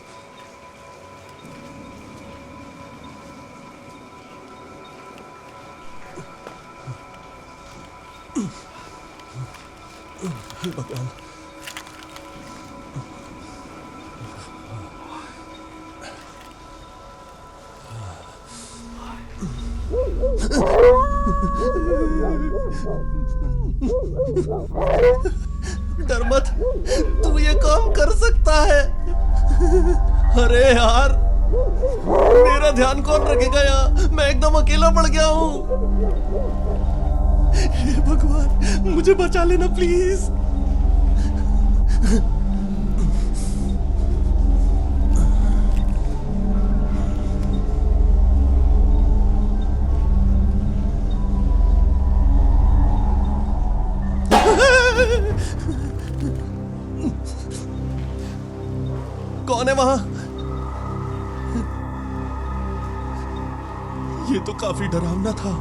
[SPEAKER 5] हे भगवान। डर मत, तू ये काम कर सकता है। अरे यार, मेरा ध्यान कौन रखेगा यहाँ? मैं एकदम अकेला पड़ गया हूँ। हे भगवान, मुझे बचा लेना प्लीज। कौन है वहां? ये तो काफी डरावना था।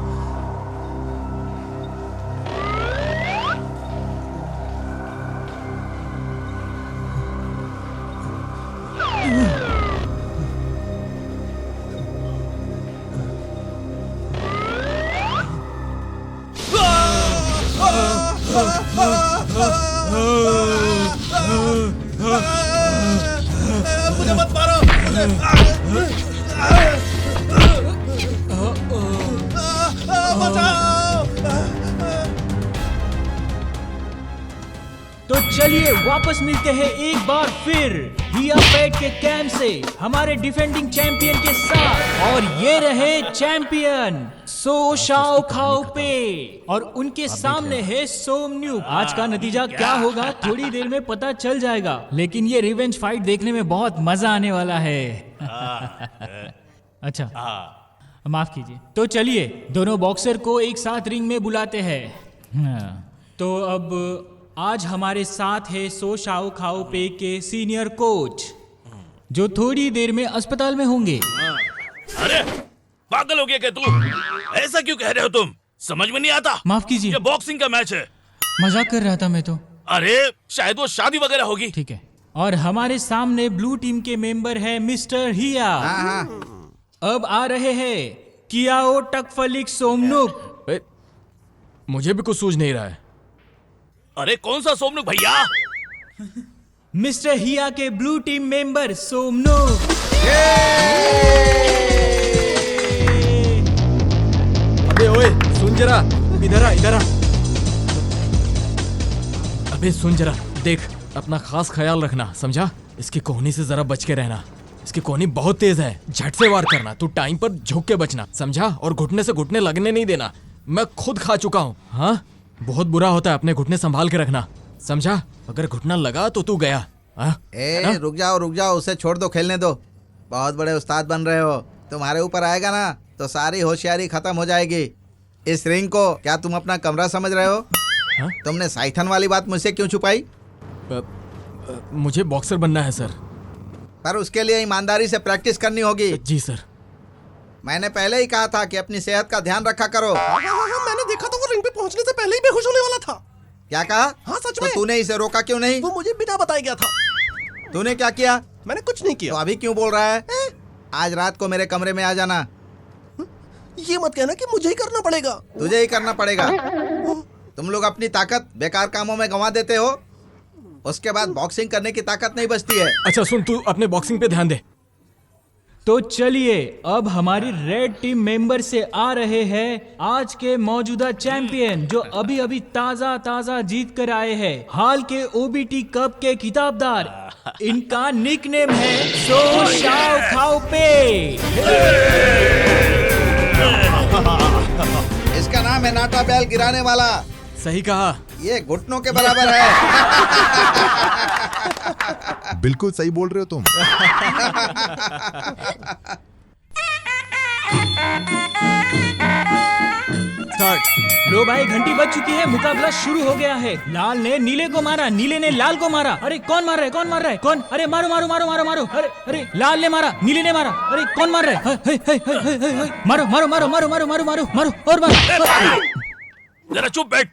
[SPEAKER 5] मुझे मत मारो। बचाओ।
[SPEAKER 1] तो चलिए वापस मिलते हैं एक बार फिर हिया पेट के कैंप से हमारे डिफेंडिंग चैंपियन के साथ। और ये रहे चैंपियन सो शाओ खाओ पे और उनके सामने है सोमन्यू। आज का नतीजा क्या होगा थोड़ी देर में पता चल जाएगा, लेकिन ये रिवेंज फाइट देखने में बहुत मजा आने वाला है। अच्छा, माफ कीजिए। तो चलिए दोनों बॉक्सर को एक साथ रिंग में बुलाते हैं। तो अब आज हमारे साथ है सो शाओ खाओ पे के सीनियर कोच, जो थोड़ी देर में अस्पताल में होंगे।
[SPEAKER 2] अरे पागल हो गया क्या तू? ऐसा क्यों कह रहे हो तुम? समझ में नहीं आता।
[SPEAKER 1] माफ कीजिए,
[SPEAKER 2] ये बॉक्सिंग का मैच है।
[SPEAKER 1] मजाक कर रहा था मैं तो।
[SPEAKER 2] अरे शायद वो शादी वगैरह होगी।
[SPEAKER 1] ठीक है। और हमारे सामने ब्लू टीम के मेंबर है मिस्टर हिया। अब आ रहे हैं कियाओ टकफलिक सोमनुक।
[SPEAKER 3] मुझे भी कुछ सूझ नहीं रहा है।
[SPEAKER 2] अरे कौन सा सोमनुक भैया?
[SPEAKER 1] मिस्टर हिया के ब्लू टीम मेंबर सोमनुक।
[SPEAKER 3] अबे ओए, सुन जरा, इधर आ, इधर आ। अबे सुन जरा, देख, अपना खास ख्याल रखना, समझा? इसकी कोहनी से जरा बच के रहना। इसकी कोहनी बहुत तेज है, झट से वार करना। तू टाइम पर झुक के बचना, समझा? और घुटने से घुटने लगने नहीं देना। मैं खुद खा चुका हूँ। हाँ, बहुत बुरा होता है, अपने घुटने संभाल के रखना, समझा? अगर घुटना लगा तो तू गया।
[SPEAKER 4] रुक जाओ, उसे छोड़ दो, खेलने दो। बहुत बड़े उस्ताद बन रहे हो, तुम्हारे ऊपर आएगा ना तो सारी होशियारी खत्म हो जाएगी। इस रिंग को क्या तुम अपना कमरा समझ रहे हो?
[SPEAKER 3] हाँ?
[SPEAKER 4] तुमने साइथन वाली बात मुझसे क्यों छुपाई?
[SPEAKER 3] मुझे बॉक्सर बनना है सर।
[SPEAKER 4] पर उसके लिए ईमानदारी से प्रैक्टिस करनी होगी।
[SPEAKER 3] जी सर।
[SPEAKER 4] मैंने पहले ही कहा था कि अपनी सेहत का ध्यान रखा करो।
[SPEAKER 5] मैंने देखा था वो रिंग पे पहुंचने से पहले ही बेहोश होने वाला था।
[SPEAKER 4] क्या कहा?
[SPEAKER 5] हाँ, सच
[SPEAKER 4] तो
[SPEAKER 5] में।
[SPEAKER 4] तूने इसे रोका क्यों नहीं?
[SPEAKER 5] वो मुझे बिना बताए गया था।
[SPEAKER 4] तूने क्या किया?
[SPEAKER 5] मैंने कुछ नहीं
[SPEAKER 4] तो
[SPEAKER 5] किया।
[SPEAKER 4] अभी क्यों बोल रहा है? आज रात को मेरे कमरे में आ जाना।
[SPEAKER 5] ये मत कहना कि मुझे ही करना पड़ेगा।
[SPEAKER 4] तुझे ही करना पड़ेगा। तुम लोग अपनी ताकत बेकार कामों में गंवा देते हो, उसके बाद बॉक्सिंग करने की ताकत नहीं बचती है।
[SPEAKER 3] अच्छा सुन, तू अपने बॉक्सिंग पे ध्यान दे।
[SPEAKER 1] तो चलिए अब हमारी रेड टीम मेंबर से आ रहे हैं आज के मौजूदा चैंपियन जो अभी अभी ताजा ताजा जीत कर आए हैं, हाल के ओबीटी कप के खिताबदार। इनका निकनेम है सो शाओ खाओ पे।
[SPEAKER 4] इसका नाम है नाटा बैल गिराने वाला।
[SPEAKER 3] सही कहा।
[SPEAKER 4] ये घुटनों के बराबर है।
[SPEAKER 9] बिल्कुल सही बोल रहे हो तुम।
[SPEAKER 1] लो भाई, घंटी बज चुकी है, मुकाबला शुरू हो गया है। लाल ने नीले को मारा, नीले ने लाल को मारा। अरे कौन मार रहा है, कौन मार रहा है, कौन? अरे मारो मारो मारो मारो मारो। अरे अरे लाल ने मारा, नीले ने मारा। अरे कौन मार रहा है? हे, हे, हे, हे, हे, हे। मारो मारो मारो मारो मारो मारो मारो मारो और मारो।
[SPEAKER 2] जरा चुप बैठ।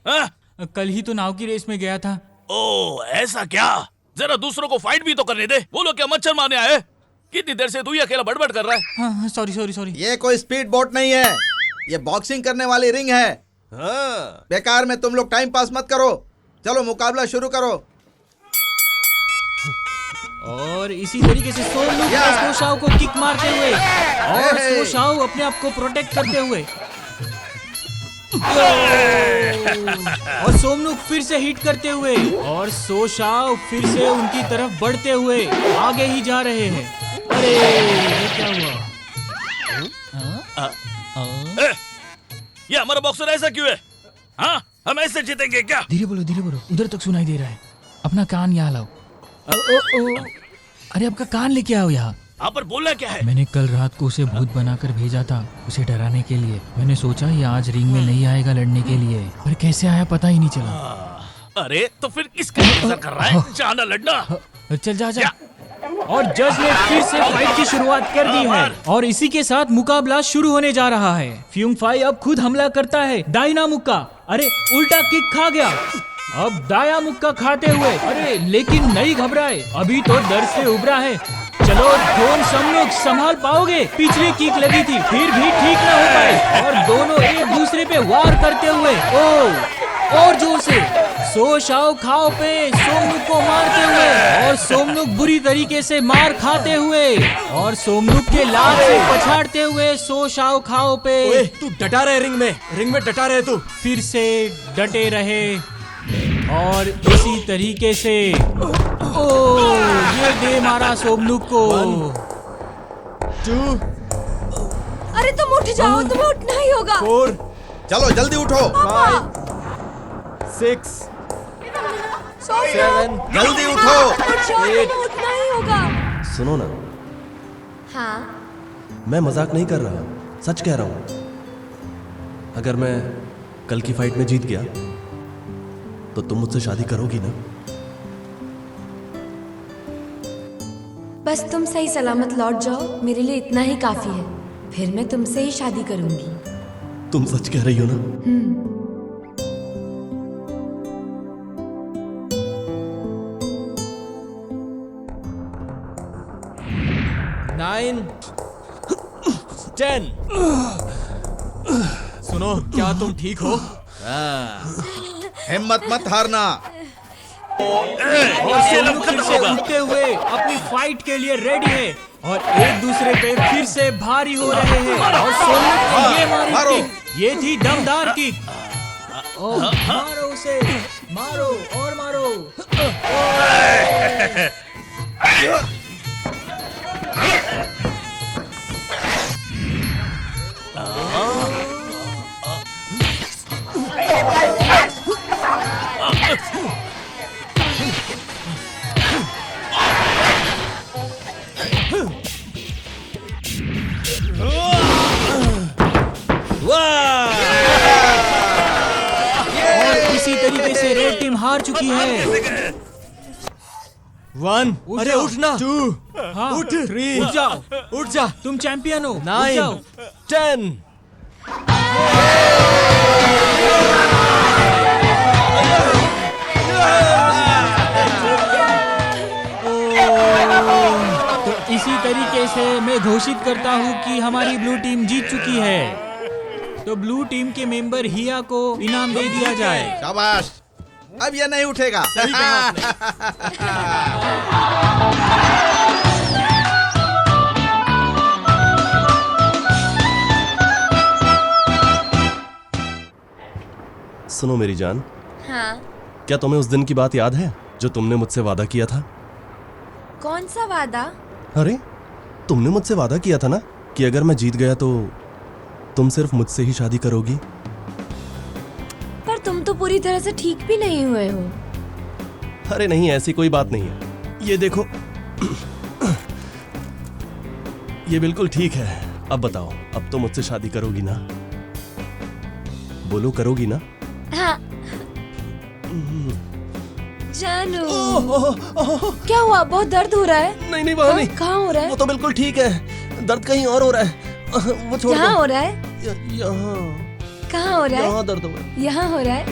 [SPEAKER 2] हाँ?
[SPEAKER 1] कल ही तो नाव की रेस में गया था।
[SPEAKER 2] ओ ऐसा क्या? जरा दूसरों को फाइट भी तो करने दे। बोलो क्या मच्छर मारने आए? कितनी देर से तू ही अकेला बड़बड़ कर रहा है?
[SPEAKER 1] हाँ सॉरी सॉरी सॉरी।
[SPEAKER 4] ये कोई स्पीड बोट नहीं है, ये बॉक्सिंग करने वाली रिंग है।
[SPEAKER 5] हाँ।
[SPEAKER 4] बेकार में तुम लोग टाइम पास मत करो। चलो मुकाबला शुरू करो।
[SPEAKER 1] और इसी तरीके से सोशाओ को किक मारते हुए और सोशाओ अपने आप को प्रोटेक्ट करते हुए और सोमनुक फिर से हिट करते हुए और सोशाओ फिर से उनकी तरफ बढ़ते हुए आगे ही जा रहे हैं। अरे ये क्या हुआ?
[SPEAKER 2] ये हमारा बॉक्सर ऐसा क्यों है? हाँ, हम ऐसे जीतेंगे क्या?
[SPEAKER 1] धीरे बोलो, उधर तक सुनाई दे रहा है। अपना कान यहाँ लाओ। अरे आपका कान लेके आओ यहाँ।
[SPEAKER 2] आप पर बोलना क्या है?
[SPEAKER 1] मैंने कल रात को उसे भूत बनाकर भेजा था, उसे डराने के लिए। मैंने सोचा ये आज रिंग में नहीं आएगा लड़ने के लिए, पर कैसे आया पता ही नहीं चला।
[SPEAKER 2] अरे तो फिर किसका इंतजार कर रहा है? जाना लड़ना।
[SPEAKER 1] चल जा। और जज ने फिर से फाइट की शुरुआत कर दी है और इसी के साथ मुकाबला शुरू होने जा रहा है। फ्यूंग फाई अब खुद हमला करता है दाहिना मुक्का। अरे उल्टा किक खा गया। अब दाया मुक्का खाते हुए, अरे लेकिन नहीं घबराए, अभी तो डर से उभरा है। चलो दोनों समलोग संभाल पाओगे? पिछली किक लगी थी फिर भी ठीक न हो पाए और दोनों एक दूसरे पे वार करते हुए और जोर से सो शाओ खाओ पे सोमनुक को मारते हुए और सोमनुक बुरी तरीके से मार खाते हुए और सोमनुक के लात से पछाड़ते हुए सो शाओ खाओ पे।
[SPEAKER 3] ओए, तू डटा रहे रिंग में डटा रहे तू।
[SPEAKER 1] फिर से डटे रहे और इसी तरीके से ये दे मारा सोमनुक को।
[SPEAKER 3] 2
[SPEAKER 7] अरे तुम उठ जाओ, तुम्हें उठना ही होगा।
[SPEAKER 3] 4
[SPEAKER 4] चलो जल्दी उठो।
[SPEAKER 3] 5 6 7
[SPEAKER 4] जल्दी उठो।
[SPEAKER 7] उठ जाओ, तुम्हें उठना ही होगा।
[SPEAKER 5] सुनो ना,
[SPEAKER 7] हाँ
[SPEAKER 5] मैं मजाक नहीं कर रहा हूँ, सच कह रहा हूँ। अगर मैं कल की फाइट में जीत गया तो तुम मुझसे शादी करोगी ना?
[SPEAKER 7] बस तुम सही सलामत लौट जाओ, मेरे लिए इतना ही काफी है। फिर मैं तुमसे ही शादी करूंगी।
[SPEAKER 5] तुम सच कह रही हो ना?
[SPEAKER 3] 9 10 सुनो, क्या तुम ठीक हो?
[SPEAKER 4] हिम्मत मत हारना।
[SPEAKER 1] और सोमनुक फिर से उठते हुए अपनी फाइट के लिए रेडी है और एक दूसरे पे फिर से भारी हो रहे हैं और सोमनुक ने ये मारी किक, ये थी दमदार किक। मारो उसे, मारो और मारो। और इसी तरीके से रेड टीम हार चुकी है।
[SPEAKER 3] 1 अरे
[SPEAKER 1] जाओ।
[SPEAKER 3] उठना। 2
[SPEAKER 1] हाँ,
[SPEAKER 3] उठ 3
[SPEAKER 1] उठ जाओ,
[SPEAKER 3] उठ जा।
[SPEAKER 1] तुम चैंपियन हो। उठ
[SPEAKER 3] 9
[SPEAKER 1] जाओ।
[SPEAKER 3] 10
[SPEAKER 1] तो इसी तरीके से मैं घोषित करता हूँ कि हमारी ब्लू टीम जीत चुकी है। तो ब्लू टीम के मेंबर हिया को इनाम दे दिया जाए।
[SPEAKER 4] शाबाश, अब ये नहीं उठेगा।
[SPEAKER 3] सही कहा आपने।
[SPEAKER 5] सुनो मेरी जान,
[SPEAKER 7] हाँ,
[SPEAKER 5] क्या तुम्हें उस दिन की बात याद है जो तुमने मुझसे वादा किया था?
[SPEAKER 7] कौन सा वादा?
[SPEAKER 5] अरे तुमने मुझसे वादा किया था ना कि अगर मैं जीत गया तो तुम सिर्फ मुझसे ही शादी करोगी।
[SPEAKER 7] पर तुम तो पूरी तरह से ठीक भी नहीं हुए हो।
[SPEAKER 5] अरे नहीं, ऐसी कोई बात नहीं है। ये देखो, ये बिल्कुल ठीक है। अब बताओ, अब तो मुझसे शादी करोगी ना? बोलो, करोगी ना?
[SPEAKER 7] हाँ। जानू, क्या हुआ? बहुत दर्द हो रहा है?
[SPEAKER 5] नहीं नहीं, वहाँ नहीं।
[SPEAKER 7] कहाँ हो रहा है?
[SPEAKER 5] वो तो बिल्कुल ठीक है, दर्द कहीं और हो रहा है। वो छोड़
[SPEAKER 7] यहाँ
[SPEAKER 5] दो।
[SPEAKER 7] हो रहा है?
[SPEAKER 5] यहाँ
[SPEAKER 7] कहाँ हो रहा है?
[SPEAKER 5] यहाँ दर्द हो रहा है।
[SPEAKER 7] यहाँ हो रहा है?